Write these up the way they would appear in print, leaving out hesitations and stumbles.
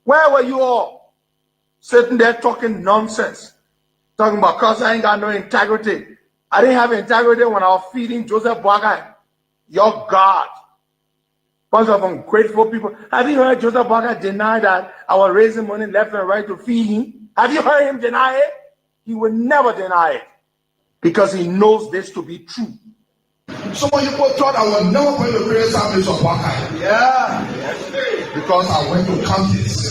Where were you all? Sitting there talking nonsense. Talking about because I ain't got no integrity. I didn't have integrity when I was feeding Joseph Boakai, your God. Bunch of ungrateful people. Have you heard Joseph Boakai deny that I was raising money left and right to feed him? Have you heard him deny it? He would never deny it because he knows this to be true. Some of you thought I was never going to create service of Boakai. Yeah. Because I went to counties.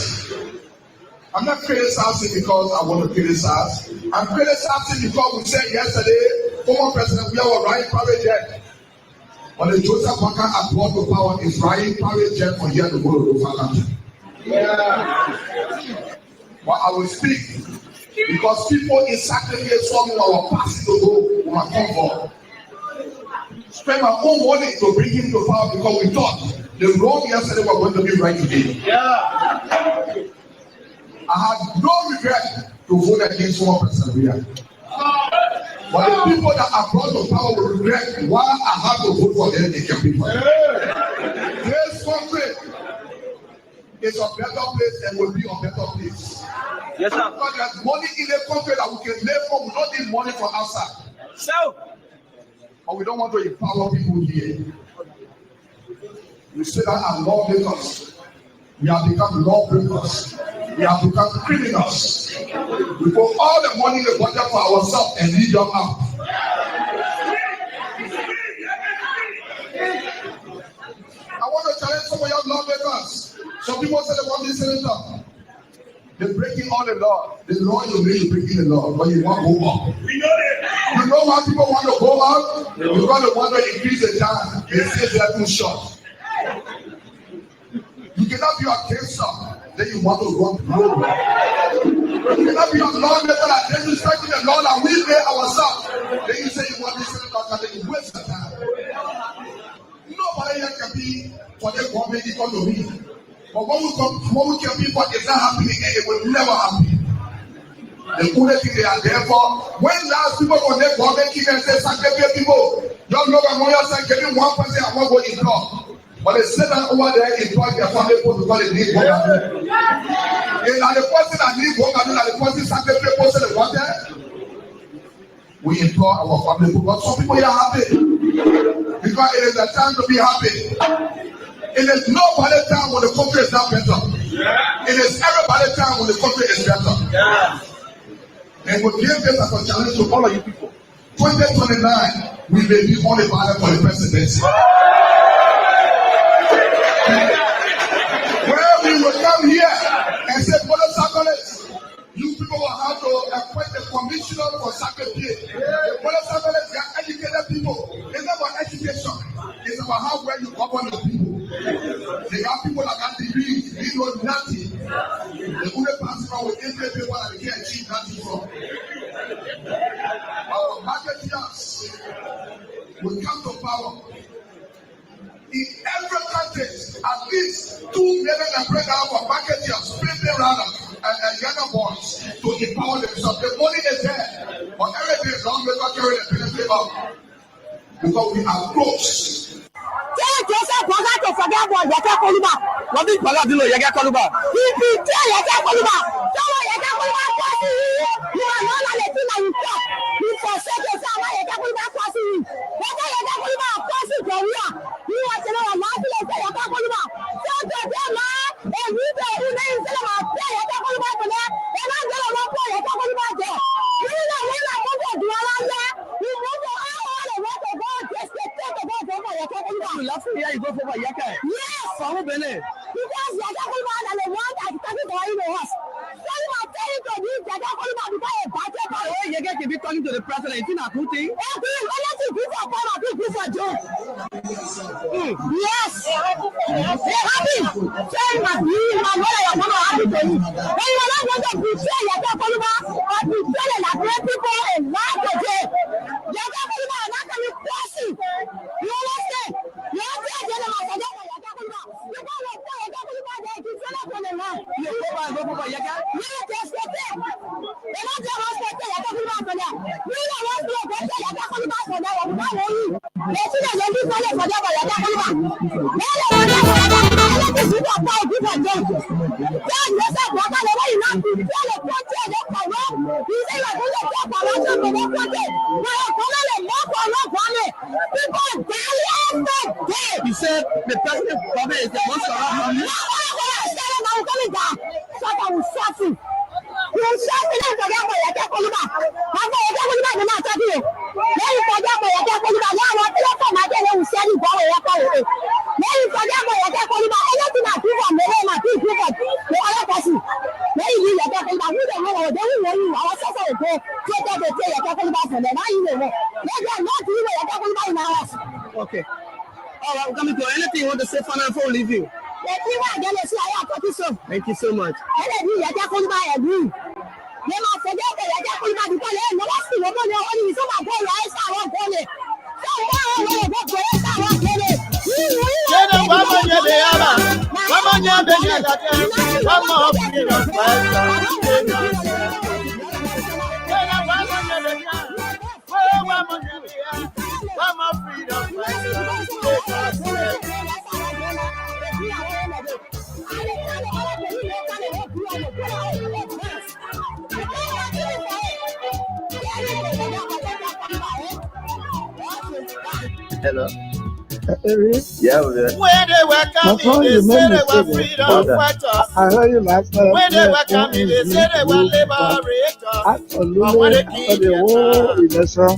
I'm not criticizing because I want to criticize. I'm criticizing because we said yesterday, former President, we are right private jet. When the Joseph Boakai had brought to power, is riding private jet from here to go to local country. Yeah. But I will speak because people in sacrifice saw me when I was passing to go with my comfort. Spend my own money to bring him to power because we thought the wrong yesterday was going to be right today. Yeah. I had no regret to vote against former President. But the people that are brought to power will regret why I had to vote for them in the people. This country is a better place and will be a better place. Yes, sir. Because there's money in the country that we can live for. We don't need money from outside. So, but we don't want to empower people here. We say that our lawmakers, we have become lawbreakers. We have become criminals. We put all the money in the budget for ourselves and leave them out. I want to challenge some of your lawmakers. Some people say they want this senator. They're breaking all the law. The law you make is breaking the law, but you want to go up. We know that. You know why people want to go up? Because they want to increase the time. They say they are too short. You cannot be a gangster, then you want to run the road. You cannot be a lawmaker that then you strike the law that we made ourselves. Then you say you want this senator, and then you waste the time. Nobody here can be for the government economy. But when we can be for it's not happening and it will never happen. The only thing they are there for, when last people on their government keep and say, sacrifice people, don't know about what you're saying, 1% I want to go in law. But they say that over there in their family because they need work. And the person that need work and the person sacrifice person they want there. We employ our family but some people are happy. Because it is a time to be happy. It is nobody time when the country is not better. It is everybody time when the country is better. And we give this as a challenge to all of you people. 2029, we may be on the ballot for the presidency. Where we will come here and say, Brother Saccoles, you people will have to appoint a commissioner for sacrifice. Brother Saccoles, they are educated people. It's not about education. It's about how well you govern the people. They have people that got degrees, they know nothing. The only person with every people that they can't achieve nothing from. Our marketeers will come to power. In every country, at least 2 million and break out for marketeers, people rather, and younger boys to empower themselves. The money is there, but everything is wrong with carrying the benefit of. Because we are close. Tell Joseph Boakai to forget about Yaka Koluba. What did Paladino Yaka Koluba? He tell Yaka Koluba. Tell Yaka Koluba crossing you. You are not allowed to think that you talk. You forsake yourself when Yaka Koluba crossing you. Whether Yaka Koluba crossing from here, you want to know a lot of say Yaka Koluba. Tell them, man, and we be able to say about Yaka Koluba for there. And I'm going to work for Yaka Koluba there. You know when I want to do all that, you want to all the work of God just to think about Yaka Koluba. Last year you go for Yaka. Yes. From Benin. Because Yaka Koluba and the one that is talking to him was. So you are telling to this Yaka Koluba because a budget. Oh, Yaka can be talking to the president. It's not a good thing. Unless you give for power, you give for job. Yes. They're happy. Saying that you, my mother, your mother happy to you. But you are not going to betray Yaka Koluba or betray the Liberian people and lie to them. Yaka Koluba are not going to be crossing. You understand? You understand? You understand? Yaka Koluba. You can't let Yaka Koluba there. You can't let them lie. You go for Yaka? Yes, yes, yes. They don't just respect Yaka Koluba for them. We don't want to respect Yaka Koluba for them. We don't want you. They see that they do for them for Yaka Koluba. They don't want to give a job. Joseph Boga le way na ku ti le prote le poro. Ise le ku le ti poro so ko le prote. Na yo ko le mo ko lo kwale. People die. He said the president government is the most corrupt. Shut up, shut you. You shut me down for that boy. I can't call you back. I'm going to call you back. I'm not talking to you. Let you for that boy. I can't call you back. Now I want to let my day. You said you go away. I call you. Let you for that boy. I can't call you back. Anything I do for me, my people, no other person. Let you leave. I can't call you back. We don't know. They will know you. Our sister will go. Take that day. I can't call you back for them. Now you know. Let them not do it. I can't call you back in our house. Okay. All right, we're coming to anything you want to say for now before we leave you. Thank you so much. Hello. Yeah, we are. When they were coming, they said they were freedom fighters. I heard you last night. When they were coming, they said they were liberators. Absolutely, after the whole election,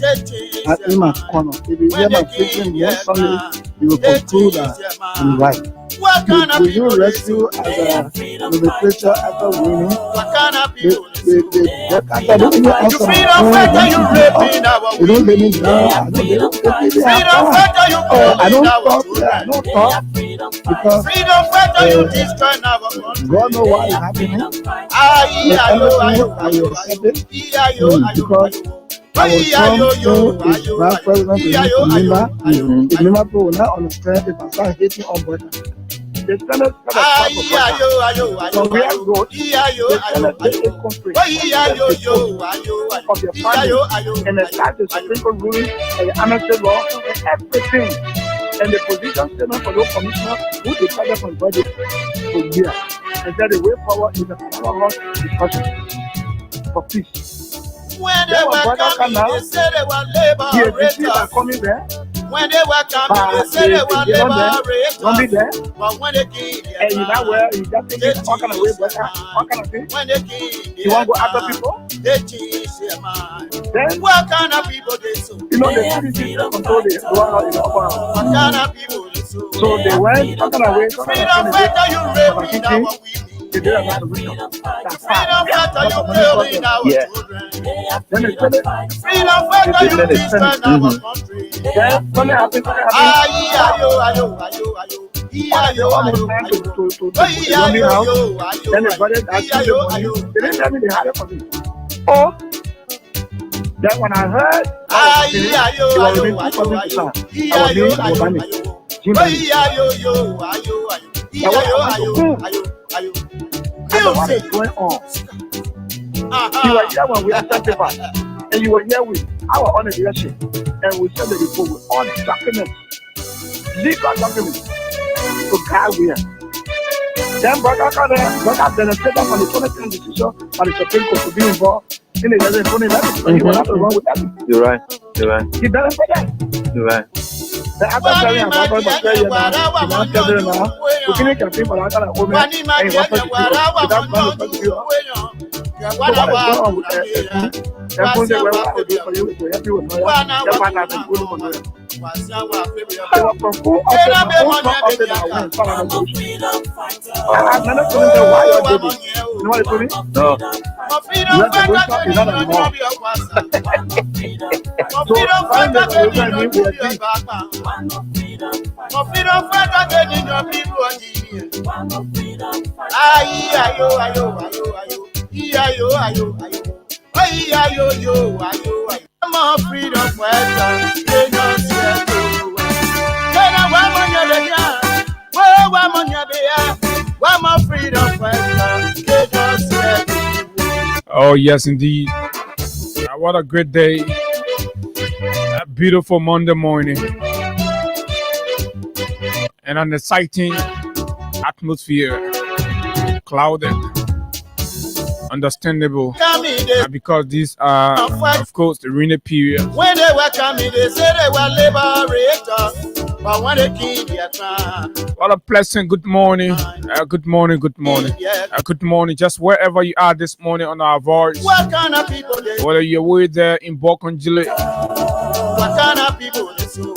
at Emma's corner. If you hear my preaching one Sunday, you will conclude that I'm right. Will you rescue as a preacher after winning? You freedom fighter, you raping our women. You don't let me down. Freedom fighter, you killing our children. I don't talk because freedom fighter, you destroying our country. God knows why it's happening. I was president the member will not understand if I start hating on brother. The Senate so we are good. The Senate take a country of your family and attack the Supreme Court ruling and the amnesty law and everything. And the position statement for those commissioners who decided from body for years and said the way forward is a power discussion for peace. When they were coming, they said they were liberators. Coming there. When they were coming, they said they were liberators. But when they came, and you know where you just think all kind of way, all kind of thing. When they came, you want to go after people? They change their mind. Then what kind of people they so? You know the CDC control the law in the upper house. What kind of people they so? So they went all kind of way. Freedom fighter, you raping our women. They did another solution. Freedom fighter, you killing our children. Then they said it. Freedom fighter, you destroying our country. Then something happened. Then the brothers asked me the money. They didn't tell me they had it for me. Oh, then when I heard music going on. You were here when we had sacrifice, and you were here with our honor leadership, and we sent the report with all the documents, legal documents, to guide we are. Then brother benefited from the 2010 decision by the Supreme Court to be involved in the 2011. He was not wrong with that. You're right. He benefited. You're right. The after telling about God was very now, we didn't campaign for that kind of woman, and he was supposed to do without money for the viewer. So what is going on with that? One day when I do for you, to help you with money, that's why I've been good for money. They were from full up and I went for an solution. I've never told them why you're baby. You know what they told me? No. You have to go stop, you're not a mom. So find the solution and we agree. Oh, yes, indeed. What a great day. A beautiful Monday morning. And an exciting atmosphere clouded. Understandable. Because these are, of course, the rainy period. When they were coming, they said they were liberators. But when they killed their crown. What a pleasant good morning. Good morning, good morning. Good morning. Just wherever you are this morning on our voice. What kind of people they? Whether you're way there in Bokonjile. What kind of people they?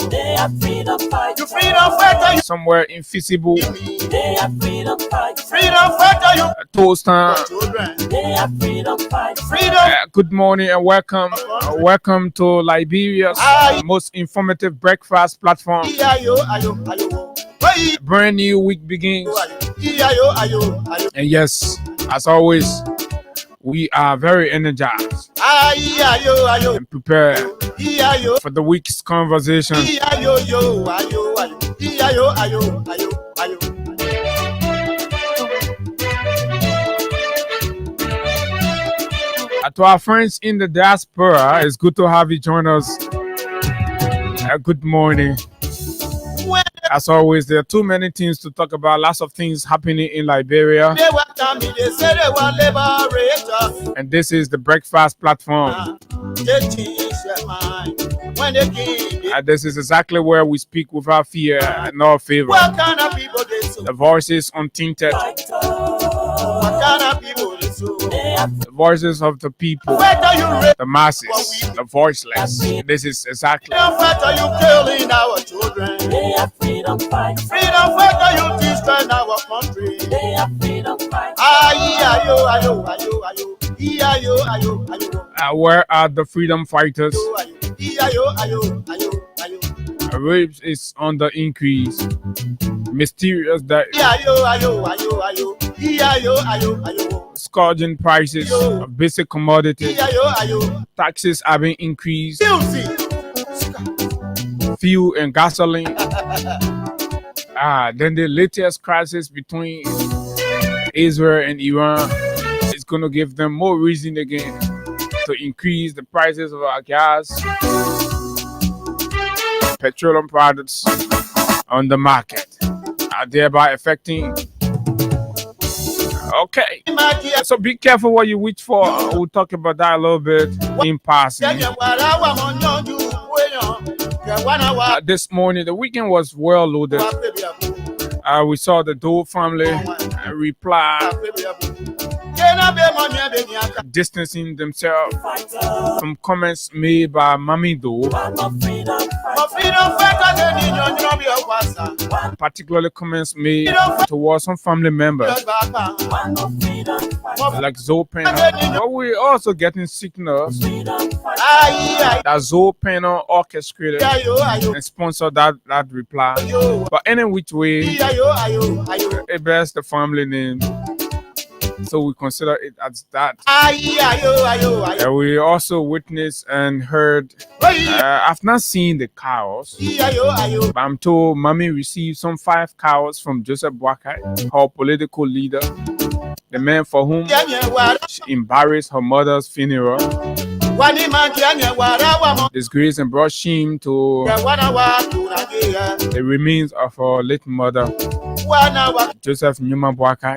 They are freedom fighters. You freedom fighter. Somewhere invisible. They are freedom fighters. Freedom fighter. You. Toaster. They are freedom fighters. Freedom. Good morning and welcome. Welcome to Liberia's most informative breakfast platform. Brand new week begins. And yes, as always, we are very energized and prepared for the week's conversation. To our friends in the diaspora, it's good to have you join us. Good morning. As always, there are too many things to talk about. Lots of things happening in Liberia. And this is the breakfast platform. This is exactly where we speak without fear and no favor. The voices untainted. The voices of the people, the masses, the voiceless. This is exactly. Freedom fighter, you destroy our country. They are freedom fighters. Where are the freedom fighters? Rapes is on the increase. Mysterious that scourging prices of basic commodities. Taxes are being increased. Fuel and gasoline. Then the latest crisis between Israel and Iran is going to give them more reason again to increase the prices of our gas, petroleum products on the market, thereby affecting. Okay, so be careful what you wish for. We'll talk about that a little bit in passing. This morning, the weekend was well loaded. We saw the Doe family reply, distancing themselves from comments made by Mami Doe, particularly comments made towards some family members like Zoe Penner. But we're also getting signals that Zoe Penner orchestrated and sponsored that reply. But any which way, it bears the family name, so we consider it as that. We also witnessed and heard. I've not seen the cows, but I'm told Mami received some 5 cows from Joseph Boakai, her political leader, the man for whom she embarrassed her mother's funeral, disgraced and brought shame to the remains of her late mother, Joseph Nyuma Boakai,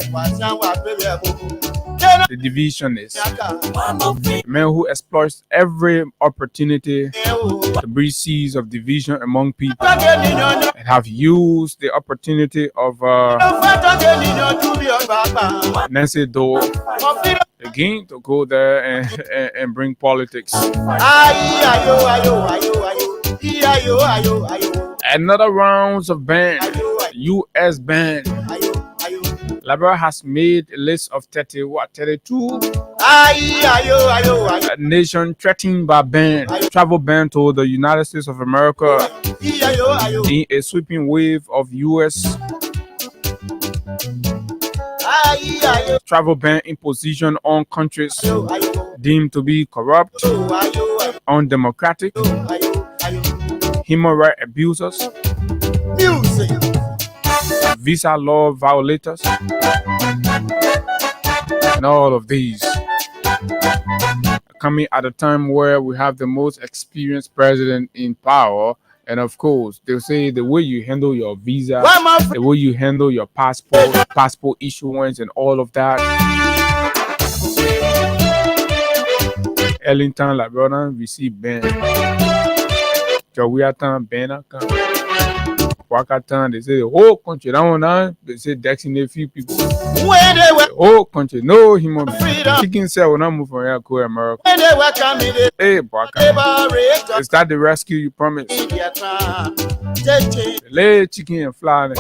the divisionist, the man who exploits every opportunity to breed seeds of division among people, and have used the opportunity of Nancy Doe again to go there and bring politics. Another rounds of ban, U.S. ban. Liberia has made a list of 32 a nation threatened by ban, travel ban to the United States of America in a sweeping wave of U.S. travel ban imposition on countries deemed to be corrupt, undemocratic, human rights abusers, visa law violators, and all of these coming at a time where we have the most experienced president in power And of course, they'll say the way you handle your visa, the way you handle your passport issuance, and all of that. Ellington, like brother, we see Ben. Jowiatan, Ben, Wakatan, they say the whole country. That one, they say Dexing a few people. The whole country, no human being. Chicken cell will not move from here to America. Hey, Baka. Is that the rescue you promised? Lay chicken and fly.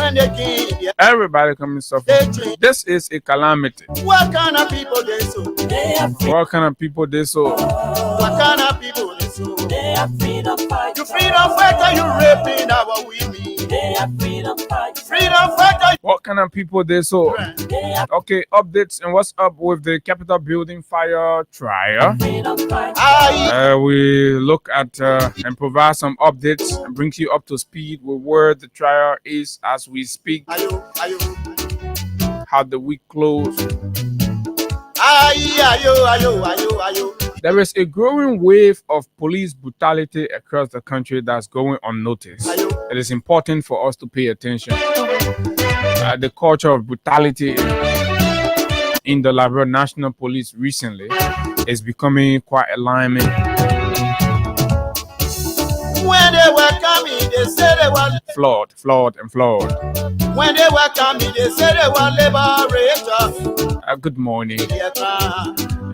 Everybody coming suffer. This is a calamity. What kind of people they so? What kind of people they so? What kind of people they so? They are freedom fighter. You freedom fighter, you raping our women. They are freedom fighter. Freedom fighter. What kind of people they so? Okay, updates and what's up with the Capitol building fire trial? We look at and provide some updates and bring you up to speed with where the trial is as we speak. How the week closed. There is a growing wave of police brutality across the country that's going unnoticed. It is important for us to pay attention. The culture of brutality in the Liberia National Police recently is becoming quite alarming. When they were coming, they said they were flawed. When they were coming, they said they were liberators. Good morning.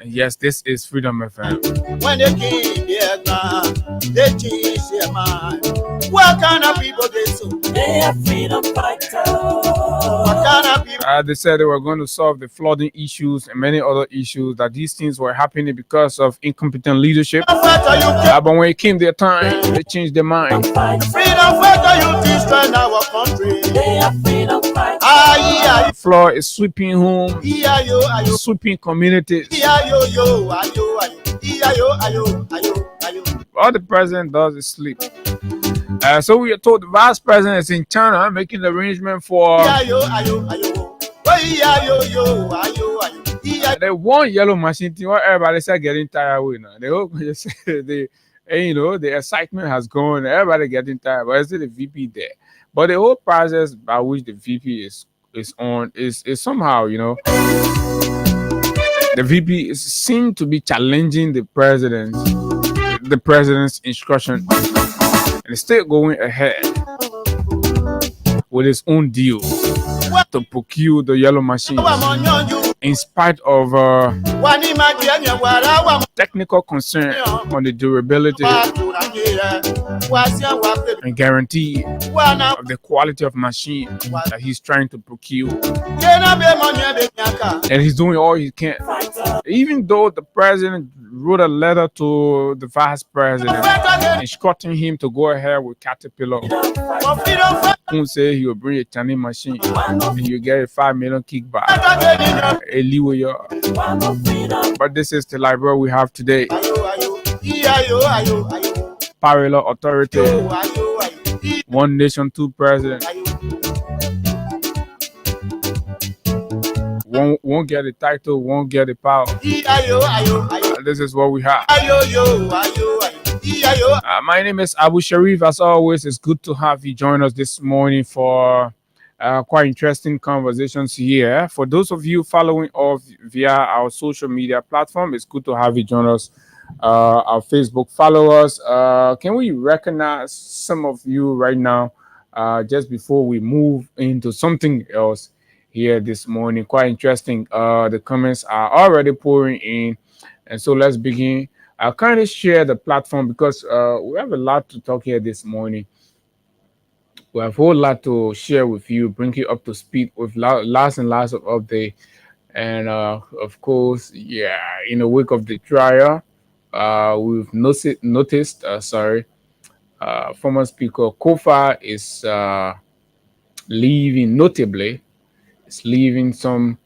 Yes, this is Freedom FM. When they came their ground, they changed their mind. What kind of people they so? They are freedom fighters. What kind of people? They said they were going to solve the flooding issues and many other issues, that these things were happening because of incompetent leadership. But when it came their time, they changed their mind. Freedom fighter, you destroy our country. They are freedom fighters. The floor is sweeping home, sweeping communities. All the president does is sleep. So we are told the vice president is in China making the arrangement for the one yellow machine thing. What everybody said getting tired with now. They all just the excitement has gone. Everybody getting tired, but it's still the VP there. But the whole process by which the VP is on is somehow, the VP seemed to be challenging the president's instruction, and is still going ahead with his own deal to procure the yellow machine, in spite of technical concern on the durability and guarantee of the quality of machine that he's trying to procure. And he's doing all he can. Even though the president wrote a letter to the vice president instructing him to go ahead with Caterpillar, who say he will bring a Chinese machine and you get a 5 million kickback. But this is the Liberia we have today. Parallel authority, one nation, two presidents. Won't get the title, won't get the power. This is what we have. My name is Abu Sharif. As always, it's good to have you join us this morning for quite interesting conversations here. For those of you following us via our social media platform, it's good to have you join us. Our Facebook followers. Can we recognize some of you right now just before we move into something else here this morning? Quite interesting. The comments are already pouring in, and so let's begin. I'll kind of share the platform because we have a lot to talk here this morning. We have a whole lot to share with you, bring you up to speed with lots and lots of updates. And of course, in the wake of the trial, we've noticed former Speaker Kofa is leaving, notably, is leaving some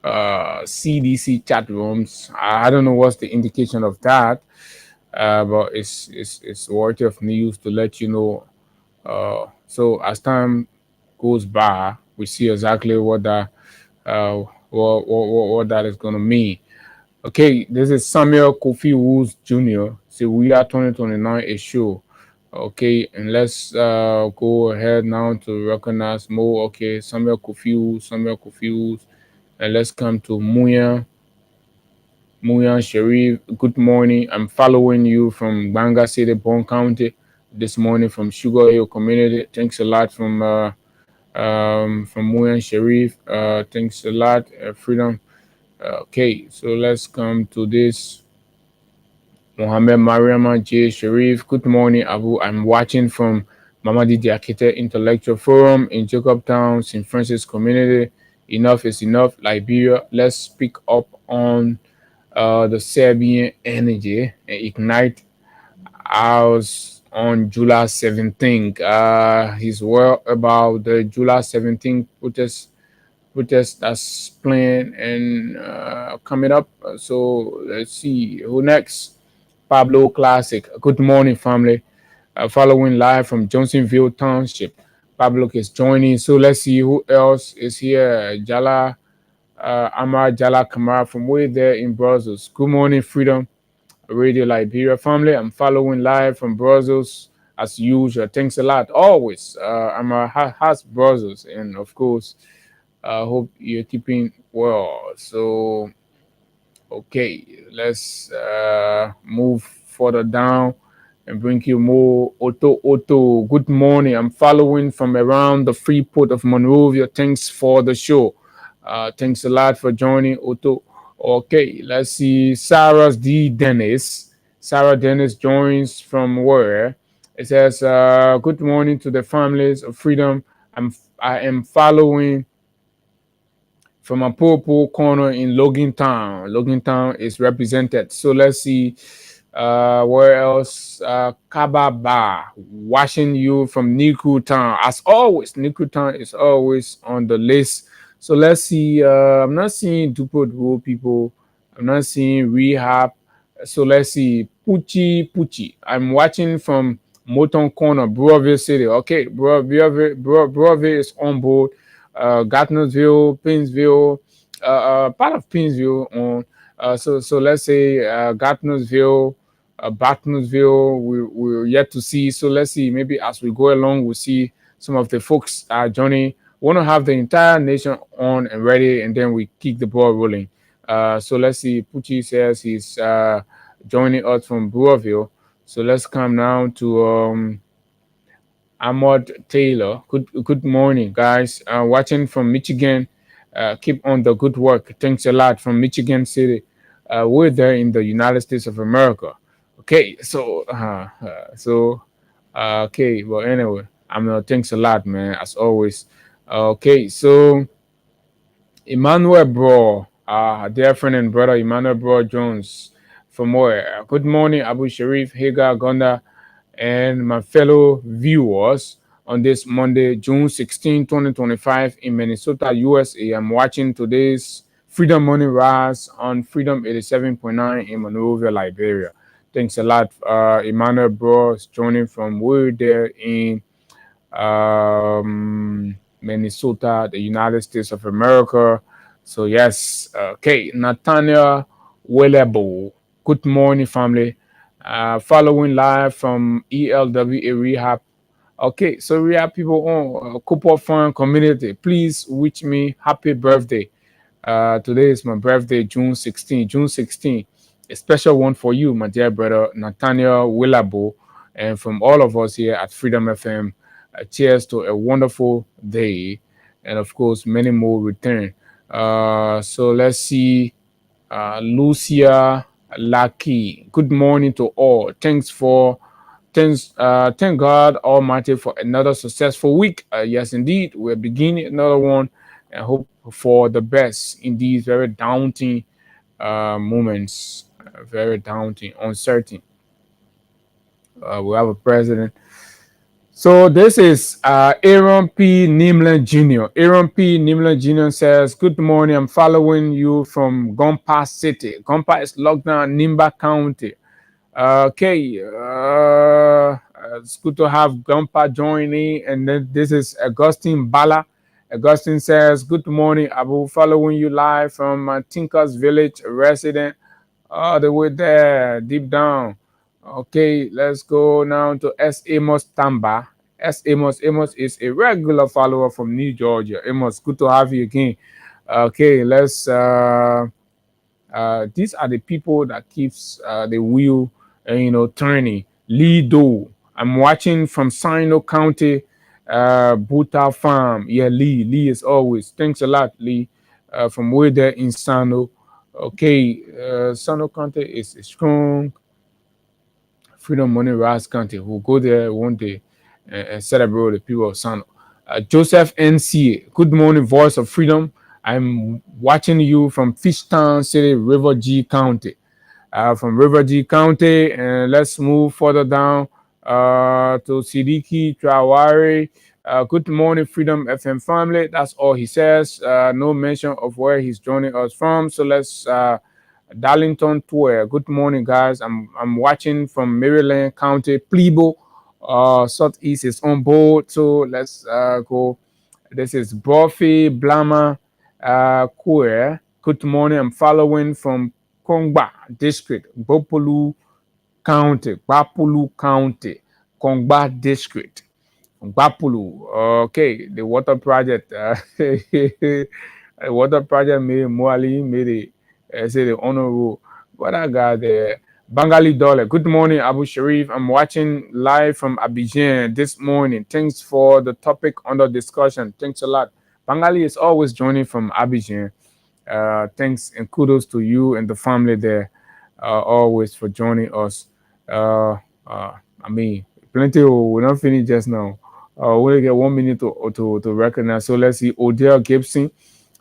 CDC chat rooms. I don't know what's the indication of that, but it's worthy of news to let you know. So as time goes by, we see exactly what that what that is going to mean. Okay, this is Samuel Kofi Woods Jr. So we are 2029 a show. Okay, and let's go ahead now to recognize more. Okay, Samuel Kofi Woods, and let's come to Muya Sharif. Good morning. I'm following you from Banga City, Bon County, this morning from Sugar Hill Community. Thanks a lot from Muya Sharif. Thanks a lot, Freedom. Okay, so let's come to this. Mohammed Mariama J. Sharif. Good morning, Abu. I'm watching from Mamadi Diakite Intellectual Forum in Jacobtown, St. Francis Community. Enough is enough. Liberia, let's speak up on the Serbian energy and ignite ours on July 17th. He's well about the July 17th protest that's planned and coming up. So let's see who next. Pablo Classic. Good morning, family. Following live from Johnsonville Township. Pablo is joining. So let's see who else is here. Jala Amar Jala Kamara from way there in Brussels. Good morning, Freedom Radio Liberia family. I'm following live from Brussels as usual. Thanks a lot. Always. Amar has Brussels, and of course, I hope you're keeping well. So okay, let's move further down and bring you more. Otto, good morning. I'm following from around the free port of Monrovia. Thanks for the show. Thanks a lot for joining, Otto. Okay, let's see. Sarah Dennis joins from where? It says, good morning to the families of freedom. I am following from a purple corner in Logan Town. Logan Town is represented. So let's see where else. Kababa, watching you from Niku Town. As always, Niku Town is always on the list. So let's see. I'm not seeing Dupo people. I'm not seeing Rehab. So let's see. Pucci. I'm watching from Moton Corner, Broadville City. Okay, Broadville is on board. Gardnersville, Painesville, part of Painesville on. So let's say Gardnersville, Bartonsville, we're yet to see. So let's see. Maybe as we go along, we'll see some of the folks joining. We want to have the entire nation on and ready, and then we kick the ball rolling. So let's see. Pucci says he's joining us from Brewerville. So let's come now to Ahmad Taylor. Good morning, guys. Watching from Michigan. Keep on the good work. Thanks a lot from Michigan City. We're there in the United States of America. Okay, so okay. Well, anyway, thanks a lot, man. As always. Okay, so Emmanuel Bro, dear friend and brother Emmanuel Bro Jones, from where? Good morning, Abu Sharif, Hagar, Gonda, and my fellow viewers on this Monday, June 16, 2025 in Minnesota, USA. I'm watching today's Freedom Morning Rise on Freedom 87.9 in Monrovia, Liberia. Thanks a lot, Emmanuel Bro, joining from way there in Minnesota, the United States of America. So yes, okay, Nathaniel Willebo. Good morning, family. Following live from ELWA Rehab. Okay, so Rehab people on Cooper Farm community, please wish me happy birthday. Today is my birthday, June 16. June 16, a special one for you, my dear brother Nathaniel Willabo, and from all of us here at Freedom FM. Cheers to a wonderful day, and of course, many more return. So let's see, Lucia Lucky. Good morning to all. Thank God Almighty for another successful week. Yes, indeed, we're beginning another one, and hope for the best in these very daunting moments. Very daunting, uncertain. We have a president. So this is Aaron P. Nimlan Jr. Aaron P. Nimlan Jr. says, good morning. I'm following you from Gompa City. Gompa is locked down, Nimba County. Okay. It's good to have Gompa joining. And then this is Augustine Bala. Augustine says, good morning, Abu. Following you live from Tinkers Village resident. all the way there, deep down. Okay, let's go now to S. Amos Tamba. S. Amos. Amos is a regular follower from New Georgia. Amos, good to have you again. Okay, let's these are the people that keeps the wheel turning. Lee Do. I'm watching from Sino County, Buta Farm. Yeah, Lee is always. Thanks a lot, Lee, from way there in Sano. Okay, Sano County is a strong Freedom Money Rise County. We'll go there one day and celebrate with the people of Sano. Joseph NC. Good morning, Voice of Freedom. I'm watching you from Fishtown City, River G County. From River G County, and let's move further down to Sidiki Trawari. Good morning, Freedom FM family. That's all he says. No mention of where he's joining us from. So let's Darlington Tour. Good morning, guys. I'm watching from Maryland County, Plebo. Southeast is on board. So let's go. This is Buffy Blama Kue. Good morning. I'm following from Kongba District, Bopolu County, Kongba District, Bapulu. Okay, the water project. The water project made Moali made it. Say the honor rule. What I got there. Bangali Dollar. Good morning, Abu Sharif. I'm watching live from Abidjan this morning. Thanks for the topic under discussion. Thanks a lot. Bangali is always joining from Abidjan. Thanks and kudos to you and the family there, always for joining us. I mean, plenty. We're not finished just now. We'll get 1 minute to recognize. So let's see, Odell Gibson.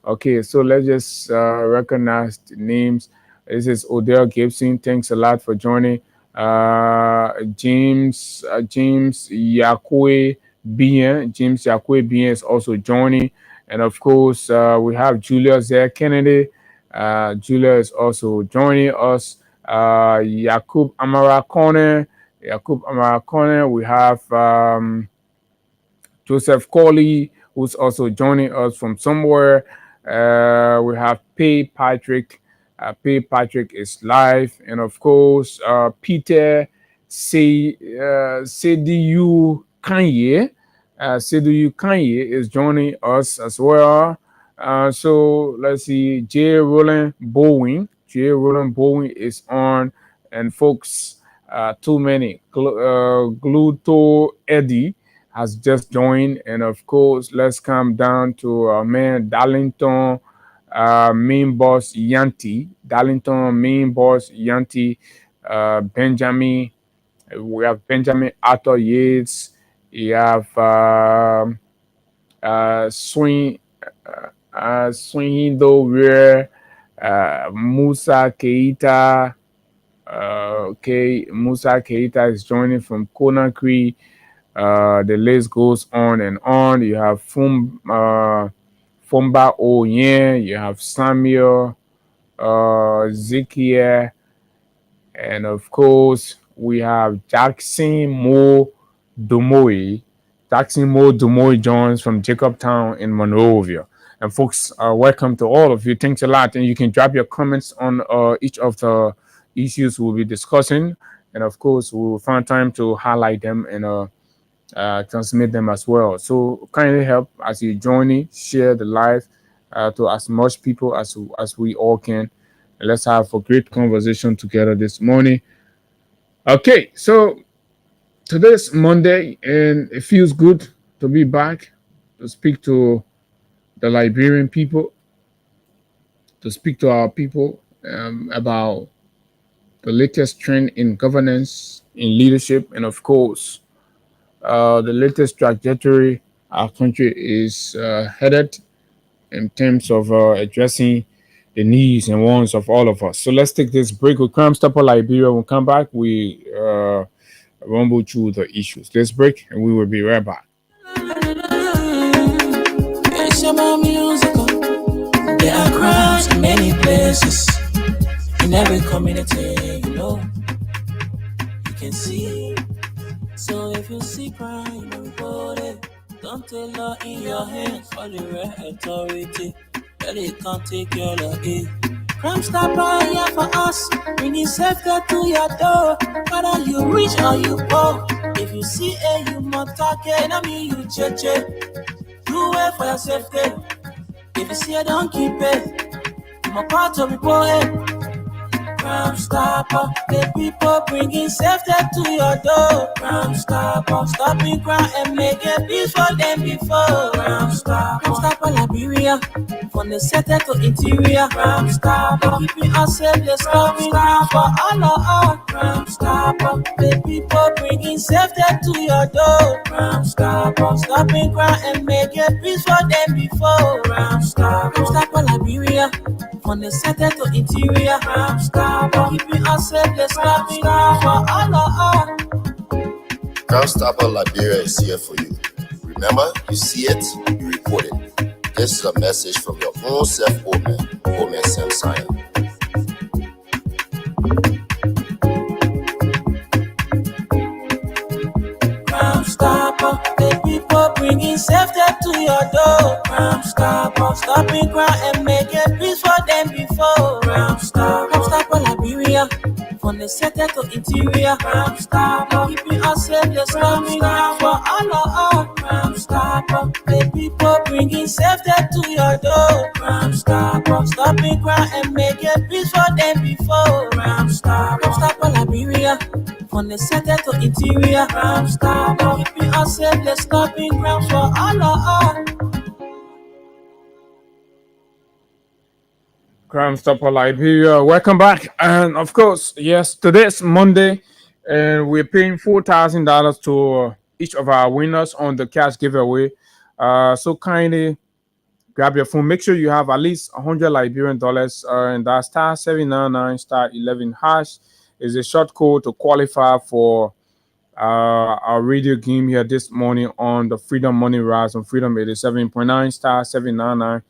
Okay, so let's just recognize the names. This is Odell Gibson. Thanks a lot for joining. James Yakwe Bien. James Yakwe Bien is also joining. And of course, we have Julia Z. Kennedy. Julia is also joining us. Yakub Amara Corner. We have Joseph Corley, who's also joining us from somewhere. We have Pay Patrick. Pay Patrick is live. And of course, Peter Sediu Kanye. Sedu Kanye is joining us as well. So let's see, J. Roland Bowen. J. Roland Bowen is on, and folks, too many. Gluto Eddie has just joined, and of course, let's come down to man Darlington, main boss Yanti. Darlington main boss Yanti, Benjamin. We have Benjamin Arthur Yates. You have Swinhindo Rear, Musa Keita. Okay, Musa Keita is joining from Conakry. The list goes on and on. You have Fumba Oyen. You have Samuel Zikia. And of course, we have Jackson Mo Dumoy. Jackson Mo Dumoy joins from Jacobtown in Monrovia. And folks, welcome to all of you. Thanks a lot. And you can drop your comments on each of the issues we'll be discussing. And of course, we'll find time to highlight them and transmit them as well. So kindly help as you join in, share the live to as much people as we all can. And let's have a great conversation together this morning. Okay, so today's Monday, and it feels good to be back to speak to the Liberian people, to speak to our people about the latest trend in governance, in leadership, and of course, the latest trajectory our country is headed in terms of addressing the needs and wants of all of us. So let's take this break with Crime Stopper Liberia. When we come back, we rumble through the issues. Let's break, and we will be right back. There are crimes in many places, in every community, you can see. So if you see crime, report it. Don't take law in your hands, call the right authority. But it can't take your law in. Crime Stopper here for us, bringing safety to your door. Whether you rich or you poor, if you see a you must talk it, I mean you cheche. Do it for your safety. If you see it, don't keep it. I'm a part of the boy. Crime Stopper, the people bringing safety to your door. Crime Stopper, stopping crime and making peace for them before. Crime Stopper Liberia, from the center to interior. Crime Stopper, keeping us safe, they're stopping crime for all of us. Crime Stopper, the people bringing safety to your door. Crime Stopper, stopping crime and making peace for them before. Crime Stopper Liberia, from the center to interior. Crime Stopper, keeping us safe, they're stopping crime for all of us. Crime Stopper Liberia is here for you. Remember, you see it, you report it. This is a message from your own self, Omen Sam Sion. Crime Stopper, the people bringing safety to your door. Crime Stopper, stopping crime and making peace for them before. Crime Stopper Liberia, from the center to interior. Crime Stopper, keeping us safe, they're stopping crime for all of us. Crime Stopper, the people bringing safety to your door. Crime Stopper, stopping crime and making peace for them before. Crime Stopper Liberia, from the center to interior. Crime Stopper, keeping us safe, they're stopping crime for all of us. Crime Stopper Liberia, welcome back. And of course, yes, today's Monday, and we're paying $4,000 to each of our winners on the cash giveaway. So kindly grab your phone. Make sure you have at least 100 Liberian dollars, and that star 799 star 11 hash is a short code to qualify for our radio game here this morning on the Freedom Money Rise on Freedom 87.9 star 799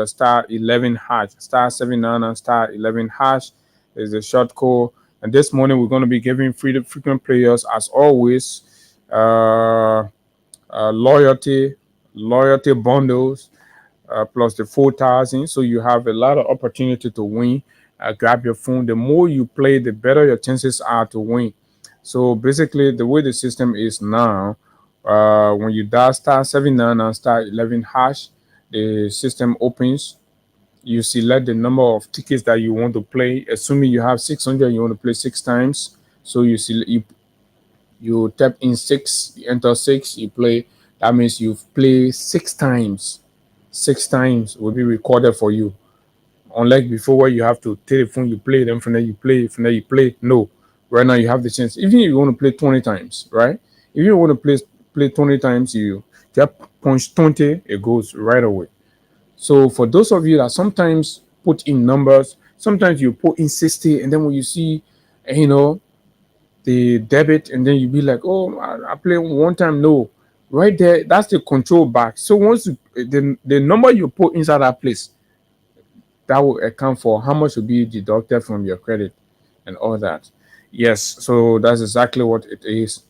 star 11 hash. Star 799 star 11 hash is a short code. And this morning we're going to be giving frequent players, as always, loyalty bundles plus the 4,000. So you have a lot of opportunity to win. Grab your phone. The more you play, the better your chances are to win. So basically, the way the system is now, when you dial star 799 star 11 hash, the system opens. You select the number of tickets that you want to play. Assuming you have 600, you want to play 6 times. So you tap in 6, you enter 6, you play. That means you've played 6 times. 6 times will be recorded for you. Unlike before, where you have to take the phone, you play, then from there you play, from there you play. No, right now you have the chance. Even if you want to play 20 times, right? If you want to play 20 times, you just punch 20, it goes right away. So for those of you that sometimes put in numbers, sometimes you put in 60, and then when you see, the debit, and then you be like, oh, I play one time. No, right there, that's the control back. So once the number you put inside that place, that will account for how much will be deducted from your credit and all that. Yes, so that's exactly what it is.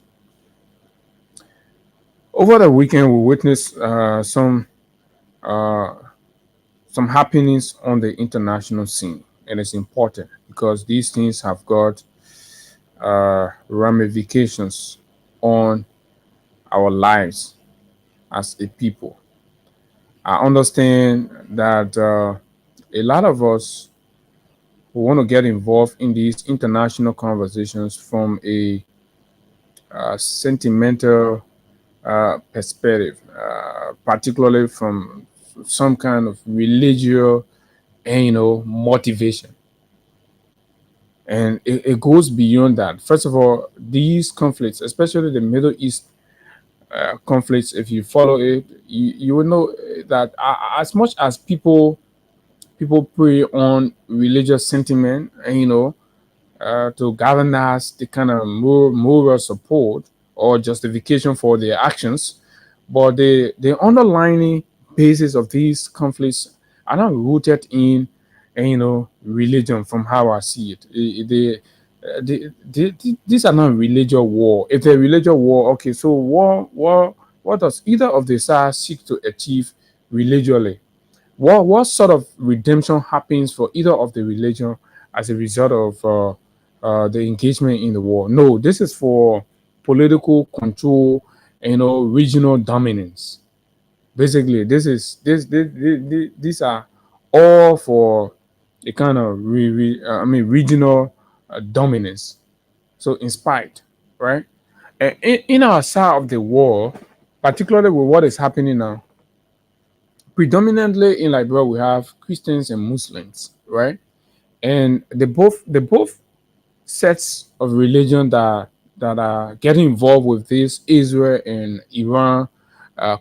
Over the weekend, we witnessed some happenings on the international scene, and it's important because these things have got ramifications on our lives as a people. I understand that a lot of us who want to get involved in these international conversations from a sentimental perspective, particularly from some kind of religious, motivation. And it goes beyond that. First of all, these conflicts, especially the Middle East conflicts, if you follow it, you will know that as much as people prey on religious sentiment, and to galvanize the kind of moral support or justification for their actions, but the underlying basis of these conflicts are not rooted in religion. From how I see it, these are not religious war. If they're religious war, okay, so what does either of the sides seek to achieve religiously? what sort of redemption happens for either of the religion as a result of the engagement in the war? No, this is for political control, regional dominance. Basically, these are all for a kind of regional dominance. So inspired, right? And in our side of the war, particularly with what is happening now, predominantly in Liberia we have Christians and Muslims, right? And they both sets of religion that are getting involved with this Israel and Iran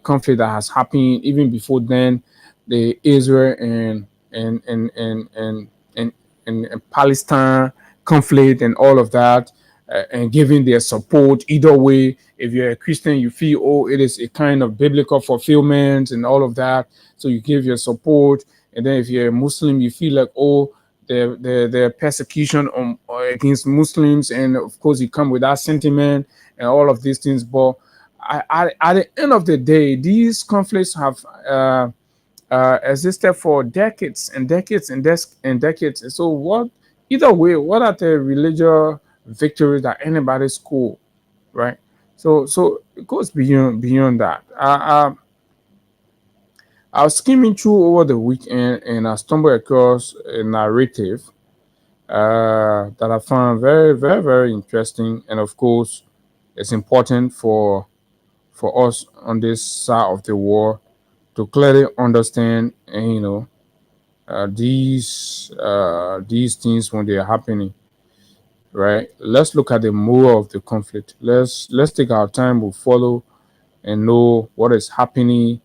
conflict that has happened even before then. The Israel and Palestine conflict and all of that, and giving their support either way. If you're a Christian, you feel, oh, it is a kind of biblical fulfillment and all of that, so you give your support. And then if you're a Muslim, you feel like, oh, the persecution against Muslims, and of course you come with that sentiment and all of these things. But at the end of the day, these conflicts have existed for decades and decades and decades. And so what, either way, what are the religious victories that anybody score, right? So it goes beyond that. I was skimming through over the weekend and I stumbled across a narrative that I found very, very, very interesting. And of course, it's important for us on this side of the war to clearly understand, and these things when they are happening, right? Let's look at the moral of the conflict. Let's take our time. We'll follow and know what is happening.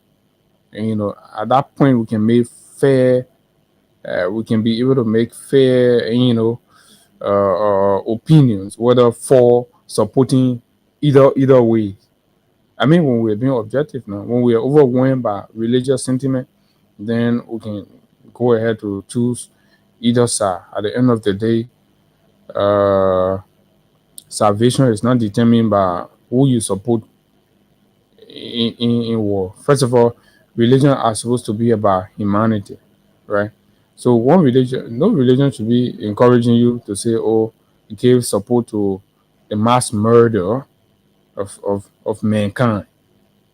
And at that point we can make fair. We can be able to make fair, opinions, whether for supporting either way. I mean, when we're being objective now, when we are overwhelmed by religious sentiment, then we can go ahead to choose either side. At the end of the day, salvation is not determined by who you support in war. First of all, religion are supposed to be about humanity, right? So no religion should be encouraging you to say, oh, give support to the mass murder of mankind.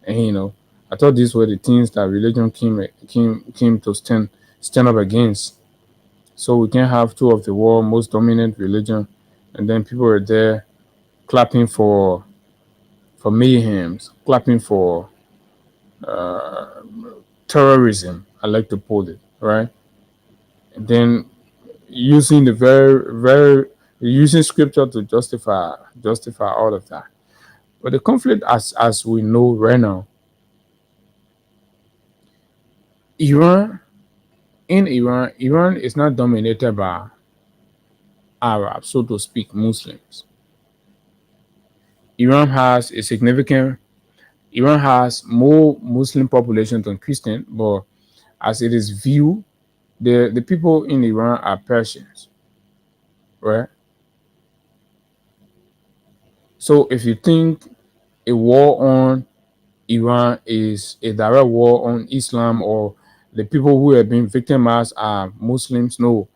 And I thought these were the things that religion came to stand up against. So we can't have two of the world's most dominant religion, and then people are there clapping for mayhems, clapping for terrorism, I like to put it, right? And then using using scripture to justify all of that. But the conflict, as we know right now, Iran is not dominated by Arabs, so to speak, Muslims. Iran has more Muslim population than Christian, but as it is viewed, the people in Iran are Persians, right? So if you think a war on Iran is a direct war on Islam, or the people who have been victimized are Muslims, no.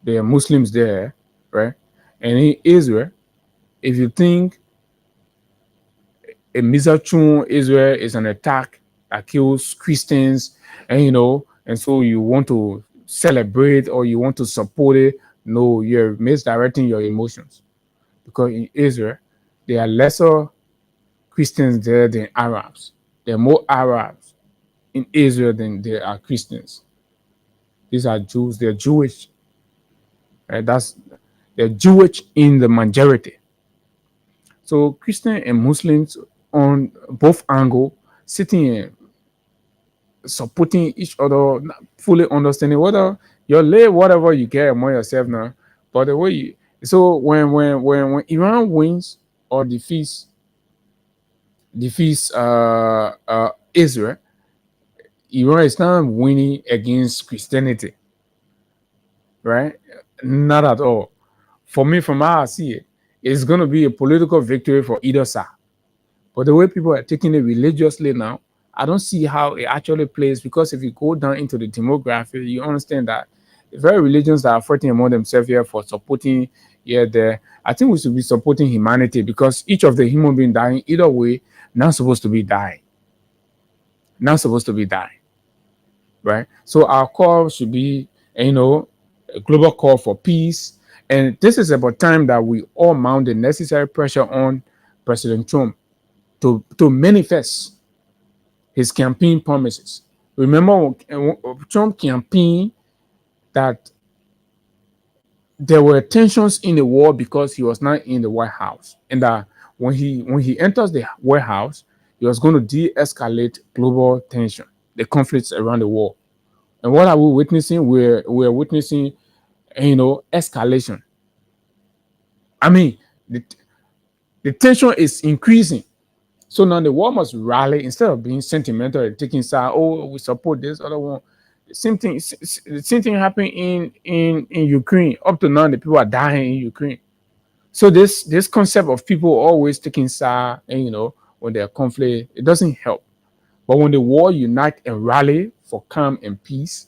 There are Muslims there, right? And in Israel, if you think a Mizatun Israel is an attack that kills Christians, and so you want to celebrate or you want to support it, no, you're misdirecting your emotions. Because in Israel, there are lesser Christians there than Arabs. There are more Arabs in Israel than there are Christians. These are Jews. They're Jewish. Right? They're Jewish in the majority. So Christian and Muslims on both angles, sitting and supporting each other, not fully understanding whether you lay whatever you get among yourself now. But the way so when Iran wins or defeats Israel, Iran is not winning against Christianity, right? Not at all. For me, from how I see it, it's going to be a political victory for either side. But the way people are taking it religiously now, I don't see how it actually plays, because if you go down into the demography, you understand that the very religions that are fighting among themselves here for supporting here there, I think we should be supporting humanity, because each of the human being dying either way not supposed to be dying, not supposed to be dying, right? So our call should be, a global call for peace, and this is about time that we all mount the necessary pressure on President Trump to manifest his campaign promises. Remember, Trump campaigned that there were tensions in the war because he was not in the White House, and that when he enters the White House, he was going to de-escalate global tension, the conflicts around the world. And what are we witnessing? We're witnessing, escalation. I mean, the tension is increasing. So now the world must rally instead of being sentimental and taking side. Oh, we support this other one. The same thing happened in Ukraine. Up to now, the people are dying in Ukraine. So this concept of people always taking side, and when there's conflict, it doesn't help. But when the world unite and rally for calm and peace,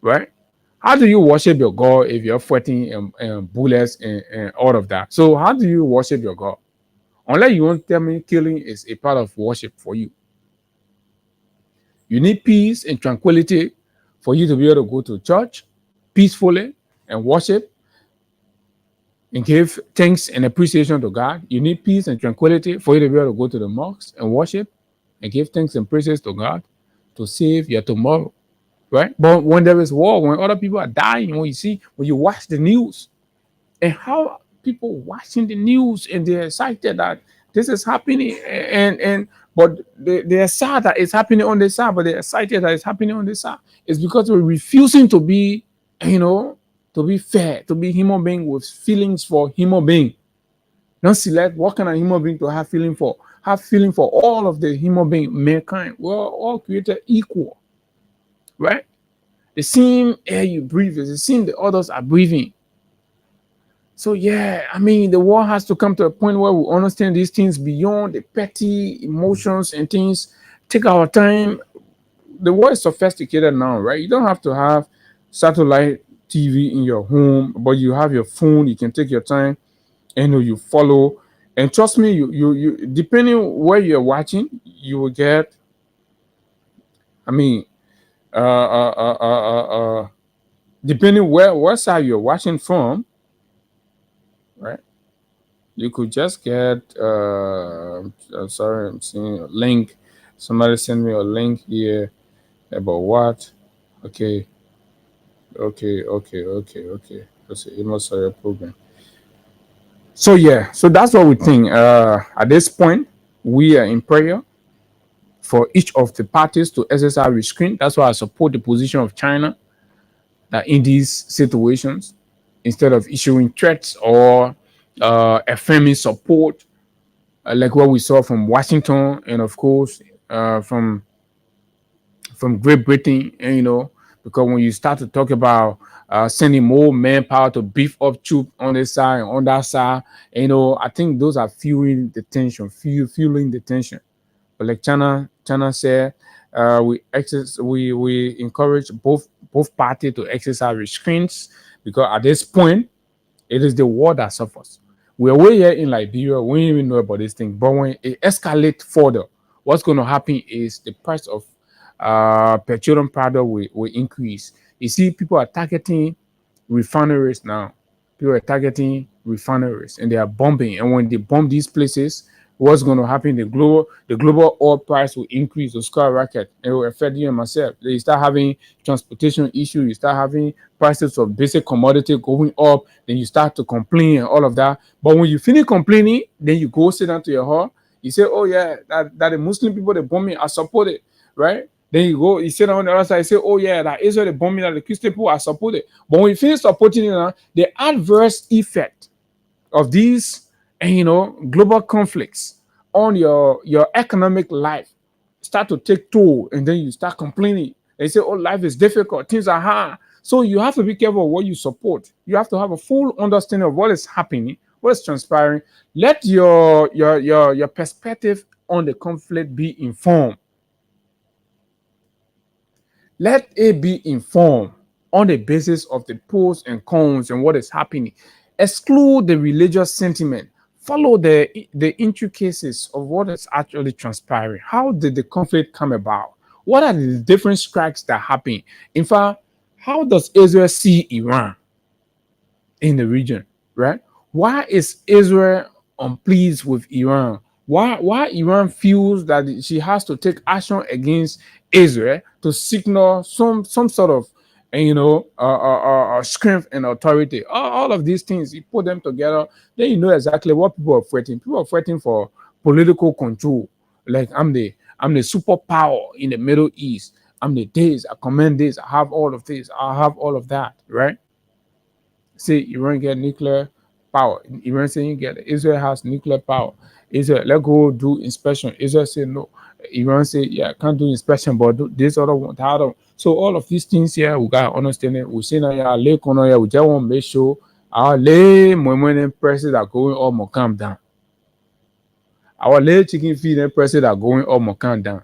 right? How do you worship your God if you're fighting and bullets and all of that? So how do you worship your God? Unless you won't tell me killing is a part of worship for you. You need peace and tranquility for you to be able to go to church peacefully and worship and give thanks and appreciation to God. You need peace and tranquility for you to be able to go to the mosque and worship and give thanks and praises to God to save your tomorrow, right? But when there is war, when other people are dying, when you watch the news, and how people watching the news and they're excited that this is happening, but they're sad that it's happening on this side, but they're excited that it's happening on this side. It's because we're refusing to be, to be fair, to be human being with feelings for human being. Don't select what kind of human being to have feeling for. Have feeling for all of the human being, mankind. We're all created equal, right? The same air you breathe is the same the others are breathing. So yeah, I mean, the world has to come to a point where we understand these things beyond the petty emotions and things. Take our time. The world is sophisticated now, right? You don't have to have satellite TV in your home, but you have your phone. You can take your time, and you follow. And trust me, you depending where you're watching, you will get. I mean, depending where side you're watching from, right? You could just get. Sorry, I'm seeing a link. Somebody sent me a link here about what? Okay. That's an immersive program. So yeah, so that's what we think. At this point, we are in prayer for each of the parties to exercise restraint. That's why I support the position of China that in these situations, instead of issuing threats or affirming support, like what we saw from Washington and of course from Great Britain, and because when you start to talk about sending more manpower to beef up troops on this side and on that side, I think those are fueling the tension. But like China said, we encourage both parties to exercise restraints, because at this point, it is the war that suffers. We're way here in Liberia, we don't even know about this thing. But when it escalates further, what's going to happen is the price of petroleum product will increase. You see, people are targeting refineries now. People are targeting refineries and they are bombing. And when they bomb these places, what's going to happen? The global oil price will increase, will skyrocket. It will affect you and myself. You start having transportation issues. You start having prices of basic commodity going up. Then you start to complain and all of that. But when you finish complaining, then you go sit down to your hall. You say, oh yeah, that the Muslim people, they bomb me, I support it, right? Then you sit on the other side, say, oh yeah, that Israel, the bombing, that the Christian people are supported. But when you finish supporting it, the adverse effect of these, global conflicts on your economic life start to take toll, and then you start complaining. They say, oh, life is difficult, things are hard. So you have to be careful of what you support. You have to have a full understanding of what is happening, what is transpiring. Let your perspective on the conflict be informed. Let it be informed on the basis of the pros and cons and what is happening. Exclude the religious sentiment. Follow the intricacies of what is actually transpiring. How did the conflict come about? What are the different strikes that happen? In fact, how does Israel see Iran in the region, right? Why is Israel unpleased with Iran? Why Iran feels that she has to take action against Israel to signal some sort of strength and authority? All of these things, you put them together, then you know exactly what people are fighting. People are fighting for political control. Like I'm the superpower in the Middle East. I'm the this, I command this, I have all of this, I have all of that, right? Say Iran get nuclear power. Iran saying get Israel has nuclear power. Israel, let go do inspection. Israel say no. Iran say, yeah, can't do inspection, but do this other one, that other. So all of these things here, we got to understand it. We say now, yeah, lay corner here, we just want to make sure our lay women prices are going all more calm down. Our lay chicken feed and prices are going all more calm down.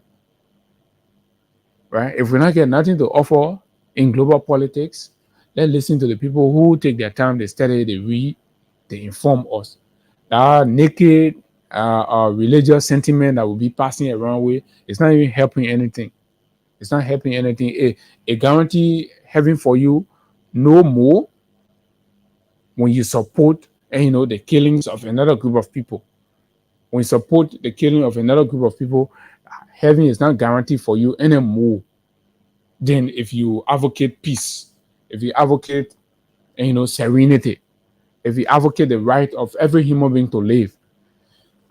Right? If we're not getting nothing to offer in global politics, let's listen to the people who take their time, they study, they read, they inform us. That naked religious sentiment that will be passing around with, it's not even helping anything. It's not helping anything. A guarantee heaven for you no more when you support the killings of another group of people. When you support the killing of another group of people, heaven is not guaranteed for you anymore than if you advocate peace, if you advocate serenity, if you advocate the right of every human being to live.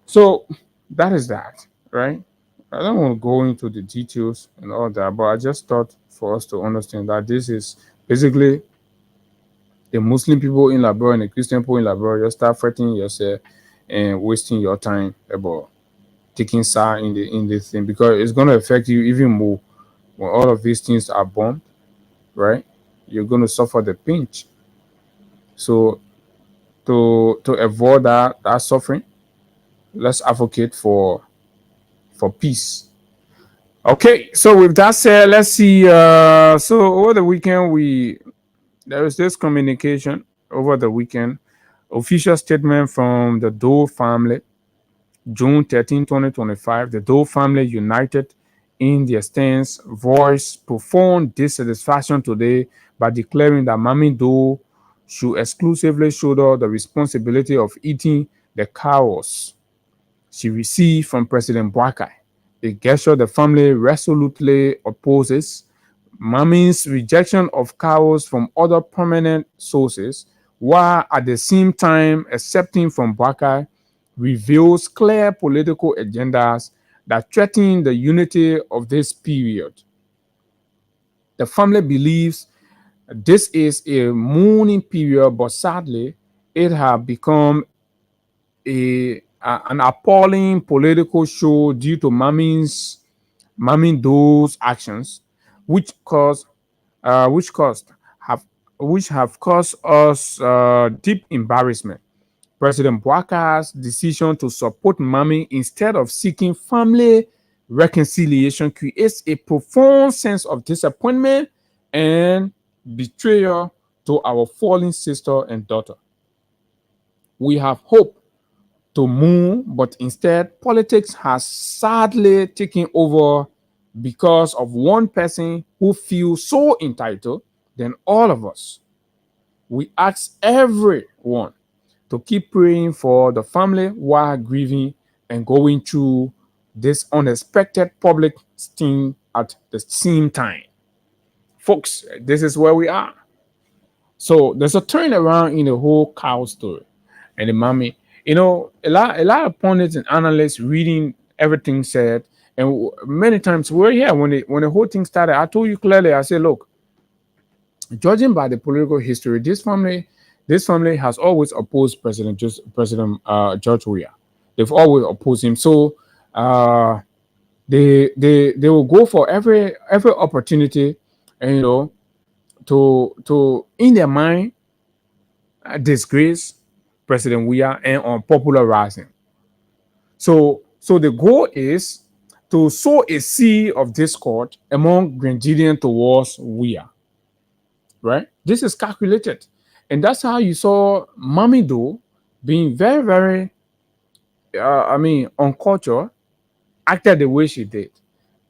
So that is that, right? I don't want to go into the details and all that, but I just thought for us to understand that this is basically the Muslim people in Liberia and the Christian people in Liberia just start fighting yourself and wasting your time about taking side in this thing, because it's going to affect you even more when all of these things are bombed, right? You're going to suffer the pinch. So to avoid that suffering, let's advocate for peace. Okay, so with that said, let's see. So over the weekend, there was this communication over the weekend, official statement from the Doe family, June 13, 2025. The Doe family united in their stance, voiced profound dissatisfaction today by declaring that Mammy Doe should exclusively shoulder the responsibility of eating the cows she received from President Boakai. A gesture the family resolutely opposes. Mammy's rejection of cows from other prominent sources, while at the same time accepting from Boakai, reveals clear political agendas that threaten the unity of this period. The family believes this is a mourning period, but sadly, it has become an appalling political show due to Mammy Doe's actions, which have caused us deep embarrassment. President Boakai's decision to support Mammy instead of seeking family reconciliation creates a profound sense of disappointment and betrayal to our fallen sister and daughter. We have hope to move, but instead, politics has sadly taken over because of one person who feels so entitled than all of us. We ask everyone to keep praying for the family while grieving and going through this unexpected public sting at the same time. Folks, this is where we are. So there's a turnaround in the whole cow story and the Mammy. A lot of pundits and analysts reading everything said, and many times we're here when the whole thing started. I told you clearly, I said, look, judging by the political history, this family has always opposed President George Weah. They've always opposed him. So they will go for every opportunity, and to in their mind disgrace President Weah and unpopularize him. So the goal is to sow a seed of discord among Grenadian towards Weah. Right? This is calculated. And that's how you saw Mamido being very, very, uncultured, acted the way she did.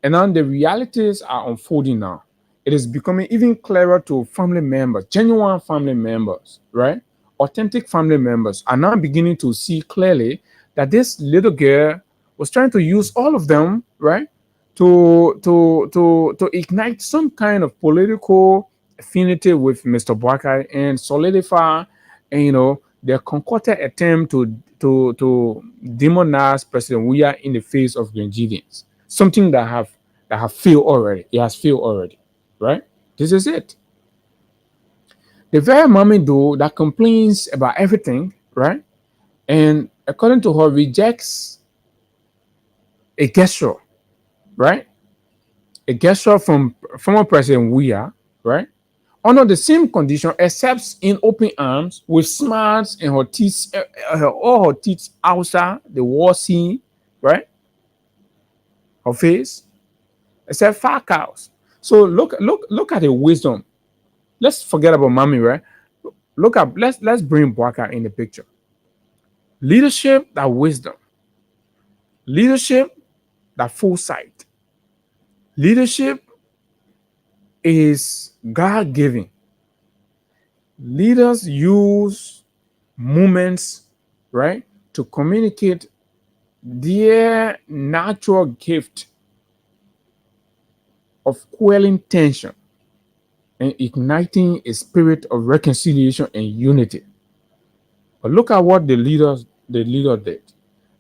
And now the realities are unfolding now. It is becoming even clearer to family members, genuine family members, right? Authentic family members are now beginning to see clearly that this little girl was trying to use all of them, right, to ignite some kind of political affinity with Mr. Boakai and solidify, their concocted attempt to demonize President Weah in the face of Grenadians. Something that have failed already. It has failed already, right? This is it. The very moment though that complains about everything, right, and according to her rejects a gesture, right, a gesture from former President Weah, right, under the same condition, accepts in open arms with smiles and her teeth, all her teeth outside the war scene, right, her face, except 5 cows. So look at the wisdom. Let's forget about Mommy, right? Let's bring Boakai in the picture. Leadership, that wisdom. Leadership, that foresight. Leadership is God-given. Leaders use moments, right, to communicate their natural gift of quelling tension and igniting a spirit of reconciliation and unity. But look at what the leader did.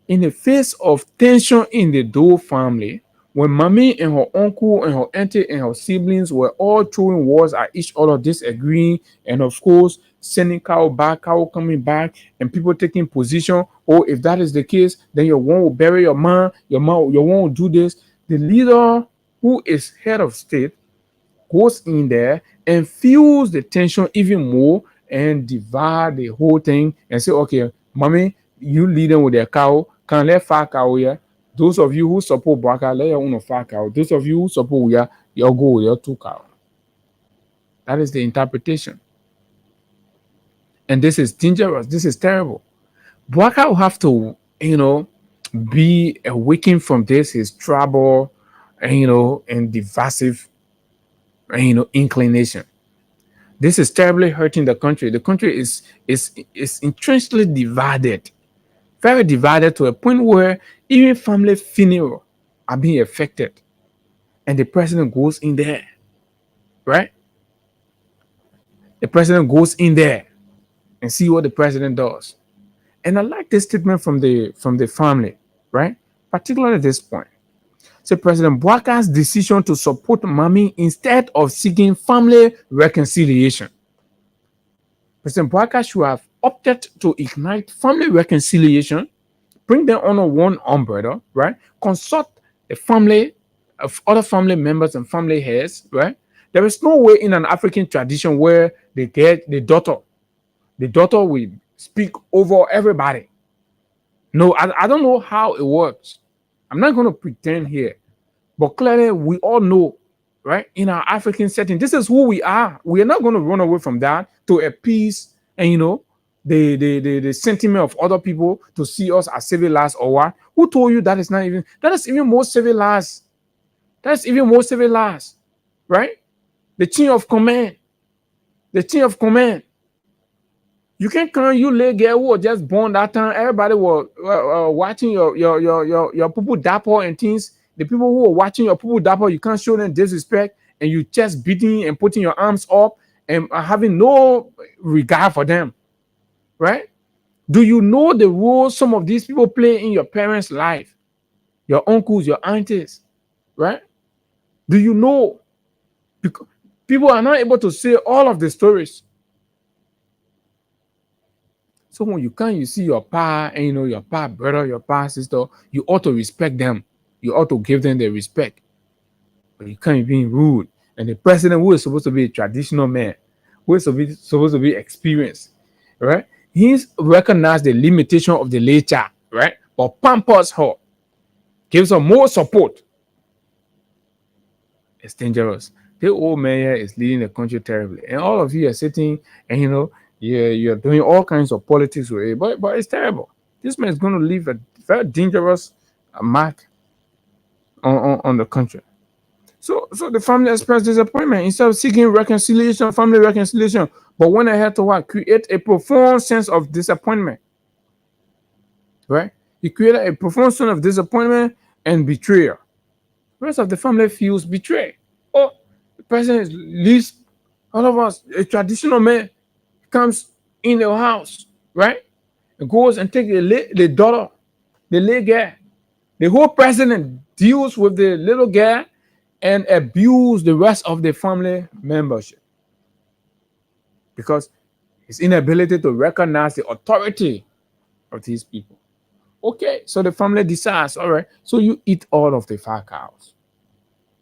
In the face of tension in the Doe family, when Mommy and her uncle and her auntie and her siblings were all throwing words at each other, disagreeing, and of course, sending cow back, cow coming back, and people taking position. Oh, if that is the case, then your one will bury your man, your one will do this. The leader who is head of state goes in there and feels the tension even more and divide the whole thing and say, okay, Mommy, you lead them with their cow, can let 5 cow here. Those of you who support Boakai, let your own 5 cow. Those of you who support Weah, you'll go with your 2 cow. That is the interpretation. And this is dangerous. This is terrible. Boakai will have to, be awakened from this, his trouble, and divisive, inclination. This is terribly hurting the country. The country is intensely divided, very divided to a point where even family funeral are being affected. And the president goes in there, right? The president goes in there and see what the president does. And I like this statement from the family, right? Particularly at this point. So President Boakai's decision to support Mommy instead of seeking family reconciliation. President Boakai should have opted to ignite family reconciliation, bring them under one umbrella, right? Consult the family of other family members and family heads, right? There is no way in an African tradition where they get the daughter will speak over everybody. No, I don't know how it works. I'm not going to pretend here, but clearly we all know, right? In our African setting, this is who we are. We are not going to run away from that to appease and the sentiment of other people to see us as civilized or what? Who told you that is not even? That is even more civilized. That's even more civilized, right? The chain of command. The chain of command. You can't come, you lay girl who was just born that time. Everybody was watching your poo dapper and things. The people who were watching your poo dapper, you can't show them disrespect, and you just beating and putting your arms up and having no regard for them, right? Do you know the role some of these people play in your parents' life, your uncles, your aunties, right? Do you know? Because people are not able to say all of the stories. So when you come, you see your pa, and your pa brother, your pa sister, you ought to respect them. You ought to give them the respect. But you can't be rude. And the president, who is supposed to be a traditional man, who is supposed to be experienced, right? He's recognized the limitation of the late child, right? But pampers her, gives her more support, It's dangerous. The old mayor is leading the country terribly, and all of you are sitting and you're doing all kinds of politics with it, but it's terrible. This man is going to leave a very dangerous mark on the country. So the family expressed disappointment instead of seeking reconciliation, family reconciliation, but went ahead to what? Create a profound sense of disappointment. Right? He created a profound sense of disappointment and betrayal. The rest of the family feels betrayed. Oh, the president leaves all of us. A traditional man comes in the house, right? And goes and takes the daughter, the little girl. The whole president deals with the little girl and abuse the rest of the family membership because his inability to recognize the authority of these people. Okay, so the family decides, all right, so you eat all of the fat cows.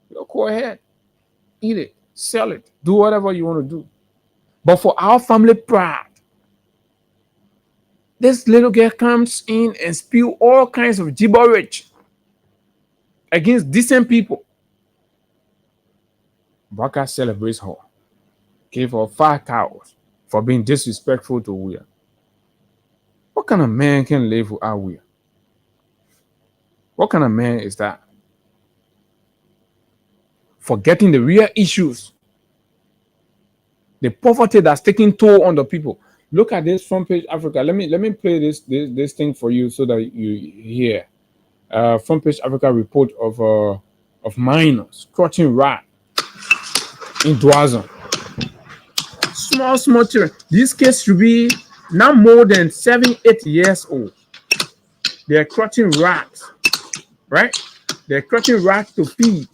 You go ahead, eat it, sell it, do whatever you want to do. But for our family pride, this little girl comes in and spew all kinds of gibberish against decent people. Baka celebrates her, gave her 5 cows for being disrespectful to William. What kind of man can live without William? What kind of man is that? Forgetting the real issues, the poverty that's taking toll on the people. Look at this Front Page Africa. Let me play this thing for you so that you hear. Front Page Africa report of minors clutching rat in Douazon. Small children. These kids should be not more than 7-8 years old. They're clutching rats, right? They're clutching rats to feed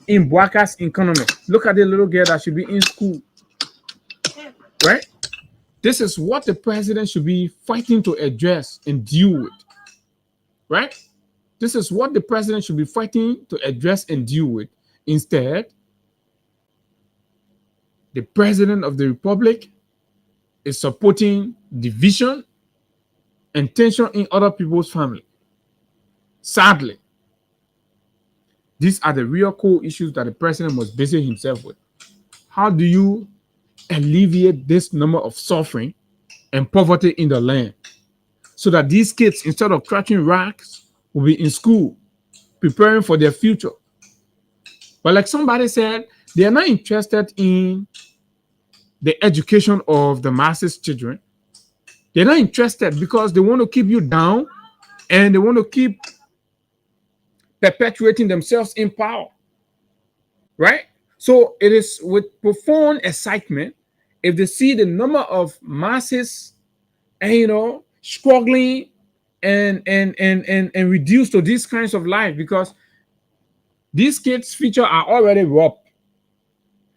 in Bwaka's economy. Look at the little girl that should be in school, right? This is what the president should be fighting to address and deal with, right? This is what the president should be fighting to address and deal with. Instead, the president of the republic is supporting division and tension in other people's family. Sadly, these are the real core issues that the president must busy himself with. How do you alleviate this number of suffering and poverty in the land so that these kids, instead of clutching racks, will be in school preparing for their future? But like somebody said, they are not interested in the education of the masses' children. They're not interested because they want to keep you down and they want to keep perpetuating themselves in power, right? So it is with profound excitement if they see the number of masses, and struggling and reduced to these kinds of life, because these kids' future are already rough.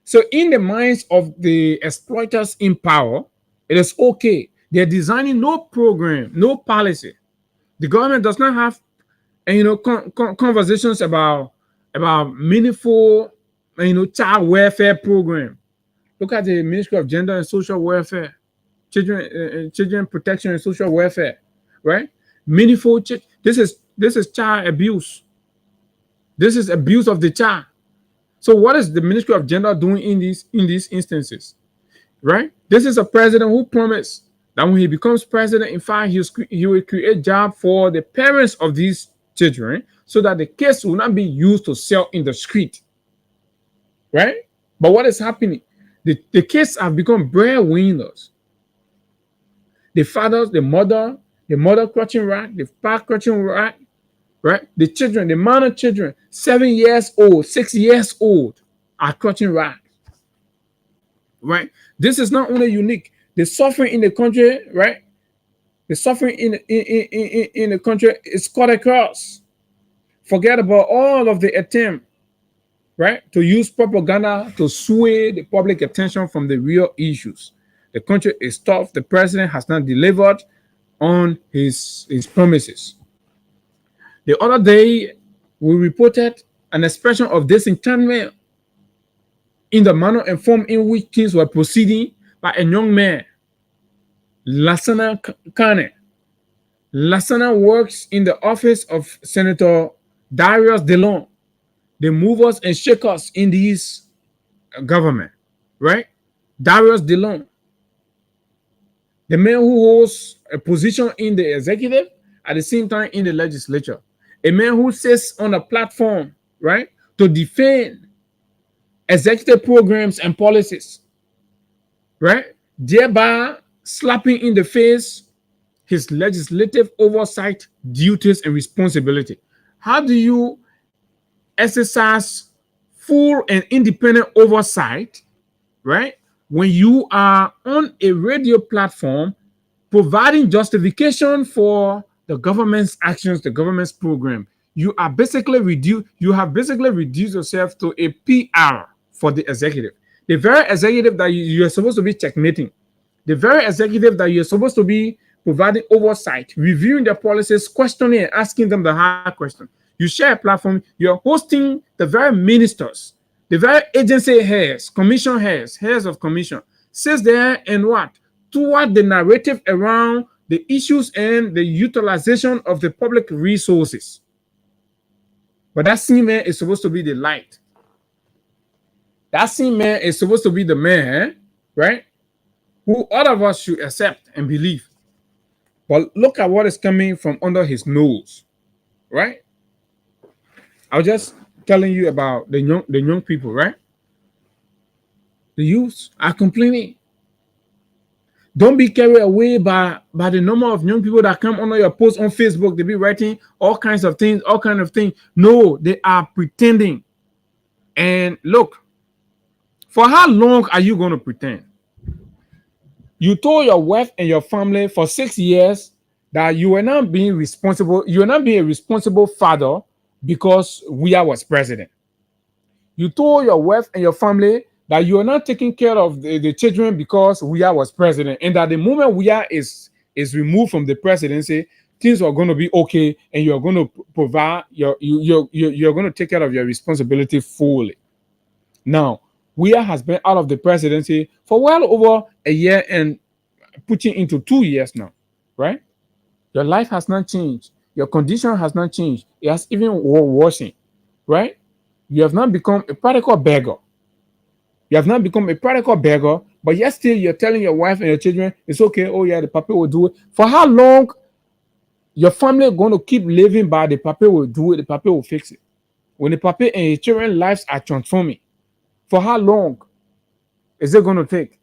So in the minds of the exploiters in power, it is okay. They're designing no program, no policy. The government does not have conversations about meaningful child welfare program. Look at the Ministry of Gender and Social Welfare, children protection and social welfare, right? Meaningful. This is child abuse. This is abuse of the child. So what is the Ministry of Gender doing in these instances, right? This is a president who promised that when he becomes president, in fact, he will create jobs for the parents of these children so that the kids will not be used to sell in the street, right? But what is happening? The kids have become breadwinners. The fathers, the mother clutching rat, the father clutching rat, right? The children, the minor children, 7 years old, 6 years old, are clutching rat, right? This is not only unique. The suffering in the country, right? The suffering in the country is cut across. Forget about all of the attempt, right, to use propaganda to sway the public attention from the real issues. The country is tough. The president has not delivered on his promises. The other day, we reported an expression of disenchantment in the manner and form in which things were proceeding by a young man, Lassana Kane. Lassana works in the office of Senator Darius DeLong. They move us and shake us in these government, right? Darius DeLong, the man who holds a position in the executive at the same time in the legislature, a man who sits on a platform, right, to defend executive programs and policies, right, thereby slapping in the face his legislative oversight duties and responsibility. How do you exercise full and independent oversight, right, when you are on a radio platform providing justification for the government's actions, the government's program? You have basically reduced yourself to a PR for the executive. The very executive that you are supposed to be checkmating, the very executive that you're supposed to be providing oversight, reviewing their policies, questioning and asking them the hard question. You share a platform, you're hosting the very ministers, the very agency heads, commission heads, heads of commission, sits there and what? Toward the narrative around the issues and the utilization of the public resources. But that same man is supposed to be the light. That same man is supposed to be the man, right, who all of us should accept and believe. But look at what is coming from under his nose, right? I was just telling you about the young people, right? The youths are complaining. Don't be carried away by the number of young people that come under your post on Facebook. They be writing all kinds of things. No, they are pretending. And look, for how long are you going to pretend? You told your wife and your family for 6 years that you were not being responsible. You were not being a responsible father because Weah was president. You told your wife and your family that you are not taking care of the children because Weah was president, and that the moment Weah is removed from the presidency, things are going to be okay, and you are going to provide you're going to take care of your responsibility fully. Now, Weah has been out of the presidency for well over a year and pushing into 2 years now, right? Your life has not changed. Your condition has not changed. It has even worsened, right? You have not become a practical beggar. You have not become a practical beggar, but yet still you're telling your wife and your children, it's okay. Oh yeah, the papa will do it. For how long your family going to keep living by the papa will do it, the papa will fix it? When the papa and his children's lives are transforming, for how long is it going to take?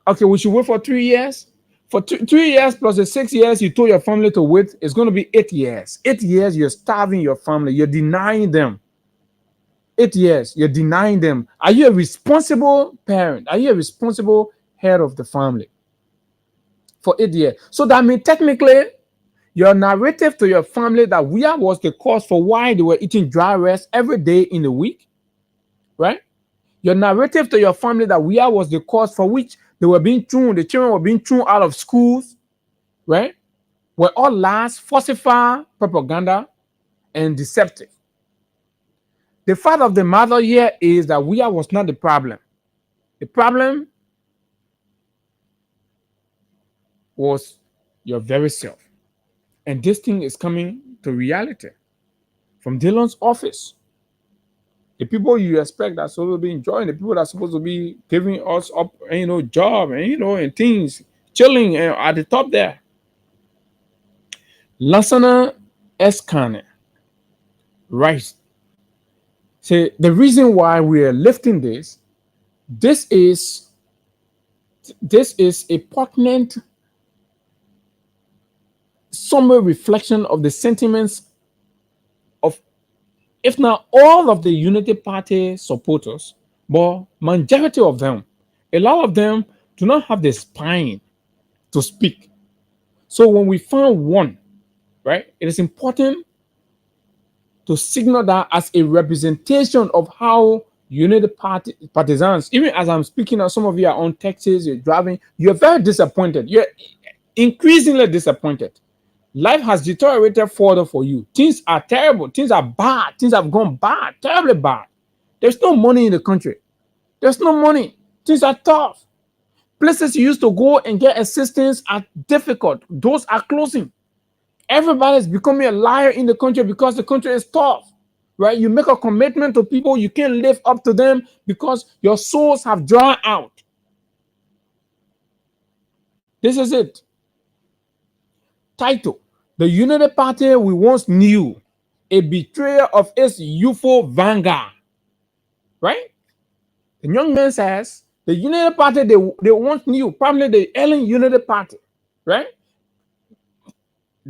Okay, we should wait for 3 years. For 3 years plus the 6 years you told your family to wait, it's going to be 8 years. 8 years you're starving your family. You're denying them. 8 years you're denying them. Are you a responsible parent? Are you a responsible head of the family? For 8 years. So that means technically your narrative to your family that Weah was the cause for why they were eating dry rice every day in the week, right? Your narrative to your family that Weah was the cause for which they were being thrown, the children were being thrown out of schools, right? Were all lies, falsified propaganda, and deceptive. The fact of the matter here is that Weah was not the problem. The problem was your very self. And this thing is coming to reality from DeLong's office. The people you expect that supposed to be enjoying, the people that are supposed to be giving us up, job and things, chilling at the top there. Lansana Eskane, right? So the reason why we are lifting this is a poignant summary reflection of the sentiments of, if not all of the Unity Party supporters, but majority of them. A lot of them do not have the spine to speak. So when we found one, right, it is important to signal that as a representation of how Unity Party partisans, even as I'm speaking, some of you are on Texas, you're driving, you're very disappointed. You're increasingly disappointed. Life has deteriorated further for you. Things are terrible. Things are bad. Things have gone bad, terribly bad. There's no money in the country. There's no money. Things are tough. Places you used to go and get assistance are difficult. Those are closing. Everybody is becoming a liar in the country because the country is tough. right? You make a commitment to people, you can't live up to them because your souls have dried out. This is it. Title: The Unity Party we once knew, a betrayer of its youthful vanguard. Right? The young man says the Unity Party they once knew, probably the Ellen Unity Party, right?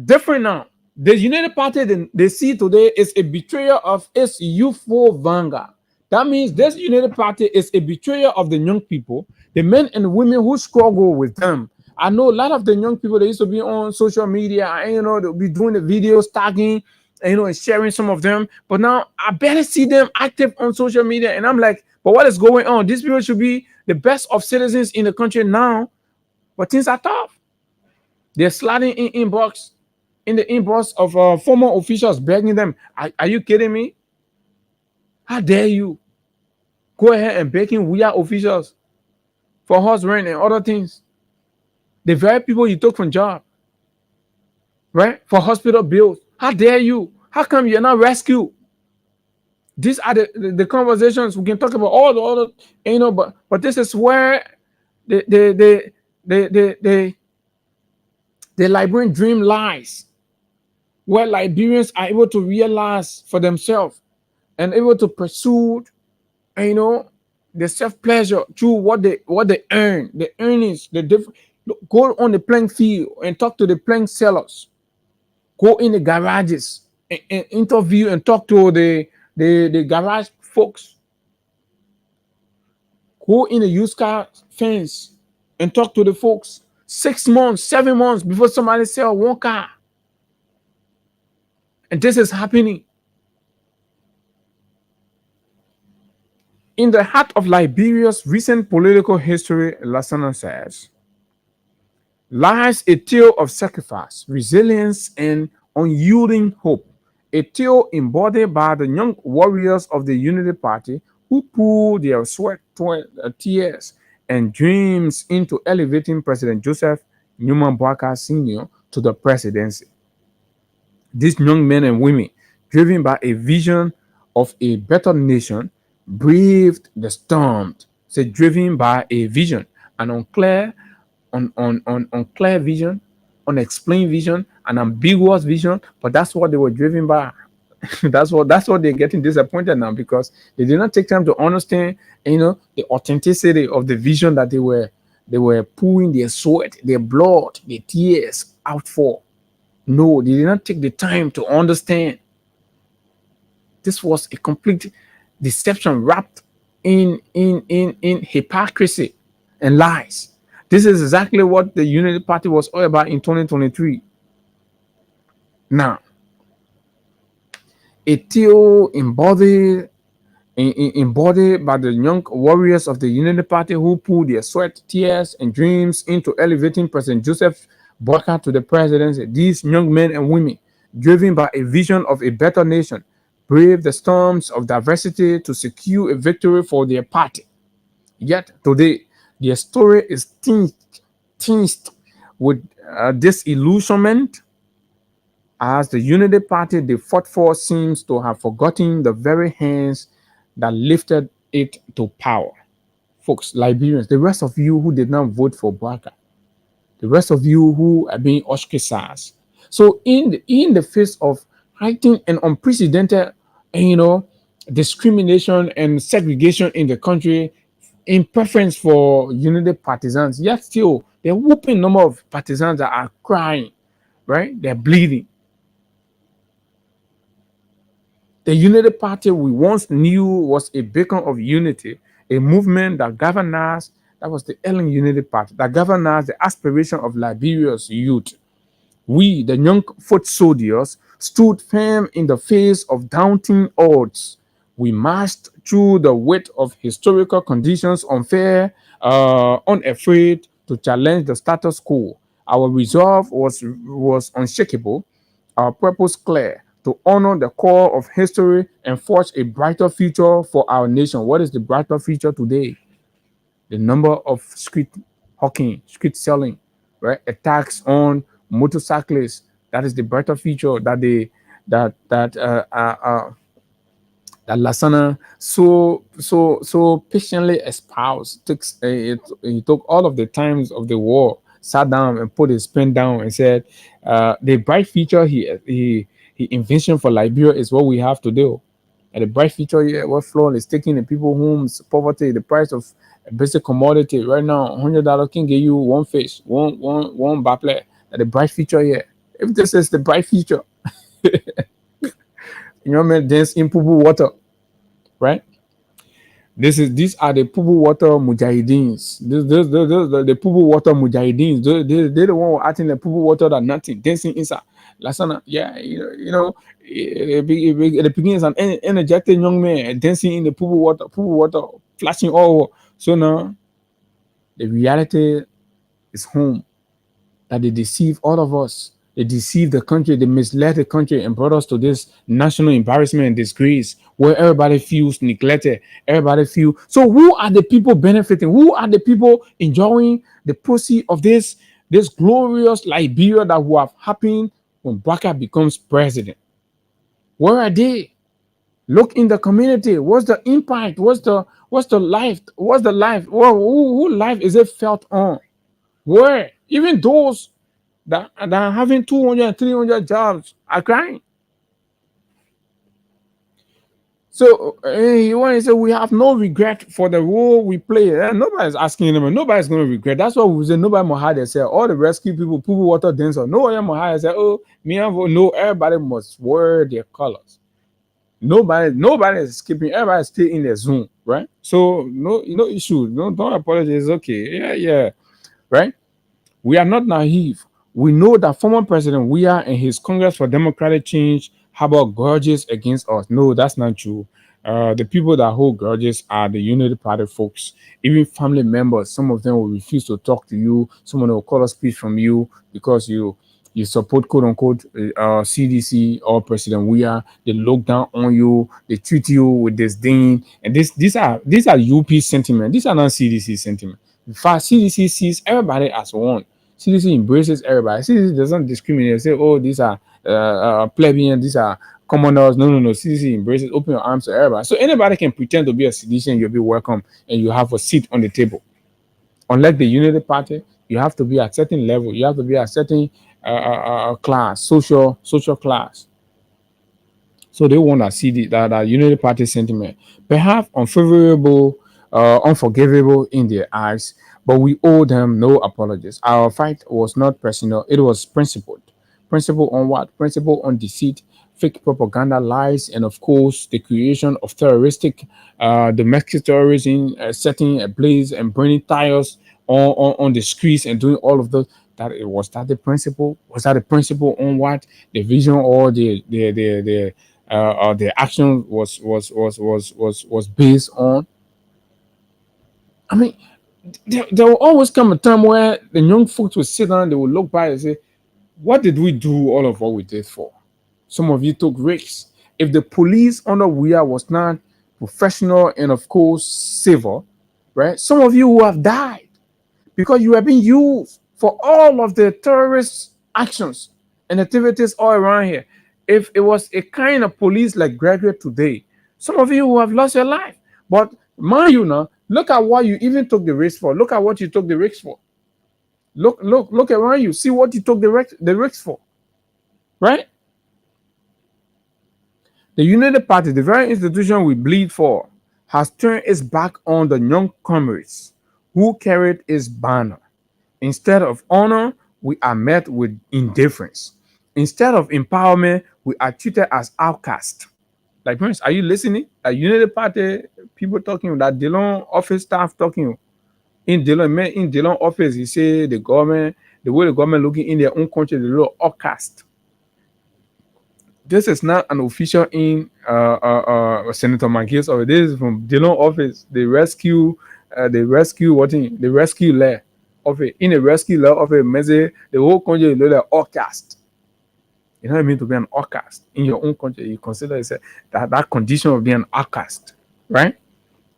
Different now. The Unity Party they see today is a betrayer of its youthful vanguard. That means this Unity Party is a betrayer of the young people, the men and women who struggle with them. I know a lot of the young people that used to be on social media, and they'll be doing the videos, tagging, and sharing some of them. But now I barely see them active on social media, and I'm like, but what is going on? These people should be the best of citizens in the country now, but things are tough. They're sliding in the inbox of former officials, begging them, are you kidding me? How dare you go ahead and begging weird officials for house rent and other things? The very people you took from job, right? For hospital bills. How dare you? How come you're not rescued? These are the conversations we can talk about all the other, but this is where the Liberian dream lies, where Liberians are able to realize for themselves and able to pursue, the self-pleasure through what they earn, the earnings, the different. Go on the playing field and talk to the playing sellers. Go in the garages and interview and talk to the garage folks. Go in the used car fence and talk to the folks 6 months, 7 months before somebody sell one car. And this is happening. In the heart of Liberia's recent political history, Lassana says, lies a tale of sacrifice, resilience, and unyielding hope. A tale embodied by the young warriors of the Unity Party who poured their sweat, tears, and dreams into elevating President Joseph Newman Boakai Sr. to the presidency. These young men and women, driven by a vision of a better nation, braved the storm. Say, driven by a vision, an unclear vision, unexplained vision, an ambiguous vision, but that's what they were driven by. that's what they're getting disappointed now, because they did not take time to understand, the authenticity of the vision that they were pouring their sweat, their blood, their tears out for. No, they did not take the time to understand. This was a complete deception wrapped in hypocrisy and lies. This is exactly what the Unity Party was all about in 2023. Now, a tale embodied by the young warriors of the Unity Party who poured their sweat, tears, and dreams into elevating President Joseph Boakai to the presidency. These young men and women, driven by a vision of a better nation, braved the storms of diversity to secure a victory for their party. Yet today, their story is tinged with disillusionment, as the Unity Party they fought for seems to have forgotten the very hands that lifted it to power. Folks, Liberians, the rest of you who did not vote for Boakai, the rest of you who are being ostracized. So in the face of heightened and unprecedented, discrimination and segregation in the country, in preference for Unity partisans, yet still there are whooping number of partisans that are crying, right? They're bleeding. The Unity Party we once knew was a beacon of unity, a movement that galvanized, that was the Ellen Unity Party, that galvanized the aspiration of Liberia's youth. We, the young foot soldiers, stood firm in the face of daunting odds. We marched through the weight of historical conditions, unfair, unafraid to challenge the status quo. Our resolve was unshakable, our purpose clear, to honor the core of history and forge a brighter future for our nation. What is the brighter future today? The number of street hawking, street selling, right? Attacks on motorcyclists. That is the brighter future that that Lasana so patiently espoused. He took all of the times of the war, sat down and put his pen down and said, the bright future he envisioned for Liberia is what we have to do. And the bright future here, what Floyd is taking the people home's poverty, the price of a basic commodity right now, $100 can get you one fish, one baple. And the bright future here. If this is the bright future, you know, man, dance in Pubu water, right? These are the Pubu water mujahideen. The Pubu water mujahideen. They're the one who are acting the Pubu water that nothing dancing inside. Lasana, yeah, the beginning is an energetic young man dancing in the Pubu water, flashing all over. So now, the reality is home. That they deceive all of us. They deceive the country. They misled the country and brought us to this national embarrassment and disgrace where everybody feels neglected. Everybody feels. So who are the people benefiting? Who are the people enjoying the proceeds of this glorious Liberia that will have happened when Baka becomes president? Where are they? Look in the community. What's the impact? What's the life? What's the life? Who life is it felt on? Where even those that are having 200 and 300 jobs are crying. So you want to say we have no regret for the role we play. Nobody's asking them. Nobody's going to regret. That's what we say. Nobody Mohade said. All the rescue people, people water dancer. Nobody Mohade said, oh, me and no. Everybody must wear their colors. Nobody is skipping. Everybody stay in their zone, right? So no issue. Don't apologize. Okay, yeah, right. We are not naive. We know that former President Weah and his Congress for Democratic Change harbor grudges against us. No, that's not true. The people that hold grudges are the Unity Party folks, even family members. Some of them will refuse to talk to you. Someone will call a speech from you because you support quote unquote CDC or President Weah. They look down on you. They treat you with disdain. And these are UP sentiment. These are not CDC sentiment. In fact, CDC sees everybody as one. CDC embraces everybody. CDC doesn't discriminate. Say, oh, these are plebeians, these are commoners. No. CDC embraces, open your arms to everybody. So anybody can pretend to be a seditious, you'll be welcome, and you have a seat on the table. Unlike the Unity Party, you have to be at a certain level. You have to be at a certain class, social class. So they want to see that Unity Party sentiment, perhaps unfavorable, unforgivable in their eyes, but we owe them no apologies. Our fight was not personal, it was principled. Principle on what? Principle on deceit, fake propaganda, lies, and of course, the creation of terroristic, domestic terrorism, setting ablaze and burning tires on the streets and doing all of those. Was that the principle? Was that the principle on what the vision or the action was based on? I mean, there will always come a time where the young folks will sit down, they will look back and say, what did we do all of what we did for? Some of you took risks. If the police under Weah was not professional and of course civil, right? Some of you who have died because you have been used for all of the terrorist actions and activities all around here. If it was a kind of police like Gregory today, some of you will have lost your life. But mind you now, look at what you even took the risk for. Look at what you took the risk for. Look around you. See what you took the risk for. Right? The Unity Party, the very institution we bleed for, has turned its back on the young comrades who carried its banner. Instead of honor, we are met with indifference. Instead of empowerment, we are treated as outcasts. Like, parents, are you listening? A Unity Party people talking, that Dillon office staff talking. In Dillon office, he say the way the government looking in their own country, the little outcast. This is not an official in Senator McGill's office. This is from Dillon office. The rescue law of it. In a rescue law of it, the whole country is like outcast. You know what I mean? To be an outcast in your own country, you consider yourself that condition of being an outcast, right?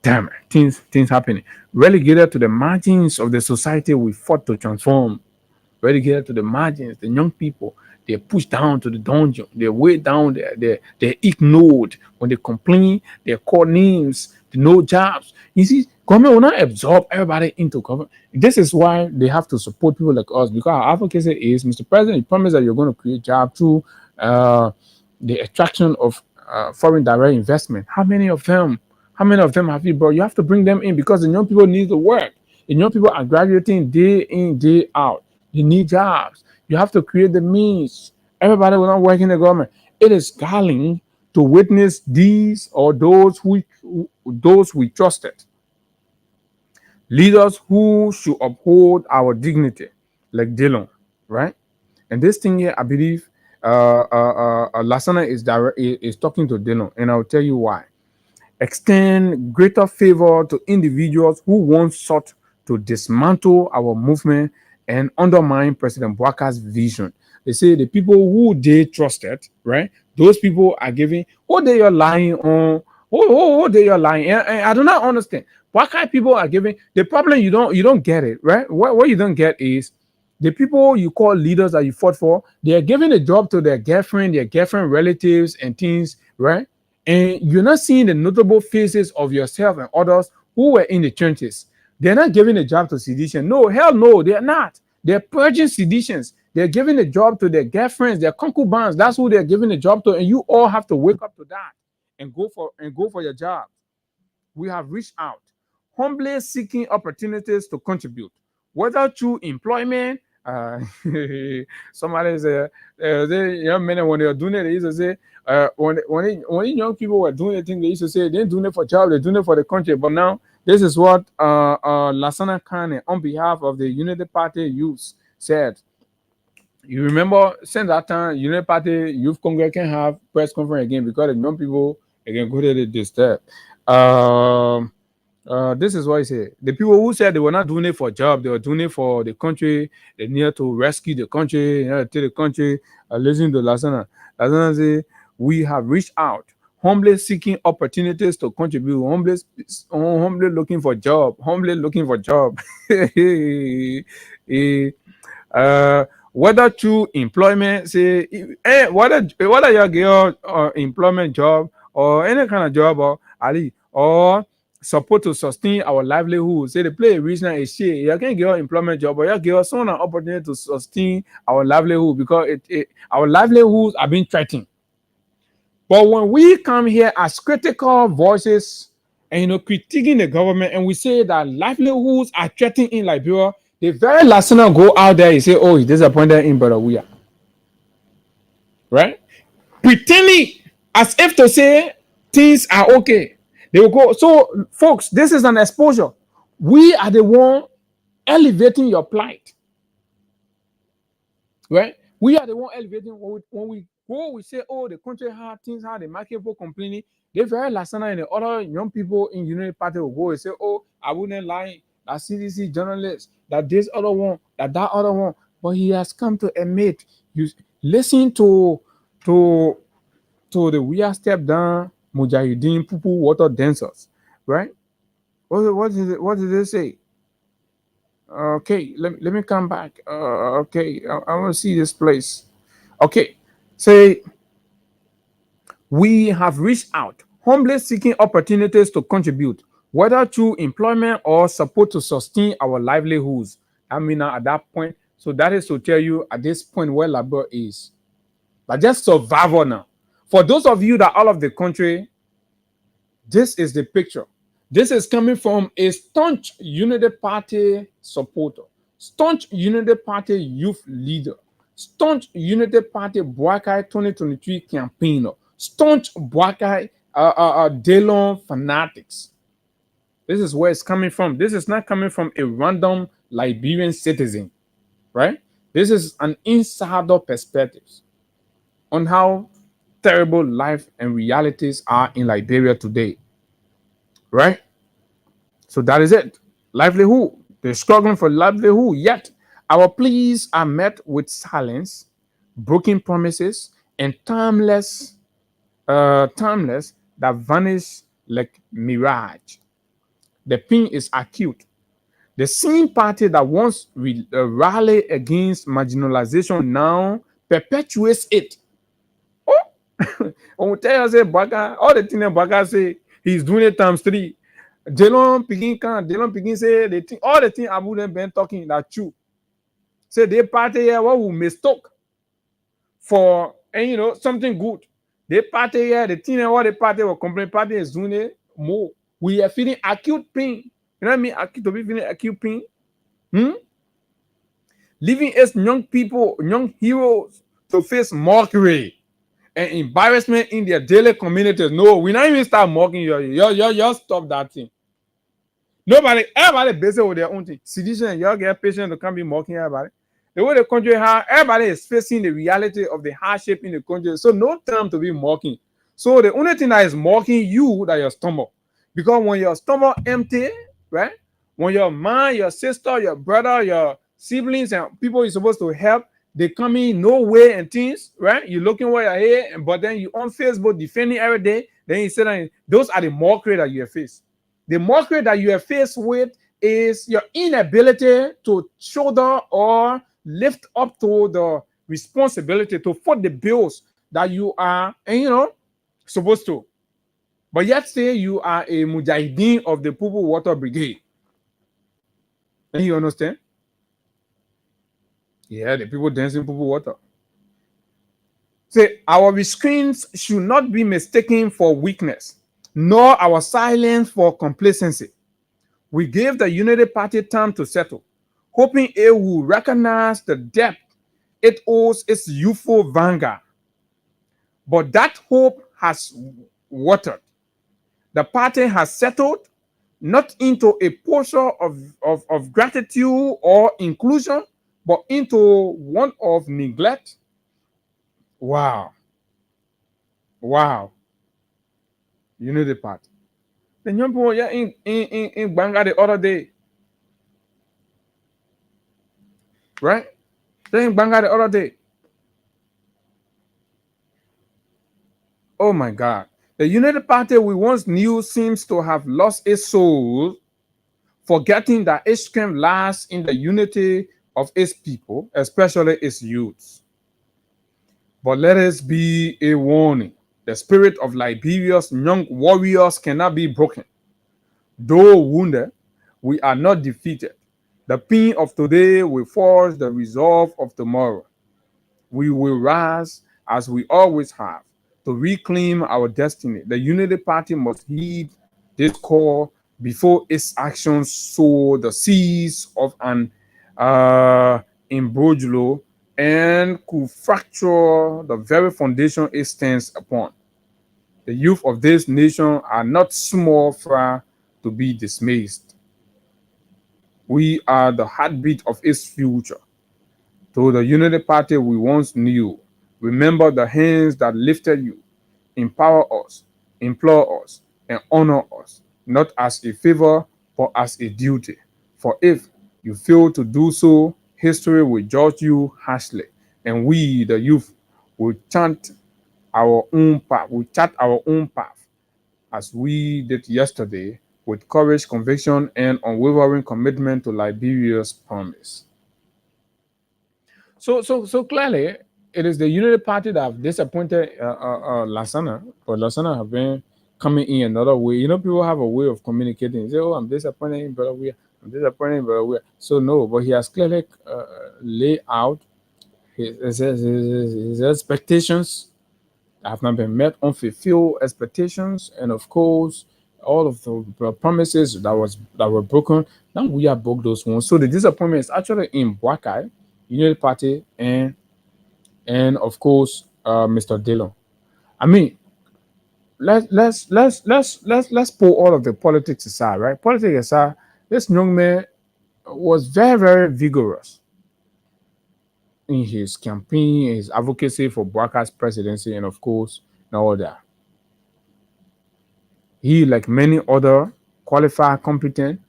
Damn it, things happening. Relegated to the margins of the society we fought to transform. Relegated to the margins, the young people, they're pushed down to the dungeon. They're way down there. They're ignored. When they complain, they're called names. No jobs. You see, government will not absorb everybody into government. This is why they have to support people like us, because our advocacy is, Mr. President, you promise that you're going to create jobs through the attraction of foreign direct investment. How many of them have you brought? You have to bring them in, because the young people need to work. The young people are graduating day in, day out. They need jobs. You have to create the means. Everybody will not work in the government. It is galling to witness these or those we trusted. Leaders who should uphold our dignity, like Dillon, right? And this thing here, I believe, Lassana is talking to Dillon, and I'll tell you why. Extend greater favor to individuals who once sought to dismantle our movement and undermine President Bouakar's vision. They say the people who they trusted, right? Those people are giving, what they are lying on, what they are lying. And I do not understand. Bouakar people are giving, the problem you don't get it, right? What you don't get is the people you call leaders that you fought for, they are giving a job to their girlfriend relatives and things, right? And you're not seeing the notable faces of yourself and others who were in the trenches. They're not giving a job to sedition. No, hell no, they're not. They're purging seditions. They're giving a job to their girlfriends, their concubines. That's who they're giving a job to. And you all have to wake up to that and go for your job. We have reached out, humbly seeking opportunities to contribute, whether through employment. Somebody said, young men, when they are doing it, they used to say, when young people were doing the thing, they used to say they're doing it for job, they're doing it for the country. But now, this is what Lassana Kane, on behalf of the Unity Party youth, said. You remember, since that time, Unity Party Youth Congress can have press conference again, because the young people again go to this step. This is what he said. The people who said they were not doing it for job, they were doing it for the country. They needed to rescue the country, to the country. Listen to Lassana. Lassana say, we have reached out, humbly seeking opportunities to contribute, humbly looking for job, whether through employment, say, whether you get employment job or any kind of job, or support to sustain our livelihood. Say they play a reason is shit. You can get an employment job, but you get some opportunity to sustain our livelihood, because our livelihoods are being threatened. But when we come here as critical voices and critiquing the government, and we say that livelihoods are threatened in Liberia, the very last thing go out there and say, "Oh, he's disappointed in Brother Weah," right? Pretending as if to say things are okay. They will go. So, folks, this is an exposure. We are the one elevating your plight, right? We are the one elevating. When we go, we say, "Oh, the country had things, how the market for complaining." The very last time, and the other young people in Unity Party will go and say, "Oh, I wouldn't lie. That CDC journalist, that this other one, that other one." But he has come to admit. You listen to the Weah step down. Mujahideen, Pupu, water dancers, right? What did they say? Okay, let me come back. Okay, I want to see this place. Okay, say, we have reached out, humbly seeking opportunities to contribute, whether through employment or support to sustain our livelihoods. I mean, at that point, so that is to tell you at this point where Labor is. But just survival now. For those of you that all of the country, this is the picture. This is coming from a staunch Unity Party supporter, staunch Unity Party youth leader, staunch Unity Party Bouakai 2023 campaigner, staunch Bouakai Dillon fanatics. This is where it's coming from. This is not coming from a random Liberian citizen, right? This is an insider perspective on how terrible life and realities are in Liberia today, right? So that is it. Livelihood. They're struggling for livelihood, yet our pleas are met with silence, broken promises, and timeless that vanish like mirage. The pain is acute. The same party that once rallied against marginalization now perpetuates it. Oh, when we tell you say Baga, all the things that Baga say, he's doing it times 3. Delon Pigin say the thing, all the things Abu them been talking that true. Say they party here what we mistook for, and something good. They party here, the thing what the party will complain party is doing it more. We are feeling acute pain. You know what I mean? To be feeling acute pain. Leaving us young people, young heroes to face mockery and embarrassment in their daily communities. No, we not even start mocking you. You stop that thing. Everybody busy with their own thing. Citizens, y'all get patient to come be mocking everybody. The way the country has, everybody is facing the reality of the hardship in the country. So no time to be mocking. So the only thing that is mocking you that your stomach. Because when your stomach empty, right? When your mom, your sister, your brother, your siblings, and people you're supposed to help, they come in no way and things, right? You're looking where you're here, but then you on Facebook defending every day. Then you say that those are the mockery that you have faced. The mockery that you are faced with is your inability to shoulder or lift up to the responsibility to foot the bills that you are, supposed to. But yet say you are a mujahideen of the Pupu Water Brigade. And you understand? Yeah, the people dancing Pupu Water. Say our restraints should not be mistaken for weakness, nor our silence for complacency. We gave the Unity Party time to settle, hoping it will recognize the debt it owes its youthful vanguard. But that hope has watered. The party has settled not into a posture of gratitude or inclusion, but into one of neglect. Wow. Unity Party. The young people in Banga the other day. Right? They in Banga the other day. Oh my God. The Unity Party we once knew seems to have lost its soul, forgetting that its strength lies in the unity of its people, especially its youths. But let us be a warning. The spirit of Liberia's young warriors cannot be broken. Though wounded, we are not defeated. The pain of today will forge the resolve of tomorrow. We will rise as we always have to reclaim our destiny. The Unity Party must heed this call before its actions sow the seeds of an imbroglio and could fracture the very foundation it stands upon. The youth of this nation are not small fry to be dismissed. We are the heartbeat of its future. To the Unity Party we once knew, remember the hands that lifted you, empower us, implore us, and honor us, not as a favor, but as a duty. For if you fail to do so, history will judge you harshly, and we, the youth, will chart our own path, as we did yesterday, with courage, conviction, and unwavering commitment to Liberia's promise. So clearly, it is the Unity Party that have disappointed Lansana, but Lansana have been coming in another way. People have a way of communicating. They say, "Oh, I'm disappointed in Brother Weir. I'm disappointed in Brother Weir." So no, but he has clearly laid out his expectations have not been met, unfulfilled expectations, and of course, all of the promises that were broken. Now we have broke those ones. So the disappointment is actually in Bwakai, Unity Party, and of course, Mr. Dillon. I mean, let's pull all of the politics aside, right? Politics aside, this young man was very, very vigorous in his campaign, his advocacy for Bwakai's presidency, and of course, all that. He, like many other qualified, competent,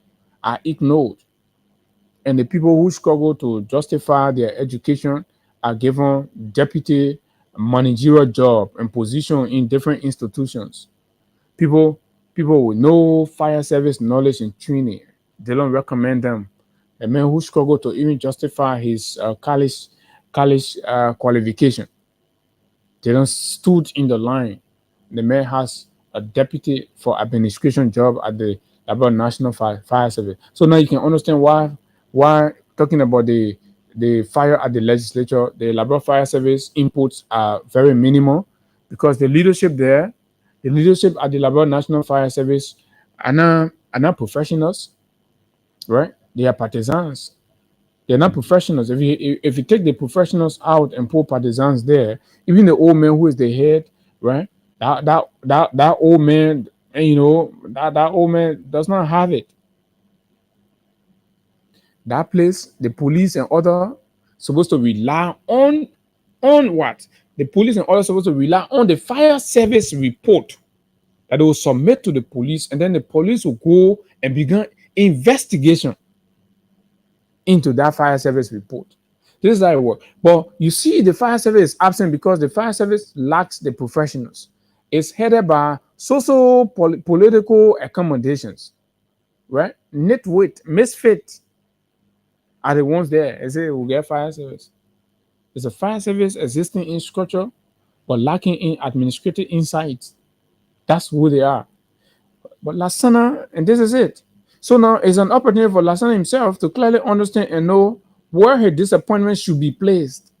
are ignored. And the people who struggle to justify their education are given deputy managerial job and position in different institutions. People with no fire service knowledge and training, they don't recommend them. A man who struggled to even justify his college college qualification. They don't stood in the line. The mayor has a deputy for administration job at the Labrador National Fire Service. So now you can understand why talking about the fire at the legislature, the Labrador Fire Service inputs are very minimal, because the leadership there, the leadership at the Labrador National Fire Service are not professionals, right? They are partisans. They're not professionals. If you take the professionals out and put partisans there, even the old man who is the head, right? That old man, and you know, that old man does not have it. That place, the police and other supposed to rely on what? The police and other supposed to rely on the fire service report that they will submit to the police, and then the police will go and begin investigation into that fire service report. This is how it works. But you see, the fire service is absent because the fire service lacks the professionals. It's headed by social political accommodations, right? Nitwit, misfit are the ones there. They say we'll get fire service. There's a fire service existing in structure, but lacking in administrative insights. That's who they are. But Lassana, and this is it. So now it's an opportunity for Lassana himself to clearly understand and know where her disappointment should be placed.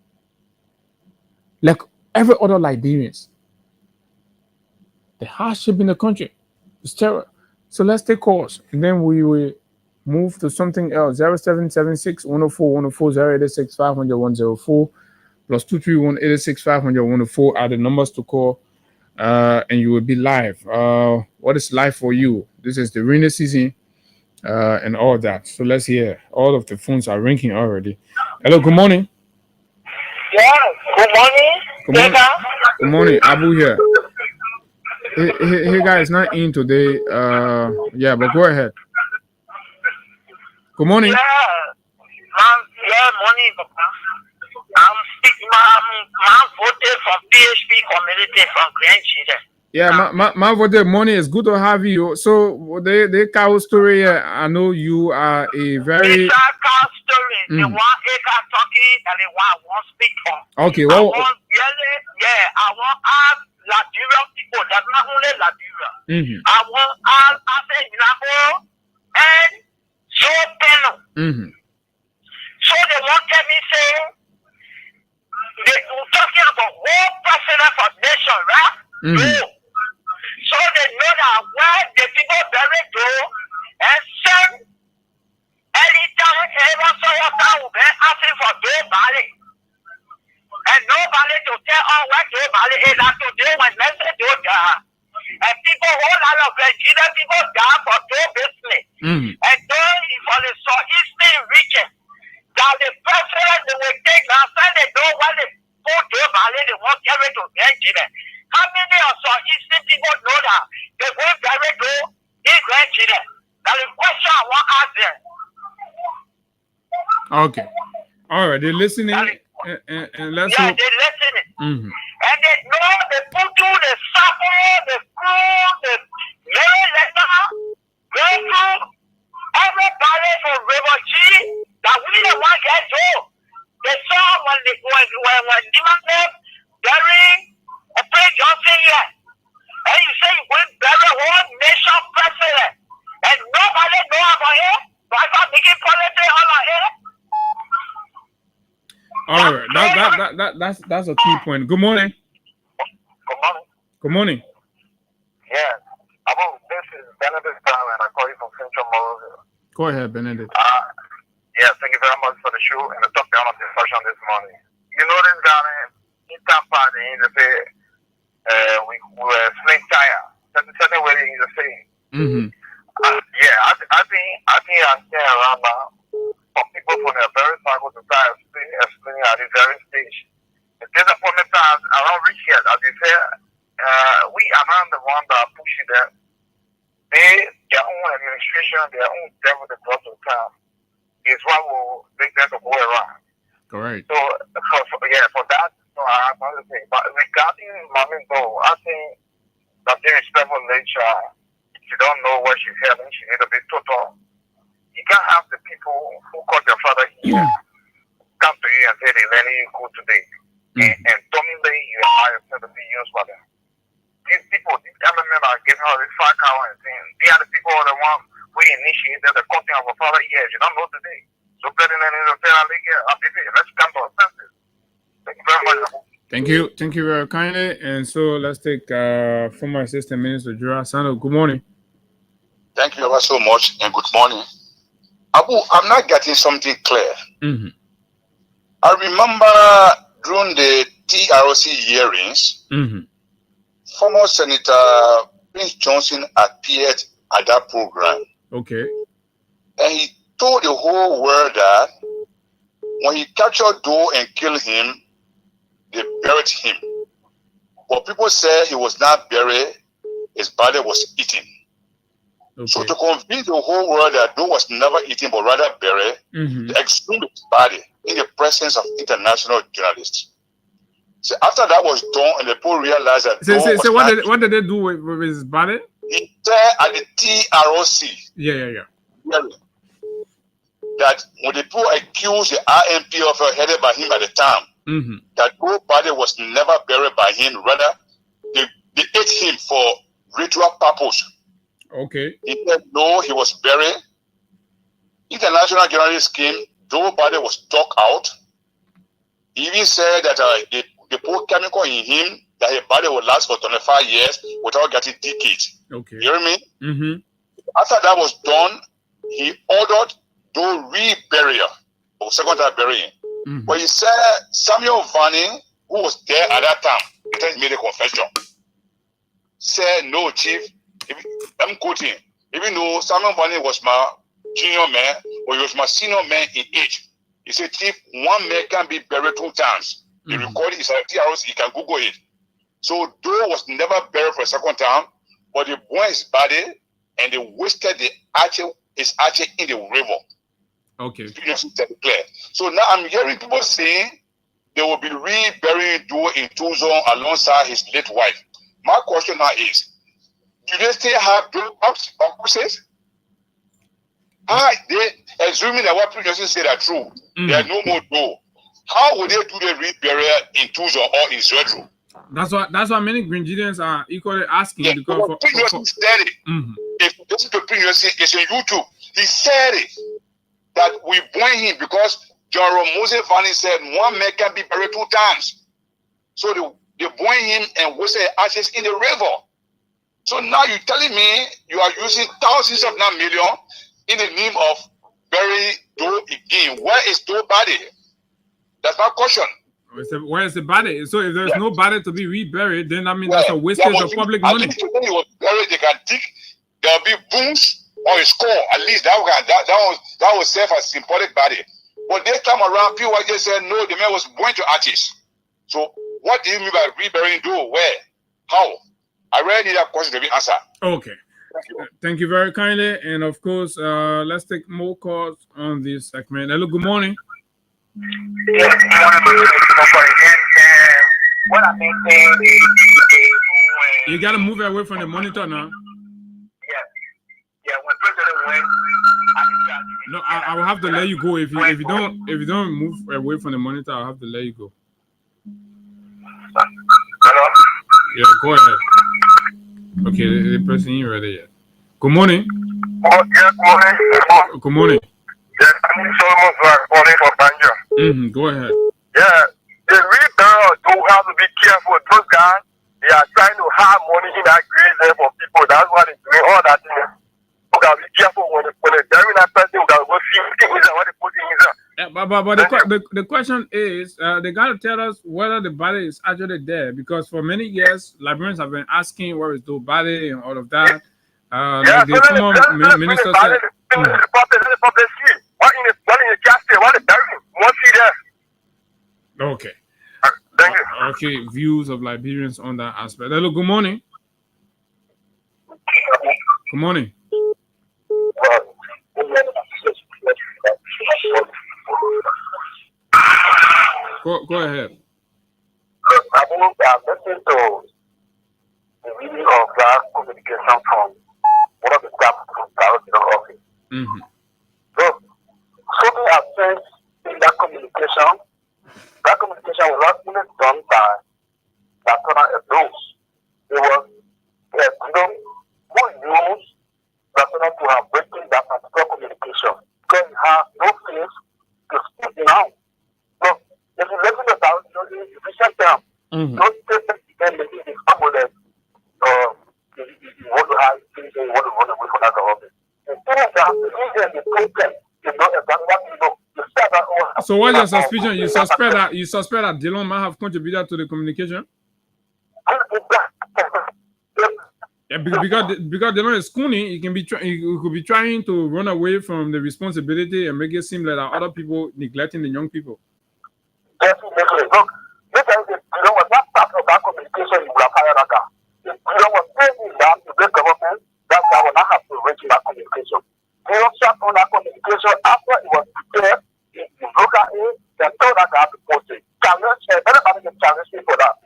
Like every other Liberians. The hardship in the country is terrible. So let's take calls, and then we will move to something else. 0776 104 104 086 500 104 plus 231 86 500 104 are the numbers to call, and you will be live. What is live for you? This is the rainy season, and all that. So let's hear. All of the phones are ringing already. Hello, good morning. Yeah, good morning. Good morning. Good morning, Abu here. Hey guys, not in today. Yeah, but go ahead. Good morning. Yeah, morning, Papa. I'm voted from PHP community from Grand Chile. Yeah, my voted morning. It's good to have you. So the cow story. I know you are a very. It's a cow story. The one acre talking and the one I want to speak on. Okay, well. I want all Liberian people. That's not only Liberia. I want all Afro and so panel. So they want to me say they were talking about whole president for nation, right? No. So they know that when the people bury though and send anytime anyone saw your town will be asking for nobody. And nobody to tell all what nobody is not to do when message do that. And people whole lot of Virginia people die for no business. And though for the southeastern region that the president they will take now say they don't want to put nobody they won't carry to Virginia. How many of southeastern people know that they won't carry to Virginia? That's the question I want to ask them. Okay. All right, they're listening. And let's they're listening. And they know they put through the supper, the food, the mail letter, go through everybody from River G that we the one get to. They saw when Dimane burying a Prince Johnson here. And you say you went bury one nation president. And nobody know about it. So I start making politics all of it. All right, that's a key point. Good morning. Good morning. Good morning. Yeah, this is Benedict Brown, and I call you from Central Moroville. Go ahead, Benedict. Yeah, thank you very much for the show and the topic of discussion this morning. You know this guy in Tampa, they say we were sling tire. That's the certain way he's saying. I think I'm staying around now. For people from the very cycle to start explaining at the very stage. The disappointment times around reach here, as you say, we are not the one that are pushing them. Their own administration, their own devil the cross of time is what will make them to go around. Correct. So for that, so I want to say. But regarding Mami Bo, I think that the respectful nature, she don't know what she's having, she needs to be total. You can't have the people who call their father here come to you and say they're letting you go today. And dominantly you are yourself to be used by them. These people, these MMM are giving her this 5 hour and saying, they are the people that want we initiated the cutting of a father years. You don't know today. So better than in the federal league, let's come to our senses. Thank you very much. Thank you very kindly. And so let's take former Assistant Minister Jura Sando. Good morning. Thank you ever so much and good morning. Abu, I'm not getting something clear. I remember during the TROC hearings, former Senator Prince Johnson appeared at that program. Okay. And he told the whole world that when he captured Doe and killed him, they buried him. But people said he was not buried, his body was eaten. Okay. So to convince the whole world that Doe was never eaten but rather buried, they exhumed his body in the presence of international journalists. So after that was done and the people realized that so what did they do with his body? He said at the TROC. Yeah. That when the people accused the RMP of headed by him at the time, that Doe body was never buried by him, rather they ate him for ritual purpose. Okay. He said no, he was buried. International journalists came, Doe body was dug out. He even said that they put chemical in him that his body will last for 25 years without getting decayed. Okay. You hear me? After that was done, he ordered Doe re-burial, or second time burying. But he said Samuel Vanning, who was there at that time, he made a confession. Said, no, Chief, I'm quoting, even though Samuel Vanning was my junior man, or he was my senior man in age, he said, Chief, one man can be buried 2 times. The recording is at TROC, you can Google it. So Doe was never buried for a second time, but they burned his body and they wasted his ashes in the river. Okay. So now I'm hearing people saying they will be re-burying Doe in Tucson alongside his late wife. My question now is, do they still have Doe corpses? They assuming that what people say are true. There are no more Doe. How would they do the re-burial in Tucson or in Zedro? That's why many Grenadians are equally asking because said it. If you listen to Prince, it's on YouTube. He said it that we burn him because General Moses Vanning said one man can be buried 2 times. So they burn him and wasted ashes in the river. So now you're telling me you are using thousands of not million in the name of burying Doe again. Where is Doe body? That's my question. Where is the body? So if there's no body to be reburied, then I mean that's a wastage of public money. He was buried, they can dig. There will be bones on his skull. At least that will serve as symbolic body. But this time around, people just said no, the man was born to artists. So what do you mean by reburying Doe? Where? How? I really need that question to be answered. Okay. Thank you very kindly. And of course, let's take more calls on this segment. Hello, good morning. Yes, what I mean is, you gotta move away from the monitor now. Yeah, when President went, no, I will have to let you go if you don't move away from the monitor. I'll have to let you go. Hello? Yeah, go ahead. Okay, the person ain't ready yet. Good morning. Oh, yeah, good morning. Good morning. Yes, I'm Solomon calling from Banjo. Go ahead. Yeah, the reburial do have to be careful. Those guys, they are trying to have money in that grave for people. That's why they're doing all that thing. You gotta be careful when they bury that person. You gotta go see what they put in there. But the question is, they gotta tell us whether the body is actually there, because for many years, Liberians have been asking where is the body and all of that. Like the former minister said. Okay. Thank you. Okay, views of Liberians on that aspect. Hello, good morning. Good morning. Go ahead. I'm listening to the reading of that communication from one of the staff from the office. So many have said in that communication communication was not only done by Latona Edos. It was Freedom who used Latona to have breaking that particular communication. Because he has no face to speak now. So, if you listen to that, in efficient terms, those statements began making this ambulance, you want to have things, you want to run away from that government. Instead of that, the reason the problem is not exactly what you know. So what's your suspicion? You suspect that Dillon might have contributed to the communication? Yeah, because Dillon is schooling, he could be trying to run away from the responsibility and make it seem like other people neglecting the young people. Definitely. Look, this is Dillon was not part of that communication you were fired at. If Dillon was saying that to the government, that guy will not have to reach that communication. Dillon shut on that communication after it was prepared. If you look at it, they told that guy to post it. Everybody can challenge me for that.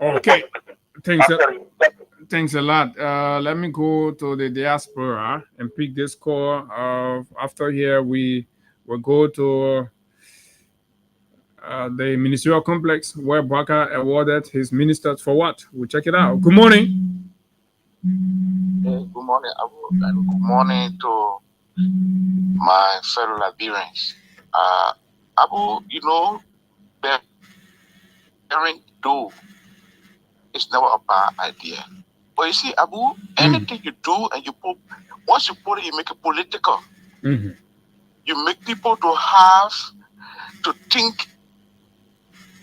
Okay. Thanks a lot. Let me go to the diaspora and pick this call. After here, we will go to the ministerial complex where Baka awarded his ministers for what? We'll check it out. Good morning. Good morning, Abu, and good morning to my fellow Liberians. Abu, you know, bearing do is never a bad idea. But you see, Abu, anything you do and once you put it, you make it political. You make people to have to think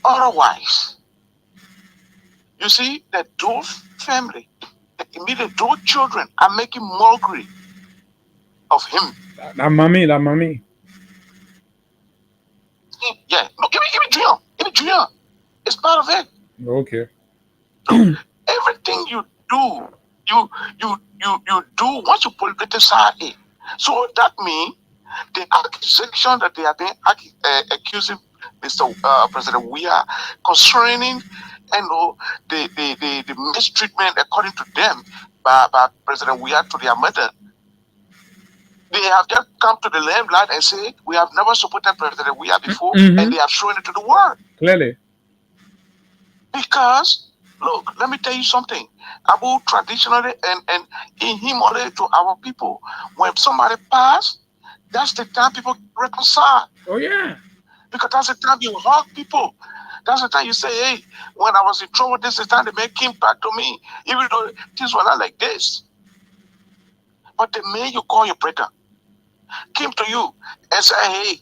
otherwise. You see, that those family, immediately those children are making mockery of him. La mommy. Yeah, no, give me Junior. It's part of it. Okay. So everything you do, you do once you politicize it. So that means the accusation that they have been accusing Mr. President Weah concerning, the mistreatment according to them by President Weah to their mother. They have just come to the limelight and say, we have never supported President Weah before, and they have shown it to the world. Clearly. Because, look, let me tell you something. Abu, traditionally, and in him already to our people, when somebody passed, that's the time people reconcile. Oh, yeah. Because that's the time you hug people. That's the time you say, hey, when I was in trouble, this is the time they make him back to me, even though things were not like this. But the man you call your brother came to you and said, hey,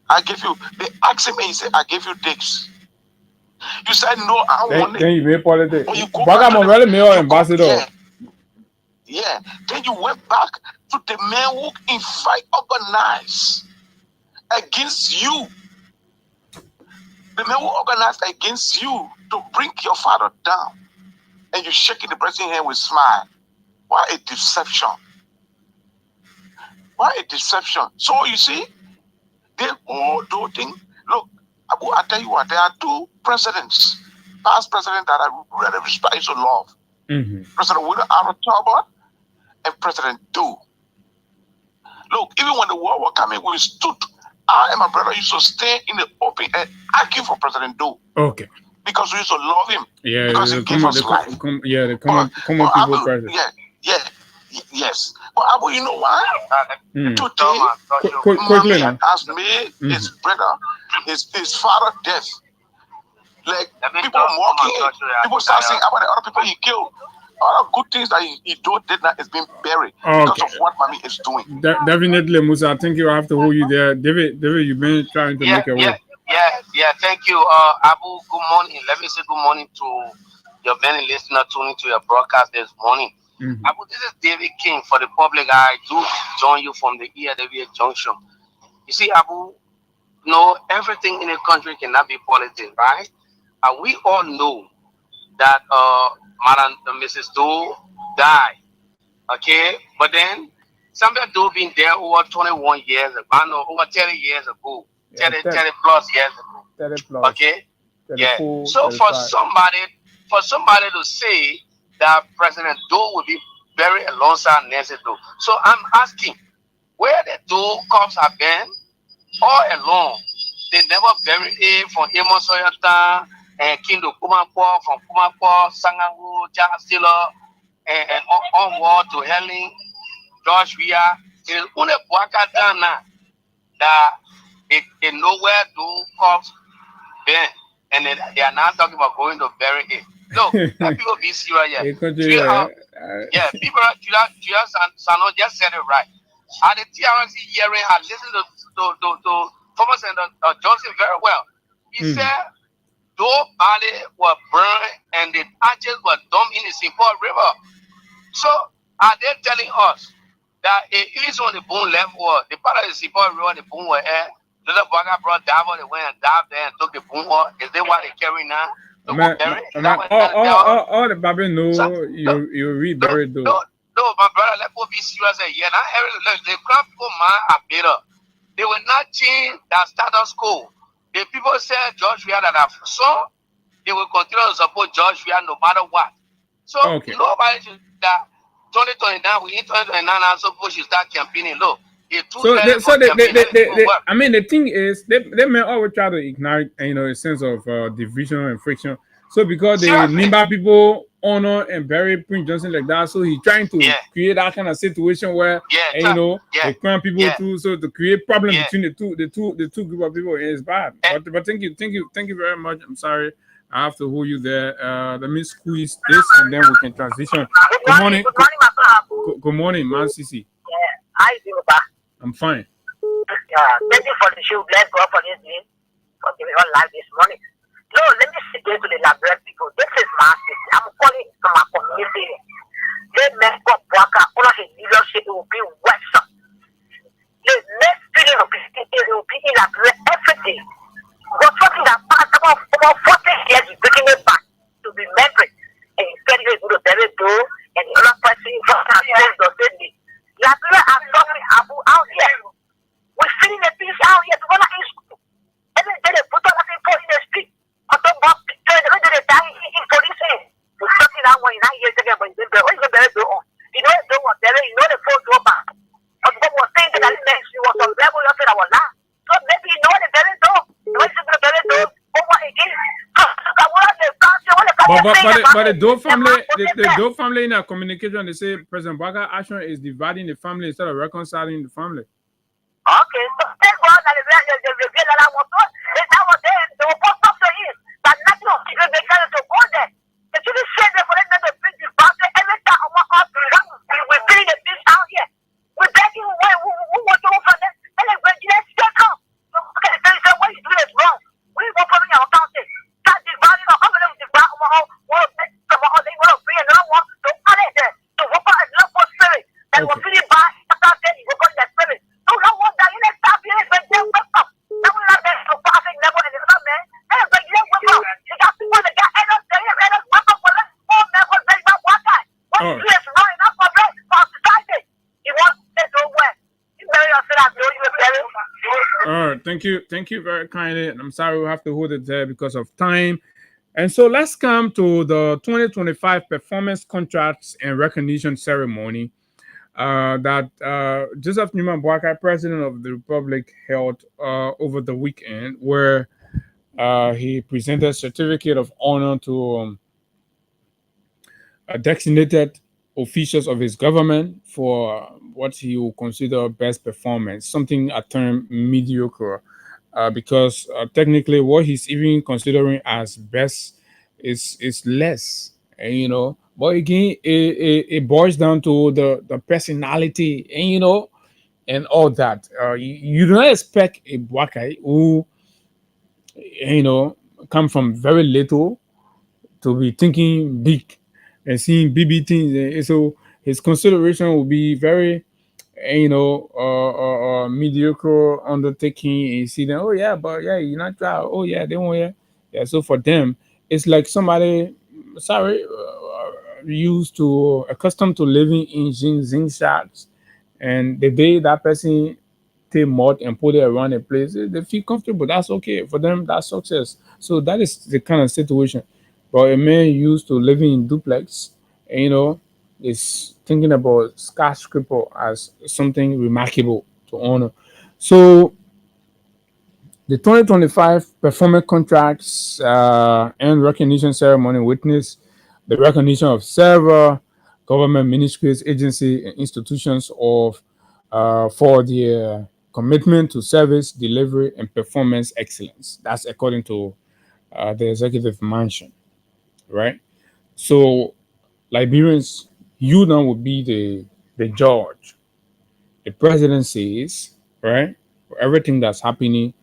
I give you, they asked him and he said, I give you this. You said, no, I want it. Then you made politics. I'm really mayor ambassador. Yeah. Then you went back to the man who in fight organized against you. The man who organized against you to bring your father down. And you shaking the president's hand with a smile. What a deception. What a deception. So you see, they all do things. Look, Abu, I tell you what, there are two presidents, past presidents that I really respect to love. President William R. Talbot and President Doe. Look, even when the war was coming, we stood. I and my brother used to stay in the open and argue for President Doe. Okay. Because we used to love him. Yeah, because he gave us life. The common people president. Yes. But Abu, you know why? Today, quickly now. Has made his brother, his father death. Like people mocking him. People start saying about the other people he killed. All the good things that he did not is being buried because of what Mommy is doing. Definitely, Musa. I think you have to hold you there. David, you've been trying to make a way. Yeah. Thank you, Abu. Good morning. Let me say good morning to your many listeners tuning to your broadcast this morning. Abu, this is David King for the public. I do join you from the ERWA Junction. You see, Abu, everything in a country cannot be politics, right? And we all know that Madam Mrs. Doe died. Okay, but then somebody Doe been there over 21 years ago, over 30 years ago, 30 plus years ago. 30 plus. Okay, yeah. So for somebody to say that President Doe will be buried alongside Nancy Doe. So I'm asking, where the Doe corpse have been all along. They never bury it from Amos Soyota and Kindo Kumakwa, from Kumakwa, Sangangu, Jastila, and onward to Helen, George Via. It's only Buakadana that they know where to cops Ben, and they are now talking about going to bury it. Look, that people be serious. Yeah, people Sano just said it right. At the TRC hearing, I listened to former Senator Johnson very well. He said, though body were burned and the ashes were dumped in the St. Paul River. So, are they telling us that it is on the boom left or the part of the St. Paul River, the boom were air? The little bugger brought Davo, they went and dived there and took the boom off. Is that what they carry now? All the Bible know you read very though. No, my brother, let me be serious. Yeah, now the crowd people are better. They will not change that status quo. The people said George Weah that have so they will continue to support George Weah no matter what. So nobody should that 2029, we in 2029 also people should start campaigning. Look. I mean, the thing is, they may always try to ignite, a sense of division and friction. So because the Nimba people honor and bury Prince Johnson like that, so he's trying to create that kind of situation where, they crown people too, so to create problems between the two group of people is bad. But thank you very much. I'm sorry, I have to hold you there. Let me squeeze this and then we can transition. Good morning, good morning, Man Sisi. How you doing, Papa? I'm fine. Thank you for the show. Bless God for this day, for giving us life this morning. No, let me say this to the Labrador people. This is my city. I'm calling from my community. Let me go back. All of the leadership will be Western. The next feeling of it will be in Labrador every day. But something that passed about 40 years is bringing it back to be memory. And instead of going to bury door and the other person from the same. Labrador are suffering out here. We're feeling the peace out here. We're not in school. Every day they put all the people in the street. On top of they die in police. We're talking that one in 9 years again, but what is the better do on? You know the door was there, you know the phone door back. But what was saying that she was on level of it, our last. So maybe you know the better door. What is the better door? Over again. But the Doe family in our communication, they say President Baga action is dividing the family instead of reconciling the family. Okay, so thank God that the reveal that I was told, that was there, they were both up to him. But nothing of people they got to go there. They shouldn't say that for them to bring this back every time I want us to run. We're feeling the peace out here. We're begging who wants to offer them. And then let's take up. So, okay, they say what you do is wrong. We go for me our country. Start dividing or coming to divide our whole world. Come on, they want to bring another one to add it there. To work out a local spirit. And we're feeling bad. After that, you work on that spirit. So no one that you let's stop here and then wake up. Now we have that so perfect level in the sun, man. And then wake up. You got people that got end up there and us wake up for us. Oh, man, what's very bad one time. What you do is running up for us for society. You want to go where? You better not sit out there. You better. All right, thank you very kindly. And I'm sorry we have to hold it there because of time. And so let's come to the 2025 performance contracts and recognition ceremony that Joseph Newman Boakai, President of the Republic, held over the weekend, where he presented a certificate of honor to designated officials of his government for what he will consider best performance, something I term mediocre, because technically what he's even considering as best is less, but again, it boils down to the personality and all that. You do not expect a Boakai who come from very little to be thinking big and seeing big things, and so his consideration will be very mediocre undertaking. And you see them, oh yeah, but yeah, you're not try. Oh yeah, they won't. Yeah, so for them, it's like somebody, accustomed to living in zinc shots, and the day that person take mud and put it around a place, they feel comfortable. That's okay for them. That's success. So that is the kind of situation. But a man used to living in duplex, is thinking about skyscraper as something remarkable to honor. So The 2025 performance contracts and recognition ceremony witnessed the recognition of several government ministries, agencies, and institutions for their commitment to service delivery and performance excellence. That's according to the executive mansion, right? So Liberians, you now will be the judge. The president says, right, for everything that's happening,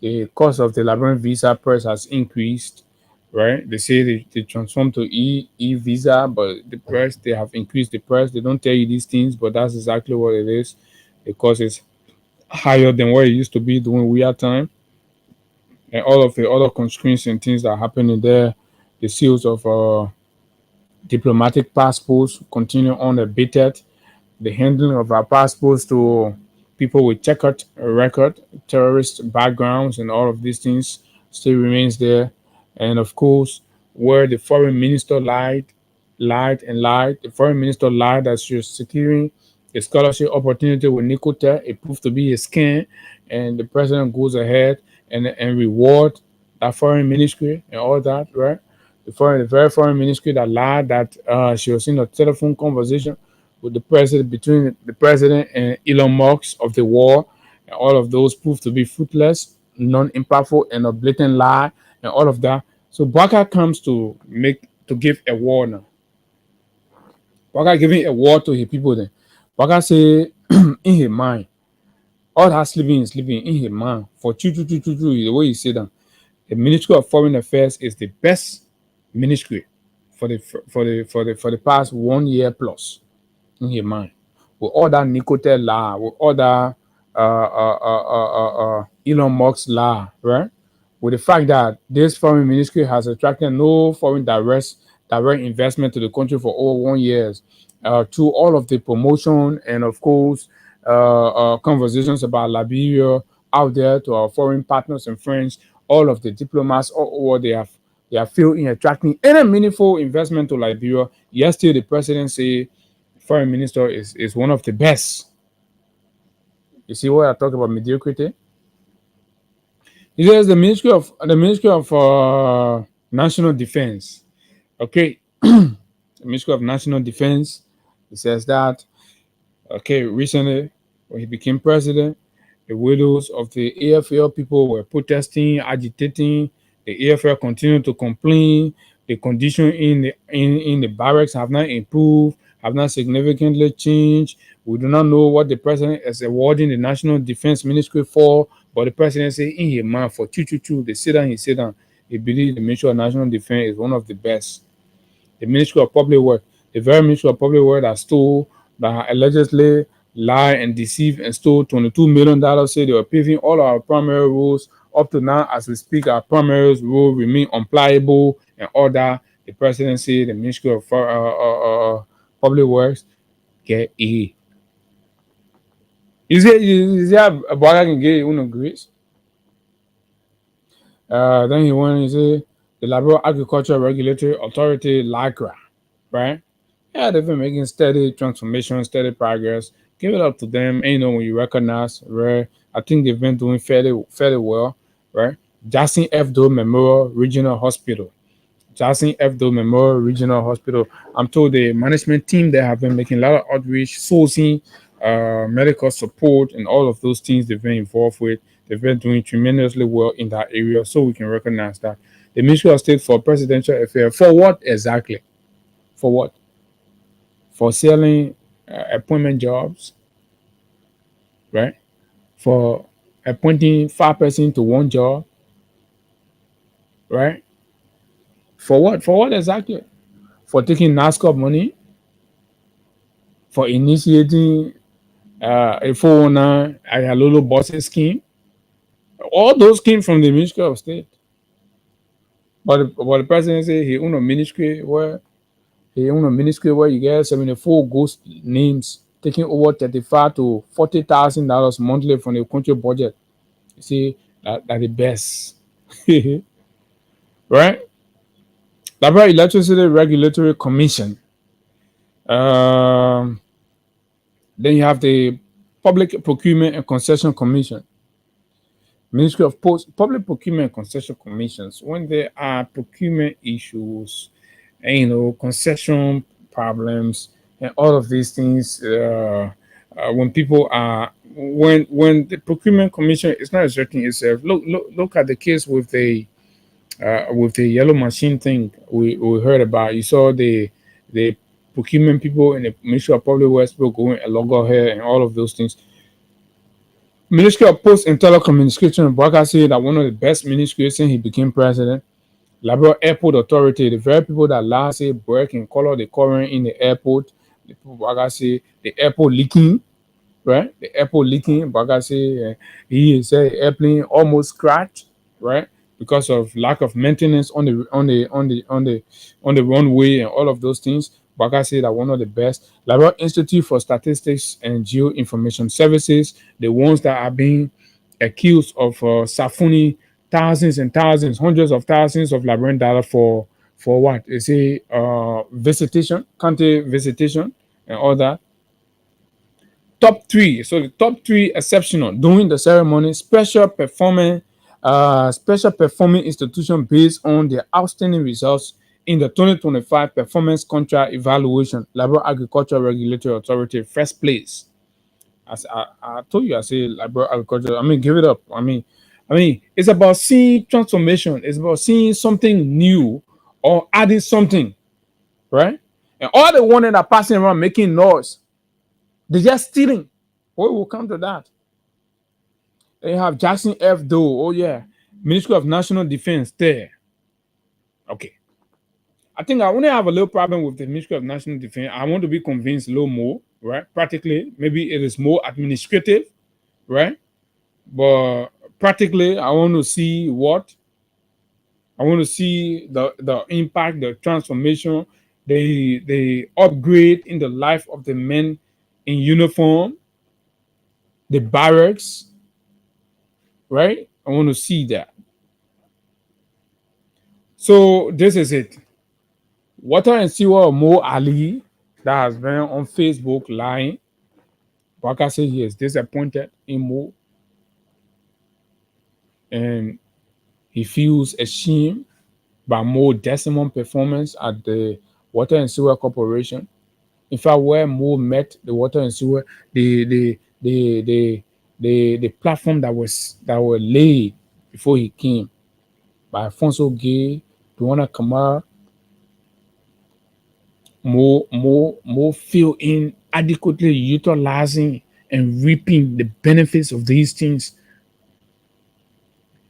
the cost of the Liberian visa price has increased, right? They say they transform to e visa, but the price, they have increased the price. They don't tell you these things, but that's exactly what it is. The cost is higher than what it used to be during weird time, and all of the other constraints and things that are happening there. The seals of diplomatic passports continue unabated. The handling of our passports to people with checkered record, terrorist backgrounds, and all of these things still remains there. And of course, where the foreign minister lied. The foreign minister lied that she was securing a scholarship opportunity with Nicotel. It proved to be a scam, and the president goes ahead and reward that foreign ministry and all that, right? The very foreign ministry that lied that she was in a telephone conversation with the president, between the president and Elon Musk of the war, and all of those proved to be fruitless, non-impactful, and a blatant lie, and all of that. So Baka comes to give a war now. Baka giving a war to his people. Then Baka say in his mind, all that sleeping is sleeping in his mind. For the way you say that, the Ministry of Foreign Affairs is the best ministry for the past 1 year plus in his mind. With all that Nicotel law, with all that Elon Musk law, right? With the fact that this foreign ministry has attracted no foreign direct investment to the country for over 1 year, to all of the promotion and of course conversations about Liberia out there to our foreign partners and friends, all of the diplomats all over, they have failed in attracting any meaningful investment to Liberia. Yesterday, the president said foreign minister is one of the best. You see what I talk about mediocrity? He says the Ministry of National Defense. Okay, the Ministry of National Defense. He says that. Okay, recently when he became president, the widows of the AFL people were protesting, agitating. The AFL continued to complain. The condition in the barracks have not improved, have not significantly changed. We do not know what the president is awarding the National Defense Ministry for, but the president said in his mind for they sit down, he said down. He believes the Ministry of National Defense is one of the best. The Ministry of Public Works, the very Ministry of Public Works that allegedly lie and deceive and stole $22 million, say they were paving all our primary roads. Up to now, as we speak, our primary roads remain unpliable and all that. The presidency, the Ministry of Public Works, get E. Is there a boy can get uno grace? Then he went and say the Liberia Agricultural Regulatory Authority, LAGRA, right? Yeah, they've been making steady transformation, steady progress. Give it up to them. And when you recognize, right? I think they've been doing fairly well, right? Jackson F. Doe Memorial Regional Hospital. Jackson F. Doe Memorial Regional Hospital. I'm told the management team, they have been making a lot of outreach, sourcing, medical support, and all of those things they've been involved with. They've been doing tremendously well in that area, so we can recognize that. The Ministry of State for Presidential Affairs, for what exactly? For what? For selling appointment jobs, right? For appointing 5 persons to one job, right? For what? For what exactly? For taking NASCOP money? For initiating a 409 Ayalolo Bossy scheme? All those came from the Ministry of State. But the president said he owned a ministry where you get 74 ghost names taking over $35,000 to $40,000 monthly from the country budget. You see, that the best. Right? Liberia Electricity Regulatory Commission. Then you have the Public Procurement and Concession Commission. Ministry of Post, Public Procurement and Concession Commissions, when there are procurement issues, and, concession problems, and all of these things, when people are, when the procurement commission is not asserting itself, look at the case with the yellow machine thing we heard about. You saw the procurement people and the Ministry of Public Works people going a loggerhead and all of those things. Ministry of Post and Telecommunication, Baka said that one of the best ministries since he became president. Liberia Airport Authority, the very people that last year break and color the current in the airport. The people Baka say the airport leaking, right? The airport leaking. Baka say he said airplane almost crashed, right? Because of lack of maintenance on the runway and all of those things. Baka say that one of the best. Liberia Institute for Statistics and Geoinformation Services, the ones that are being accused of Safuni thousands and thousands, hundreds of thousands of Liberian data for what? They say visitation, county visitation, and all that. Top 3. So the top 3 exceptional during the ceremony, special performing institution based on their outstanding results in the 2025 performance contract evaluation. Liberia Agricultural Regulatory Authority, first place. As I told you, I say Liberia Agriculture. I mean, give it up. I mean, it's about seeing transformation. It's about seeing something new or adding something, right? And all the ones that are passing around making noise, they're just stealing. We will come to that. They have Jackson F. Doe. Oh yeah, Ministry of National Defense there. Okay. I think I only have a little problem with the Ministry of National Defense. I want to be convinced a little more, right? Practically, maybe it is more administrative, right? But practically, I want to see what? I want to see the impact, the transformation, the upgrade in the life of the men in uniform, the barracks, right? I want to see that. So this is it. Water and Sewer Mo Ali, that has been on Facebook lying. Baka said he is disappointed in Mo. And he feels ashamed by Mo decimal performance at the Water and Sewer Corporation. In fact, where Mo met the Water and Sewer, the platform that were laid before he came by Alfonso Gay, Duana Kamara, Mo feel in adequately utilizing and reaping the benefits of these things.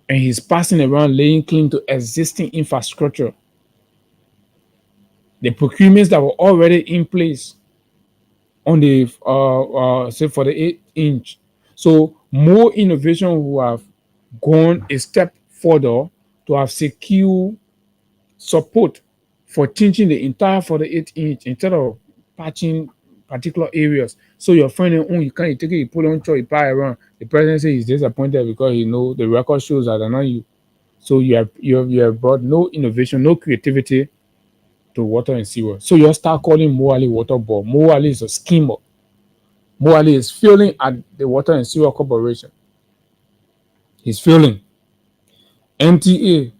And he's passing around laying claim to existing infrastructure. The procurements that were already in place on the say for the 8-inch. So more innovation who have gone a step further to have secured support for changing the entire for the 8-inch instead of patching particular areas. So your friend, you can't take it, you put on you buy around. The president says he's disappointed because he know the record shows that are not you. So you have brought no innovation, no creativity to Water and Sewer. So you start calling Mo Ali water ball. Mo Ali is a schemer. Mo Ali is failing at the Water and Sewer Corporation. He's failing. MTA,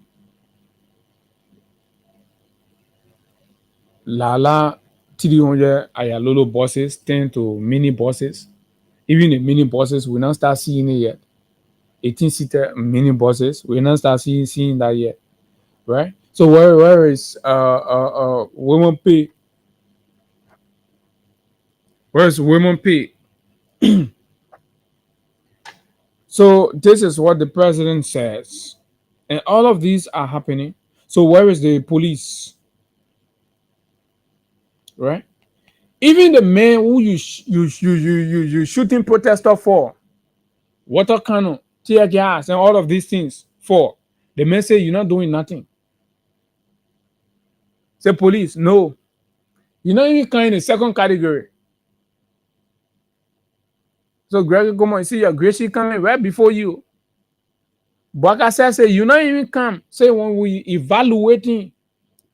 Lala 300 Ayalolo buses turn to mini buses. Even the mini buses, we not start seeing it yet. 18-seater mini buses, we not start seeing that yet, right? So where is Women Pay? Where's Women Pay? So this is what the president says, and all of these are happening. So where is the police? Right? Even the men who you shooting protester for, water cannon, tear gas, and all of these things for, the men say you're not doing nothing. Say police, no, you're not even kind of second category. So Greg, come on, see your Gracie coming right before you. Baka says, say you're not even come. Say when we evaluating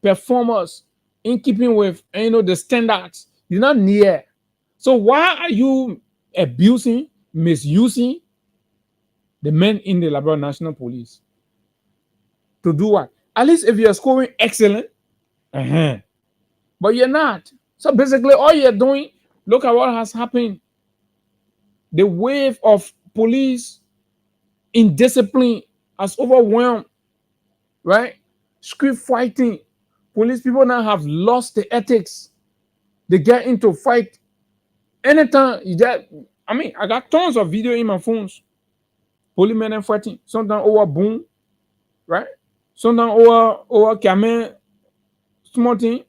performers in keeping with the standards, you're not near. So why are you abusing, misusing the men in the Liberia National Police. To do what? At least if you're scoring excellent, but you're not. So basically, all you're doing, look at what has happened. The wave of police indiscipline has overwhelmed, right? Street fighting. Police people now have lost the ethics. They get into fight. Anytime you get, I mean, I got tons of video in my phones. Policemen and fighting. Sometimes over boom, right? Sometimes over camera, small thing.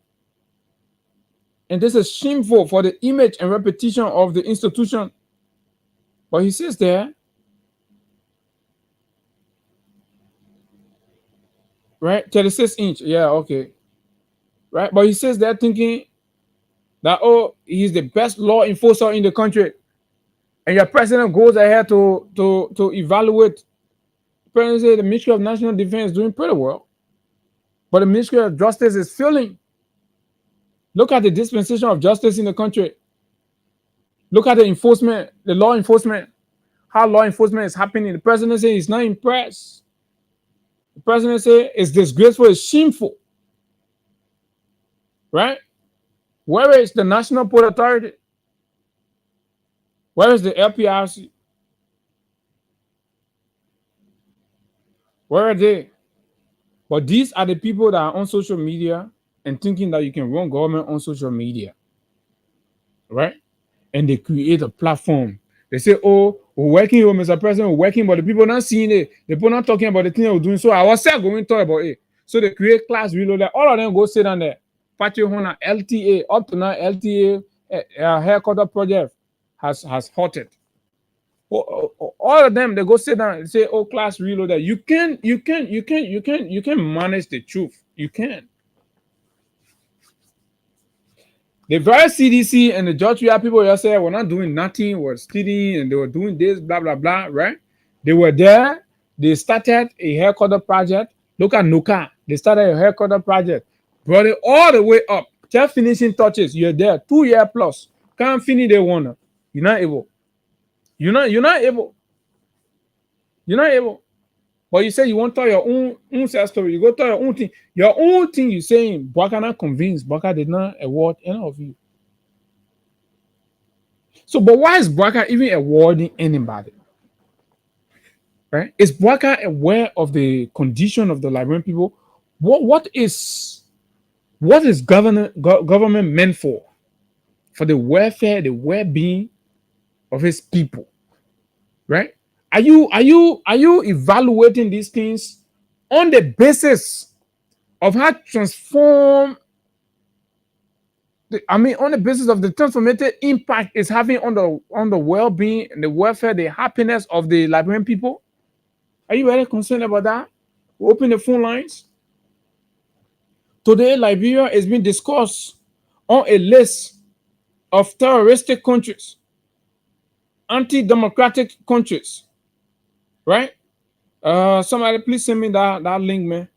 And this is shameful for the image and reputation of the institution. But he says there, right? 36 inch. Yeah, okay. Right? But he says they're thinking that, oh, he's the best law enforcer in the country. And your president goes ahead to evaluate. The president says the Ministry of National Defense is doing pretty well. But the Ministry of Justice is failing. Look at the dispensation of justice in the country. Look at the enforcement, the law enforcement, how law enforcement is happening. The president says he's not impressed. The president says it's disgraceful, it's shameful. Right? Where is the National Port Authority? Where is the LPRC? Where are they? But these are the people that are on social media and thinking that you can run government on social media. Right? And they create a platform. They say, oh, we're working with Mr. President, we're working, but the people not seeing it. The people not talking about the thing they're doing. So I was going to talk about it. So they create class reloaded. All of them go sit down there. Patty Hona, LTA, up to now, LTA headquarter project has halted. All of them, they go sit down and say, oh, class reloaded. You can manage the truth. You can. The very CDC and the Georgia people yesterday were not doing nothing, were studying, and they were doing this, blah, blah, blah, right? They were there. They started a headquarter project. Look at Nuka. They started a headquarter project. Brought it all the way up. Just finishing touches. You're there. 2 years plus. Can't finish the one. You're not able. You're not able. You're not able. But you say you want to tell your own self story. You go tell your own thing. Your own thing you're saying, Bwaka not convinced. Bwaka did not award any of you. So, but why is Bwaka even awarding anybody? Right? Is Bwaka aware of the condition of the Liberian people? What is government meant for? For the welfare, the well-being of his people. Right? Are you evaluating these things on the basis of how transform? On the basis of the transformative impact it's having on the well-being and the welfare, the happiness of the Liberian people? Are you very concerned about that? We open the phone lines. Today, Liberia is being discussed on a list of terroristic countries, anti-democratic countries. Right? Somebody please send me that link, man.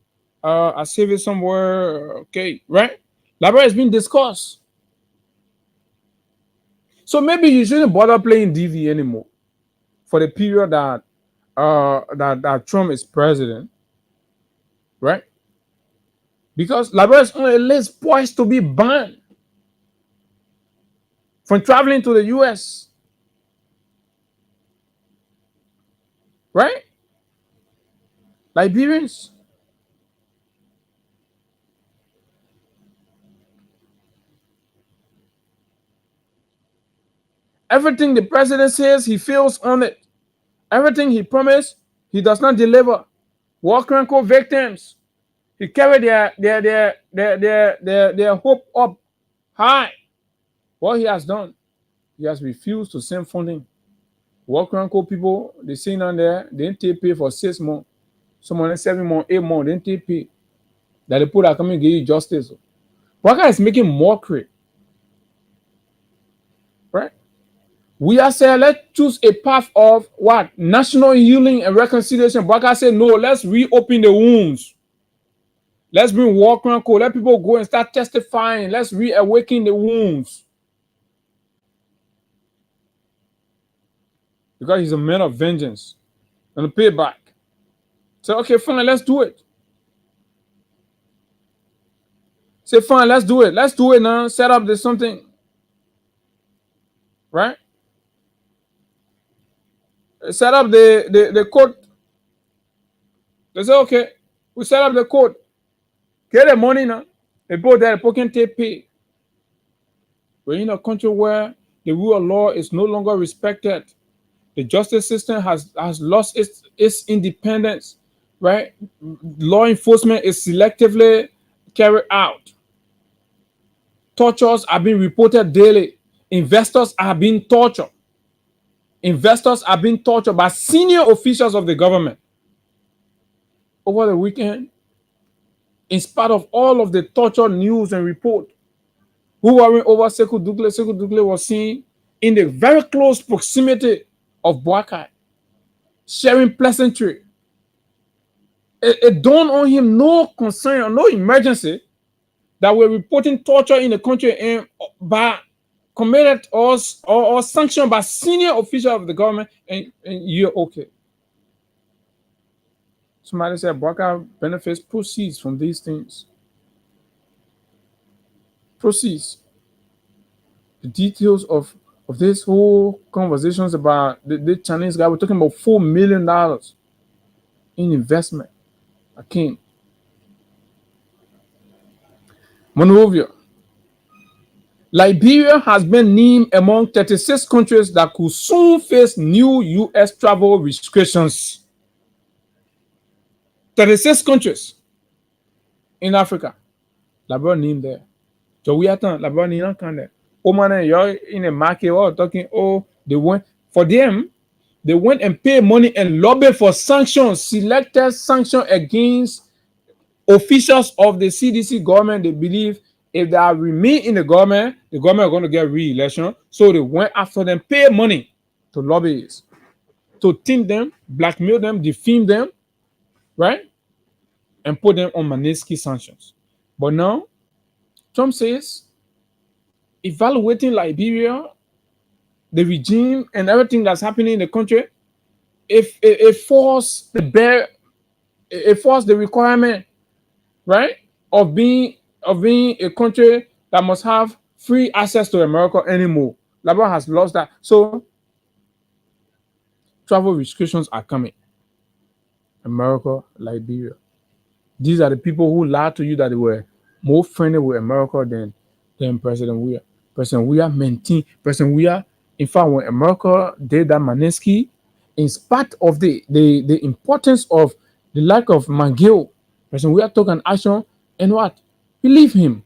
I save it somewhere. Okay, right? Liberia is being discussed. So maybe you shouldn't bother playing DV anymore for the period that that Trump is president, right? Because Liberia is on a list poised to be banned from traveling to the US. Right? Liberians. Everything the president says, he fails on it. Everything he promised, he does not deliver. War crime victims, he carried their hope up high. What he has done, he has refused to send funding. War crime people, they sitting on there, they didn't take pay for 6 months. Someone 7 months, 8 months, they didn't take pay. That the people that come and give you justice. Bwaka is making mockery. Right? We are saying let's choose a path of what? National healing and reconciliation. Bwaka said, no, let's reopen the wounds. Let's bring war crime. Let people go and start testifying. Let's reawaken the wounds. Because he's a man of vengeance. and pay back. Say, okay, fine, let's do it. Say, fine, let's do it. Let's do it now. Set up this something. Right? Set up the court. They say, okay, we set up the court. Get the money now. They both there, people can take pay. We're in a country where the rule of law is no longer respected. The justice system has lost its independence, right? Law enforcement is selectively carried out. Tortures are being reported daily. Investors are being tortured. Investors are being tortured by senior officials of the government. Over the weekend, in spite of all of the torture news and report, who were over Sekou Dougle was seen in the very close proximity of Boakai, sharing pleasantry. It dawned on him no concern or no emergency that we're reporting torture in the country and by committed or sanctioned by senior officials of the government, and you're okay. Somebody said Boakai benefits proceeds from these things. Proceeds. The details of this whole conversations about the Chinese guy, we're talking about $4 million in investment. Akin. Monrovia. Liberia has been named among 36 countries that could soon face new U.S. travel restrictions. 36 countries in Africa. Liberia named there. So we attend Liberia named there. Oh man, you're in a market or talking, they went for them, they went and paid money and lobbied for sanctions, selected sanctions against officials of the CDC government. They believe if they remain in the government are going to get re-election. So they went after them, paid money to lobbyists, to tint them, blackmail them, defame them, right? And put them on Magnitsky sanctions. But now, Trump says, evaluating Liberia, the regime, and everything that's happening in the country, if it forced the requirement, right, of being a country that must have free access to America anymore. Liberia has lost that. So travel restrictions are coming. America, Liberia. These are the people who lied to you that they were more friendly with America than President Weah. President Weah maintained. President Weah, in fact, when America did that Magnitsky, in spite of the importance of the lack of McGill, President Weah took an action and what? Relieve him.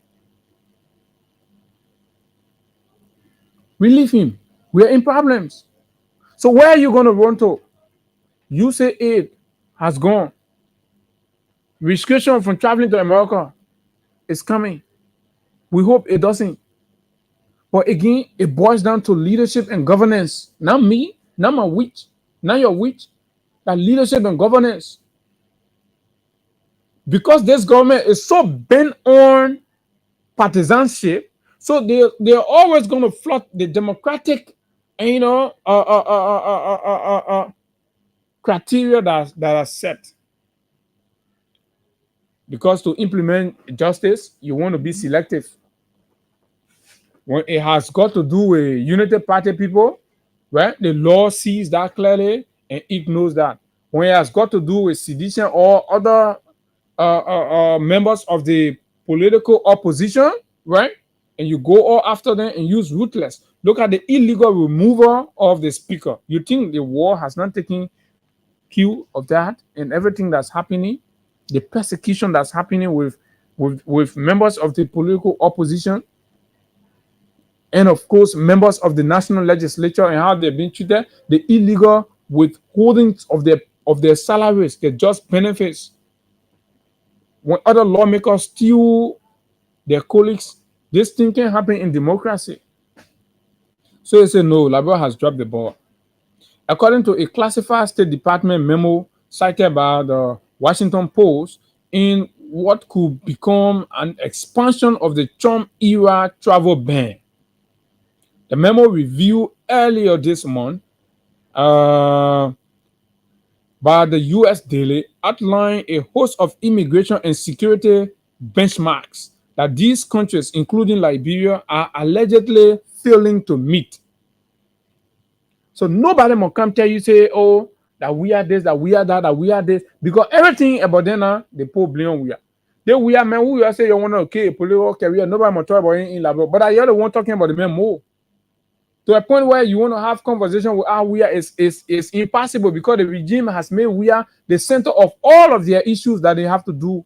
Relieve him. We're in problems. So where are you going to run to? USAID has gone. Restriction from traveling to America is coming. We hope it doesn't. But again, it boils down to leadership and governance. Not me, not my witch, not your witch. That leadership and governance. Because this government is so bent on partisanship, so they're always going to flout the democratic, criteria that are set. Because to implement justice, you want to be selective. When it has got to do with United Party people, right? The law sees that clearly and ignores that. When it has got to do with sedition or other members of the political opposition, right? And you go all after them and use ruthless. Look at the illegal removal of the speaker. You think the war has not taken cue of that and everything that's happening? The persecution that's happening with members of the political opposition, and of course members of the national legislature and how they've been treated, the illegal withholding of their salaries, their just benefits. When other lawmakers steal their colleagues, this thing can happen in democracy. So they say no, Liberia has dropped the ball. According to a classified State Department memo cited by the Washington Post, in what could become an expansion of the Trump-era travel ban. The memo reviewed earlier this month, the by the U.S. Daily outline a host of immigration and security benchmarks that these countries, including Liberia, are allegedly failing to meet. So nobody must come tell you, say, oh, that we are this, that we are that, that we are this, because everything about them now, they put blame we are. They we are man who you say you want to okay, political career, nobody must talk about it in Liberia, but I hear the one talking about the man more. To a point where you want to have conversation with how we are is impossible because the regime has made we are the center of all of their issues that they have to do.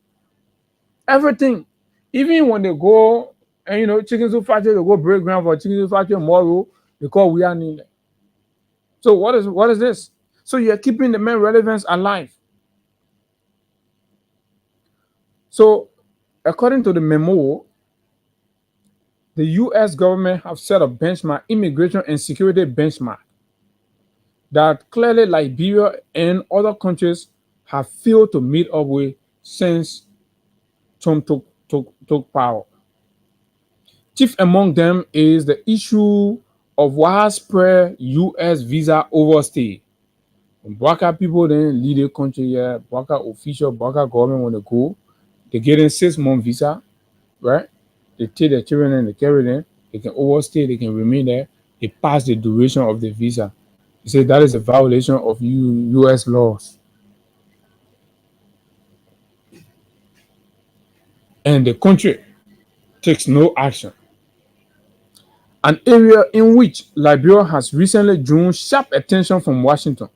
Everything. Even when they go and chicken soup factory, they go break ground for chicken soup factory tomorrow because we are needed. So what is this? So you're keeping the main relevance alive. So according to the memo, the U.S. government have set a benchmark, immigration and security benchmark, that clearly Liberia and other countries have failed to meet up with since Trump took power. Chief among them is the issue of widespread U.S. visa overstay. When Baka people then leave the country here, Baka official, Baka government want to go, they get in 6-month visa, right? They take their children and they carry them. They can overstay, they can remain there. They pass the duration of the visa. They say that is a violation of U.S. laws. And the country takes no action. An area in which Liberia has recently drawn sharp attention from Washington.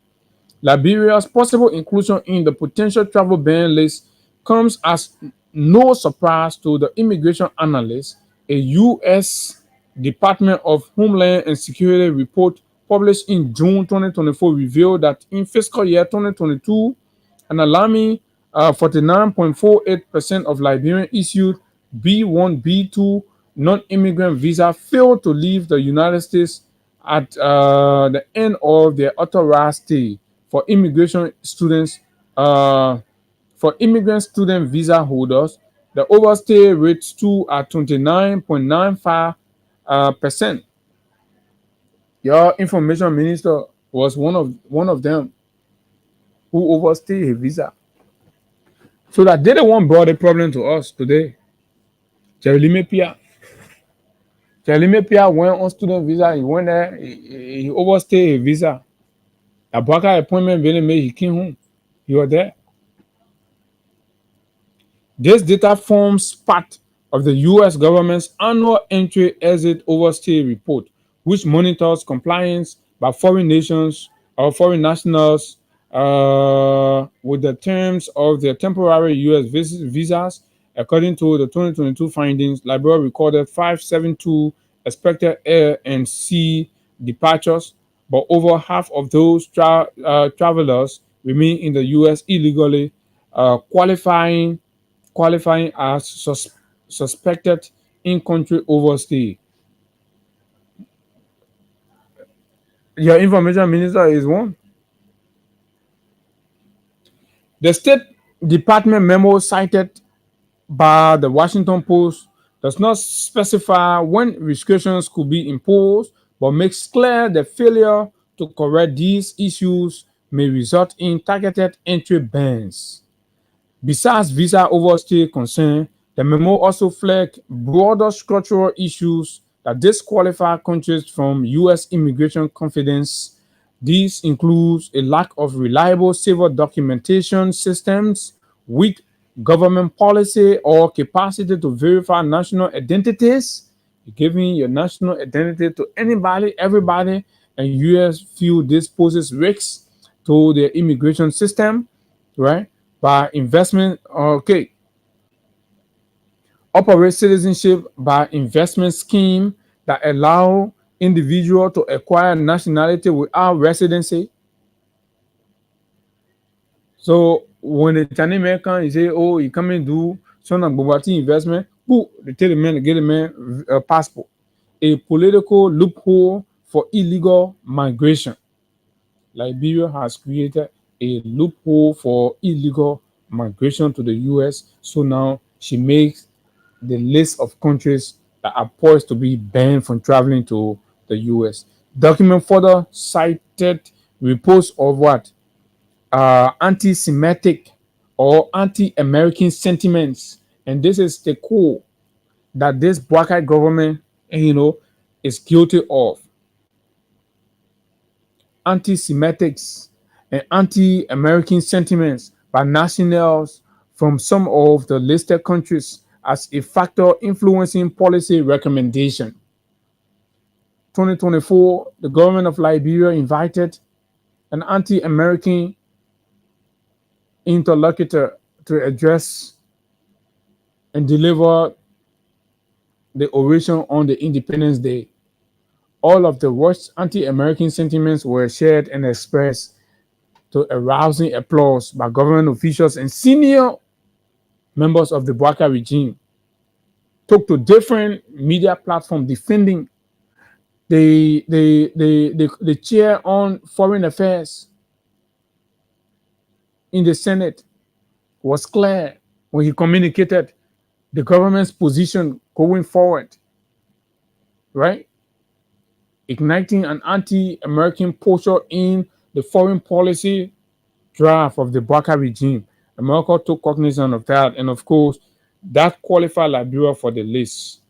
Liberia's possible inclusion in the potential travel ban list comes as no surprise to the immigration analyst. A U.S. Department of Homeland and Security report published in June 2024 revealed that in fiscal year 2022, an alarming 49.48% of Liberian issued B1, B2 non-immigrant visa failed to leave the United States at the end of their authorized stay. For immigration students, for immigrant student visa holders, the overstay rate stood at 29.95%. Your information minister was one of them who overstayed his visa. So that they the one brought the problem to us today. Jeremy Pia went on student visa. He went there. He overstayed his visa. A Baka appointment really made he came home. He was there. This data forms part of the U.S. government's annual entry-exit overstay report, which monitors compliance by foreign nations or foreign nationals with the terms of their temporary U.S. visas. According to the 2022 findings, Liberia recorded 572 expected air and sea departures, but over half of those travelers remain in the U.S. illegally, qualifying as suspected in-country overstay. Your information minister is one. The State Department memo cited by the Washington Post does not specify when restrictions could be imposed, but makes clear that failure to correct these issues may result in targeted entry bans. Besides visa overstay concern, the memo also flagged broader structural issues that disqualify countries from U.S. immigration confidence. These include a lack of reliable civil documentation systems, weak government policy or capacity to verify national identities. You're giving your national identity to anybody, everybody, and U.S. feel this poses risks to their immigration system, right? By investment, operate citizenship by investment scheme that allow individual to acquire nationality without residency. So when the Chinese man come, he say, "Oh, he come and do some Bobati investment." Who they tell the man to get a man a passport, a political loophole for illegal migration. Liberia has created a loophole for illegal migration to the U.S. So now she makes the list of countries that are poised to be banned from traveling to the U.S. Document further cited reports of what? anti-Semitic or anti-American sentiments, and this is the core that this Boakai government, is guilty of. Anti-Semitics and anti-American sentiments by nationals from some of the listed countries as a factor influencing policy recommendation. 2024, the government of Liberia invited an anti-American interlocutor to address and deliver the oration on the Independence Day. All of the worst anti-American sentiments were shared and expressed to a rousing applause by government officials and senior members of the Boakai regime. Took to different media platforms defending the chair on foreign affairs in the Senate was clear when he communicated the government's position going forward, right? Igniting an anti-American posture in the foreign policy draft of the Boakai regime. America took cognizance of that, and of course, that qualified Liberia for the list.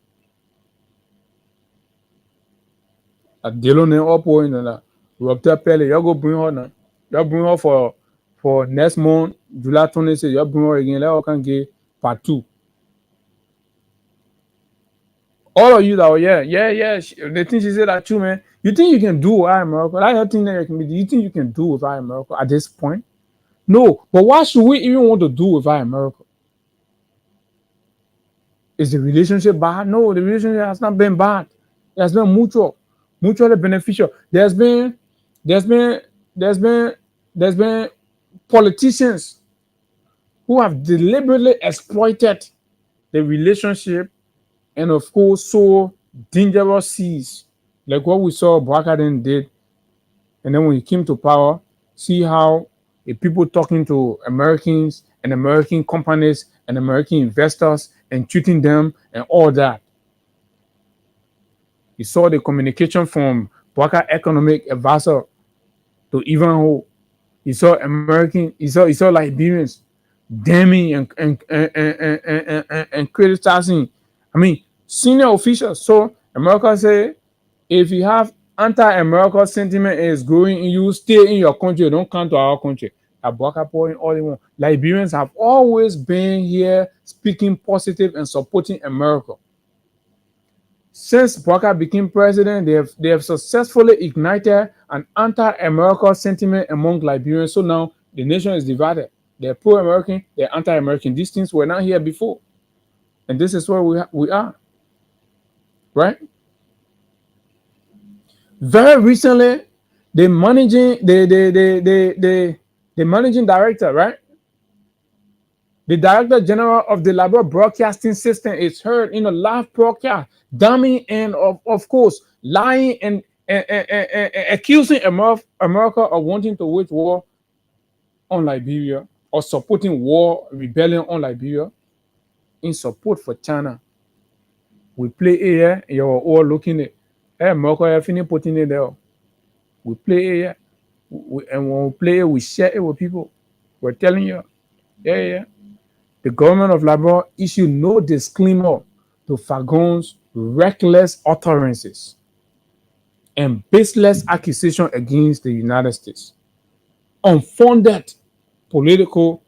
At Delone Oppo in the Robert Pele, you go bring her now. You bring her for next month, July 26. You bring her again. Let her can get part 2. All of you that were the thing she said that too, man. You think you can do without America? That's the thing that you can be. You think you can do without America at this point? No, but why should we even want to do without America? Is the relationship bad? No, the relationship has not been bad. It has been mutually beneficial. There's been politicians who have deliberately exploited the relationship and of course sow dangerous seeds, like what we saw Boakai did. And then when he came to power, see how the people talking to Americans and American companies and American investors and treating them and all that. You saw the communication from Boakai economic advisor to Ivanhoe. You saw you saw Liberians damning and criticizing. I mean, senior officials. So America say, if you have anti-American sentiment is growing, you stay in your country. Don't come to our country. At Boakai point, all they want. Liberians have always been here speaking positive and supporting America. Since Boakai became president, they have successfully ignited an anti-American sentiment among Liberians. So now the nation is divided. They're pro-American, they're anti-American. These things were not here before. And this is where we are. Right? Very recently, the managing director, right? The director general of the Liberia Broadcasting System is heard in a live broadcast, damning and of course lying and accusing America of wanting to wage war on Liberia or supporting war rebellion on Liberia in support for China. We play here, you're all looking at America, you're finished putting it there. We play here, and when we play it, we share it with people. We're telling you, the government of Liberia issued no disclaimer to Fagon's reckless utterances and baseless accusation against the United States, unfounded political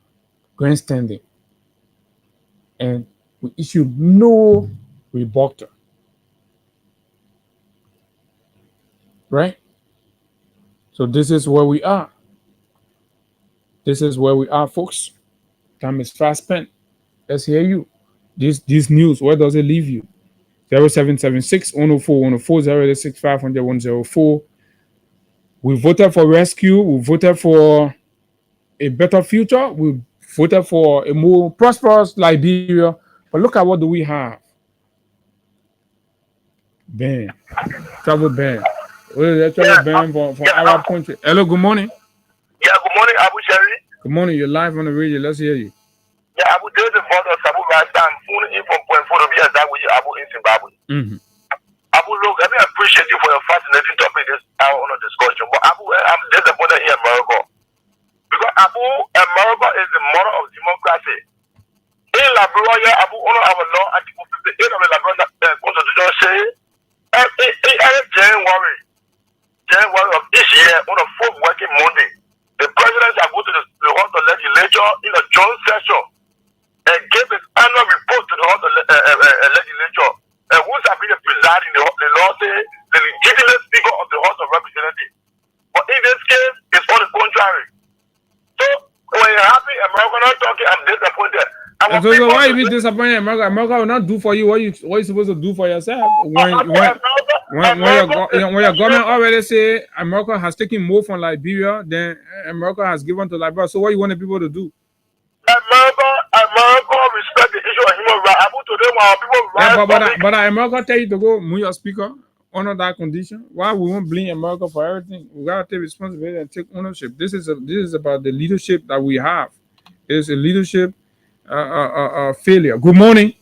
grandstanding, and we issued no rebuttal. Right? So this is where we are. This is where we are, folks. Time is fast spent. Let's hear you. This news, where does it leave you? 0776 104 104 065 104. We voted for rescue. We voted for a better future. We voted for a more prosperous Liberia. But look at what do we have? Ban. Travel ban. What is that travel ban for Arab country? Hello, good morning. Yeah, good morning, Abu Sherry. Good morning. You're live on the radio. Let's hear you. Yeah, Abu, there's a photo of Abu Rastan in from point 4 of years that way Abu in Zimbabwe. Abu, look, I appreciate you for your fascinating topic this hour on the discussion. But Abu, I'm disappointed in America. Because America is the mother of democracy. In Liberia, one of our law, Article 58 of the Liberian Constitution says, January of this year, on the 4th working Monday, the president shall go to the House of Legislature in a joint session and give his annual report to the House of Legislature. And who shall be the presiding, the law says, the legitimate speaker of the House of Representatives. But in this case, it's on the contrary. So, when you're happy, America not talking, I'm disappointed. So why you be disappointed? America will not do for you what you supposed to do for yourself. When your government already say America has taken more from Liberia than America has given to Liberia. So what you want the people to do? America respect the issue of human rights. But America tell you to go move your speaker under that condition. Why we won't blame America for everything? We gotta take responsibility and take ownership. This is about the leadership that we have. It's a leadership failure. Good morning.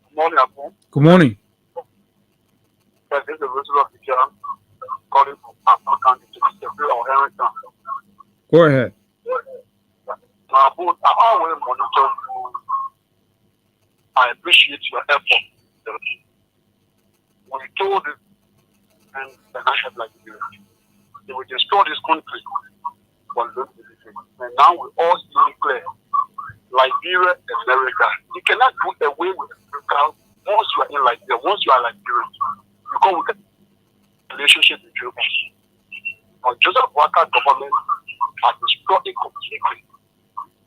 Good morning, Abu. Good morning. This is the result of the job calling from Accra County to the of Harrington. Go ahead. Abu, I always monitor you. I appreciate your effort. We told it and the national Liberia, they will destroy this country. And now we all see clear. Liberia and America. You cannot do away with America once you are in Liberia, once you are Liberia. Because we get a relationship with you. But Joseph Boakai government has destroyed it completely.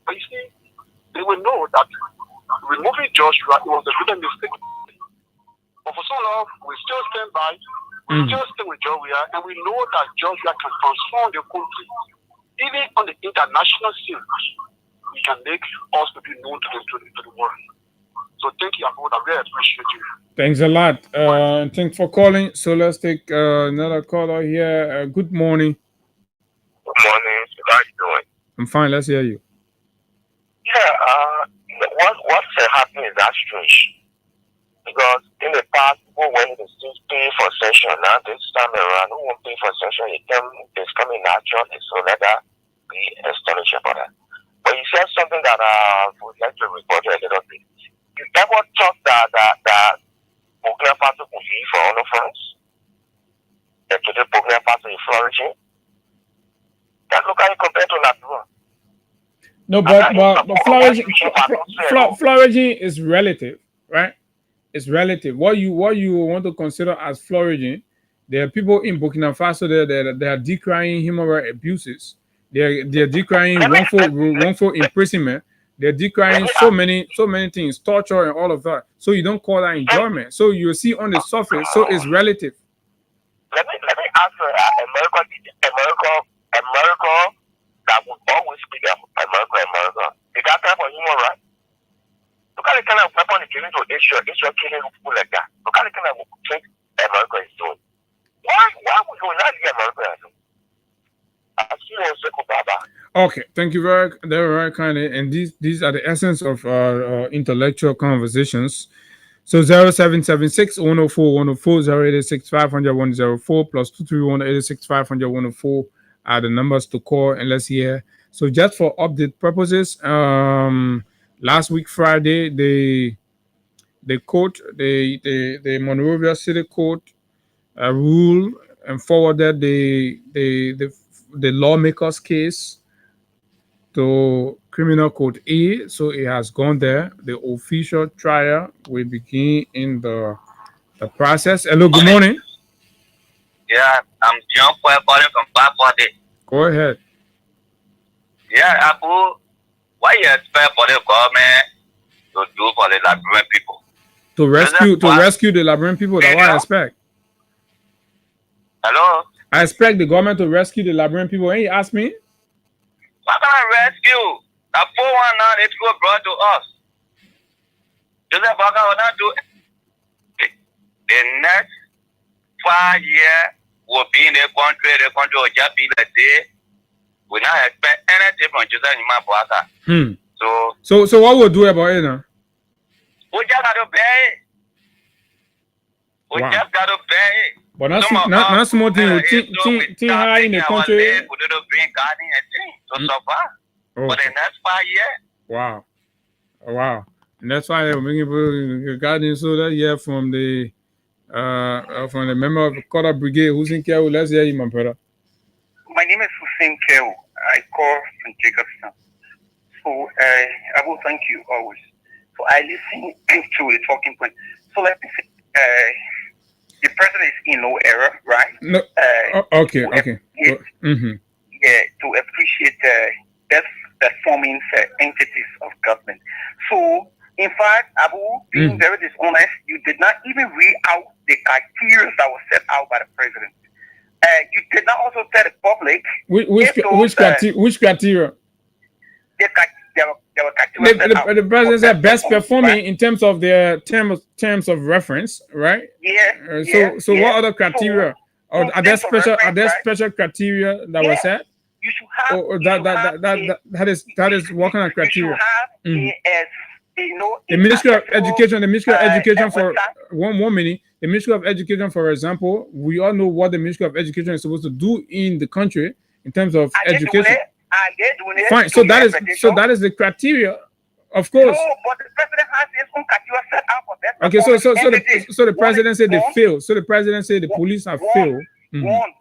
But you see, they will know that removing Joshua, it was a good mistake. But for so long, we still stand by, we still stand with Joshua, and we know that Joshua can transform the country. Even on the international scene, we can make us to be known to the world. So thank you, Abu. I really appreciate you. Thanks a lot. Thanks for calling. So let's take another caller here. Good morning. Good morning. How are you doing? I'm fine. Let's hear you. Yeah, what's happening is that strange. Because in the past, people went to pay for session. Now this time around, who won't pay for session? It's coming naturally. So let that be astonished about that. But you said something that I would like to report a little bit. You ever thought that Burkina Faso could be for all of us? That today Burkina Faso is flourishing? That look how you compare to Liberia. No, but flourishing is relative, right? It's relative. What you want to consider as flourishing, there are people in Burkina Faso that are decrying human rights abuses. They're decrying wrongful imprisonment. They're decrying so many things, torture and all of that. So you don't call that enjoyment. So you see on the surface. So it's relative. Let me ask America that would always speak America. They got time for human rights. Look at the kind of weapon they're giving to Asia killing people like that. Look at the kind of thing America is doing. Why would you not get America? Okay, thank you very kindly. And these are the essence of intellectual conversations. So 0776 104 104 086 500 104 plus 231 86 500 104 are the numbers to call and let's hear. So just for update purposes, last week Friday, the court, the Monrovia City Court ruled and forwarded the lawmakers case to Criminal Court A. So it has gone there. The official trial will begin in the process. Hello, good morning. Yeah, I'm John calling from Babode. Go ahead. Yeah, Abu, what you expect for the government to do for the Liberian people? To rescue the Liberian people, that's what I expect. Hello? I expect the government to rescue the Liberian people. And you ask me? What kind of rescue? The 419 they go brought to us. Joseph Boakai will not do it. The next 5 years will be in the country will just be like this. We not expect anything from Joseph Boakai. So what we'll do about it now? We just got to pay it. We just got to pay it. But not small thing. Thing high in the country. Green garden and thing to survive for the next 5 years. Wow. And that's why I'm making garden so that from the member of the Quarter Brigade who's in Kew. Let's hear you, my brother. My name is Hussein Kew. I call from Jacobson. So I will thank you always. So I listen to the talking point. So let me say, the president is in no error, right? No. Okay. Yeah, to appreciate the best performing entities of government. So, in fact, Abu, being very dishonest, you did not even read out the criteria that was set out by the president. You did not also tell the public which criteria? The president said best performing in terms of their terms of reference, right? Yeah. So what other criteria? Are there special criteria that was set? You should have. That is what kind of criteria? You should have the Ministry of Education, for 1 minute. The Ministry of Education, for example, we all know what the Ministry of Education is supposed to do in the country in terms of education. Fine. So that is the criteria, of course. No, but the president has his own criteria set out for that. Okay, so the president said they failed. So the president said the police have failed. One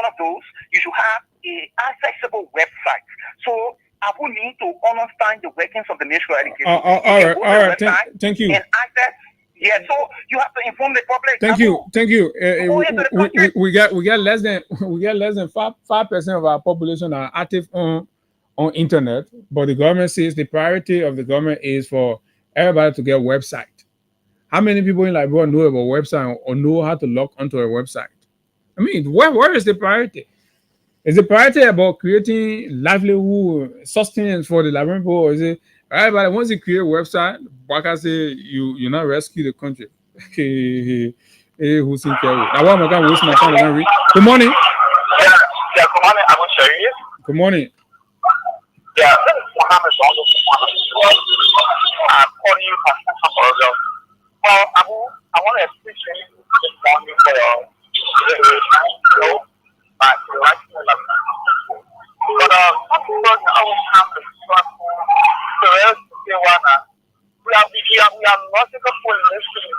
of those. You should have a accessible website. So I will need to understand the workings of the Ministry of Education. All right. Thank you. And access. Yeah, so you have to inform the public. Thank you. We get less than 5% of our population are active on internet, but the government says the priority of the government is for everybody to get a website. How many people in Liberia know about a website or know how to log onto a website? I mean, where is the priority? Is the priority about creating livelihood, sustenance for the Liberian people, or is it everybody once you create a website, Baka say you not rescue the country? Who's in care? Now what am I going to waste my time to read? Good morning. Yeah, good morning. I will show you. Good morning. Yeah, this is Mohammed Zongo. I'm calling you for well, Abu, I want to appreciate this morning for your show. But I will have the struggle to say we are not in the full listening.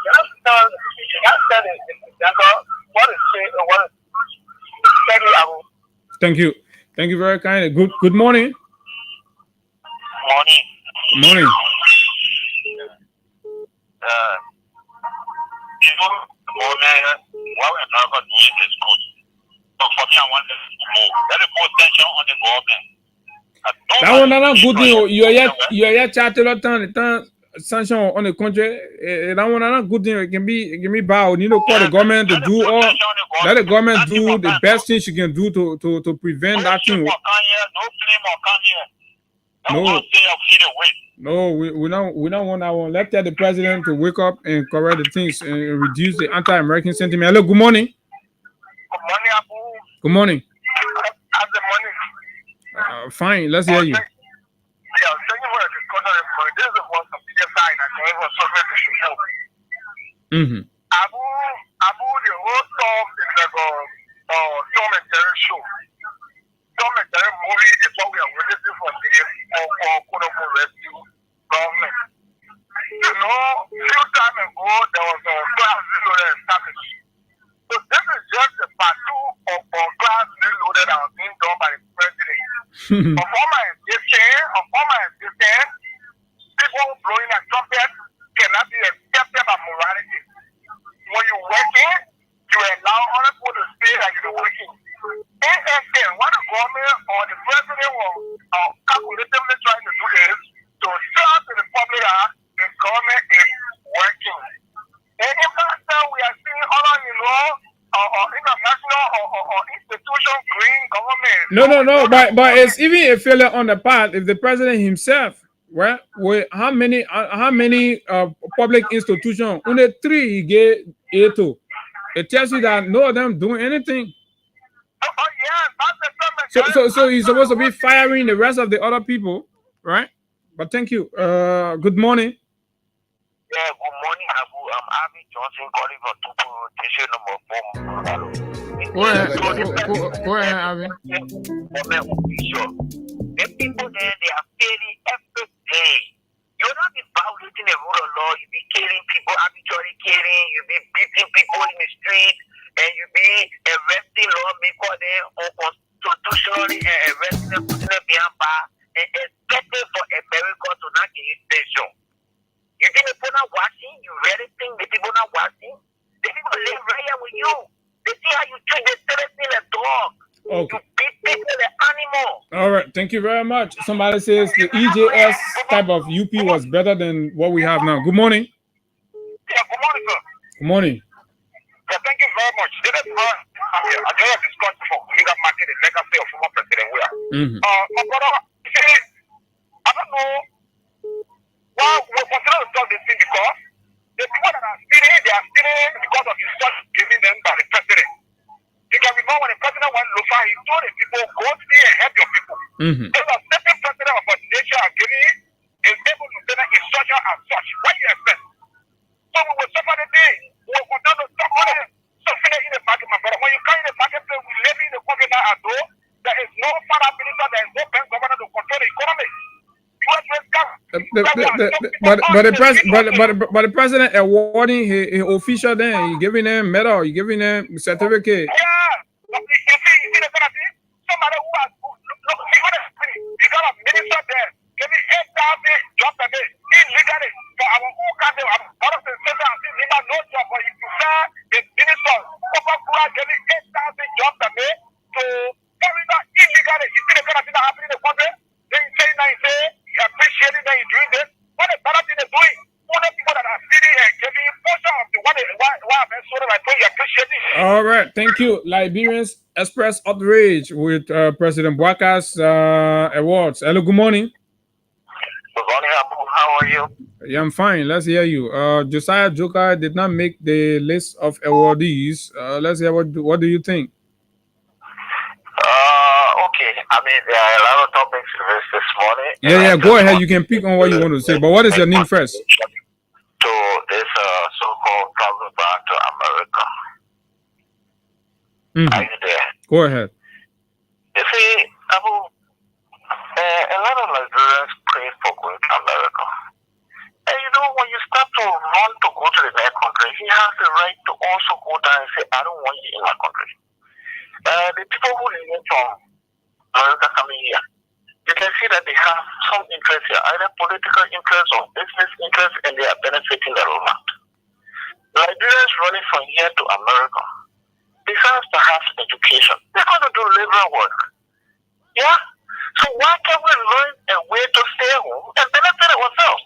Thank you very kindly. Good morning. Morning. What we're not doing is good. But for me, I want to move. Let it put tension on the government. That one not good thing. You are yet chatting a ton sanction on the country. That one not good thing. It can be bad. You need to call the government to do all. Let the government do the best thing she can do to prevent that thing. No, we don't want that one. Let's tell the president to wake up and correct the things and reduce the anti-American sentiment. Hello, good morning. Good morning, Abu. Good morning. How's the morning? Fine, let's hear you. Yeah, thank you for the discussion. This is one of the sign and there was so many to show. Abu, the whole talk is like a Tom and Jerry show. Tom and Jerry movie is what we are waiting for for rescue government. You know, a few time ago there was a class reloaded established. So this is just a part two of class reloaded that was being done by the president. Of all my existence, people blowing a trumpet cannot be accepted by morality. When you're working, you allow other people to say that you're working. Anything, what the government or the president will calculatively trying to do is to show to the public that the government is working. And in fact, we are seeing other, international or institution green government. No. But it's even a failure on the part if the president himself, right? With how many public institutions? Only 3 he gave it to. It tells you that no of them doing anything. So he's supposed to be firing the rest of the other people, right? But thank you. Good morning. Yeah, good morning, Abu. I'm Abby Johnson calling from Tupu Station number 4. Go ahead, Abby. The people there, they are failing every day. You're not be violating the rule of law. You be killing people, arbitrarily killing. You be beating people in the street, and you be arresting lawmakers there unconstitutionally and arresting them, putting them behind bars, and expecting for America to not give you station. You think the people not watching? You really think the people not watching? The people live right here with you. They see how you treat the citizen a dog. Okay. You beat people like animals. All right. Thank you very much. Somebody says the EJS type of UP was better than what we have now. Good morning. Yeah, good morning, sir. Good morning. Yeah, thank you very much. This is I just have discussed for legal market the legacy of former President Weah. My brother, see, I don't know why we consider to talk this thing because the people that are stealing, they are stealing because of instructions given them by the president. You can remember when the president went local, he told the people, go steal and help your people. There's a certain president of a nation are giving is able to send an instruction as such. What do you expect? So we will suffer the day. We will continue to suffer it. Suffering in the market, my brother. When you come in the marketplace, we live in the country now as though there is no father minister, there is no bank governor to control the economy. But the president awarding his official then, he giving them medal, he giving them certificate. Yeah, you see the penalty. Somebody who has you got a minister there, give me 8,000 jobs a day illegally for our own country. I'm out of the center and see him no job, but you prefer the minister over give me 8,000 jobs a day to Florida illegally. You see the penalty that happening in the country. Then you say now you say appreciating that you're doing this. What the better thing is doing? All the people that are sitting and giving portion of the why I'm so that I think you appreciate it. All right, thank you. Liberians express outrage with President Bwaka's awards. Hello, good morning. Good morning, Abu. How are you? Yeah, I'm fine. Let's hear you. Josiah Joker did not make the list of awardees. Let's hear what do you think? Okay. I mean, there are a lot of topics this morning. Yeah. Go ahead. You can pick on what you want to say. But what is your name first? To this so-called travel back to America. Are you there? Go ahead. You see, Abu, a lot of Nigerians pray for going to America. And you know, when you start to run to go to the next country, he has the right to also go down and say, I don't want you in my country. The people who live from America coming here, you can see that they have some interest here, either political interest or business interest, and they are benefiting the lot. Nigerians running from here to America, besides perhaps education, they're going to do labor work. Yeah? So why can't we learn a way to stay home and benefit ourselves?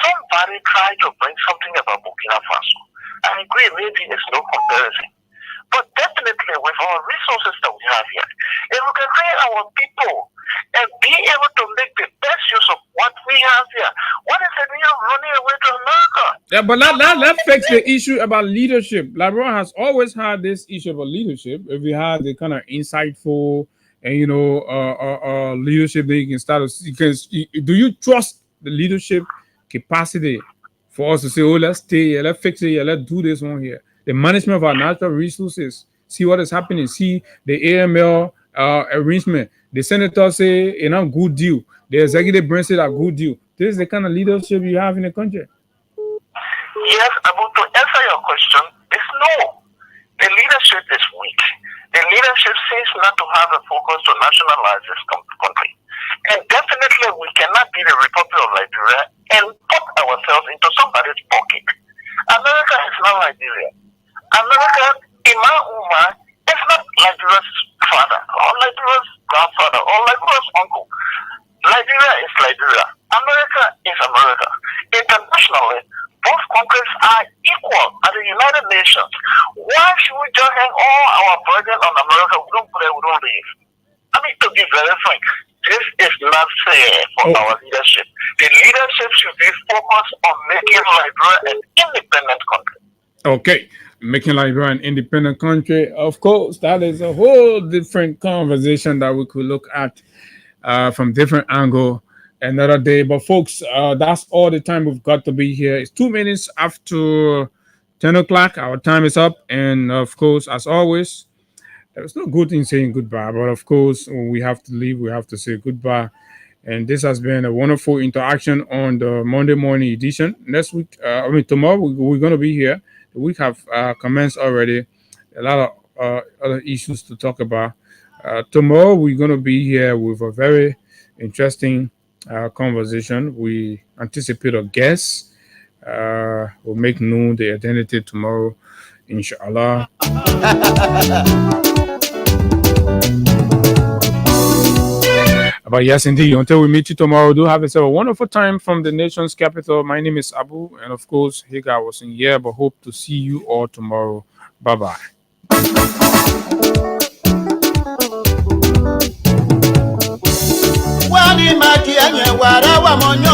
Somebody tried to bring something about Burkina Faso. I agree, maybe it's no comparison. But definitely with our resources that we have here, if we can train our people and be able to make the best use of what we have here, what is it we are running away to America? Yeah, but let's fix the issue about leadership. LeBron has always had this issue about leadership. If you have the kind of insightful and leadership that you can start, do you trust the leadership capacity for us to say, oh, let's stay here, let's fix it here, let's do this one here? The management of our natural resources, see what is happening, see the AML arrangement. The senators say, good deal. The executive branch said a good deal. This is the kind of leadership you have in the country. Yes, Abu, to answer your question, it's no. The leadership is weak. The leadership seems not to have a focus to nationalize this country. And definitely we cannot be the Republic of Nigeria and put ourselves into somebody's pocket. America is not Nigeria. America, Imam Umar, is not Nigeria's father, or Nigeria's grandfather, or Nigeria's uncle. Nigeria is Nigeria. America is America. Internationally, both countries are equal at the United Nations. Why should we just hang all our burden on America? We don't put it, we don't leave. I mean, to be very frank, this is not fair for our leadership. The leadership should be focused on making Nigeria an independent country. Okay, making Liberia an independent country. Of course, that is a whole different conversation that we could look at from different angle another day. But folks, that's all the time we've got to be here. It's 2 minutes after 10 o'clock. Our time is up. And of course, as always, there's no good in saying goodbye. But of course, when we have to leave, we have to say goodbye. And this has been a wonderful interaction on the Monday morning edition. Next week, tomorrow, we're going to be here. The week have commenced already. A lot of other issues to talk about. Tomorrow, we're going to be here with a very interesting conversation. We anticipate a guest. We'll make known the identity tomorrow, inshallah. But yes, indeed, until we meet you tomorrow, do have yourself a wonderful time from the nation's capital. My name is Abu, and of course, Hagar was in here, but hope to see you all tomorrow. Bye-bye. Wali maki enye wara wa monyo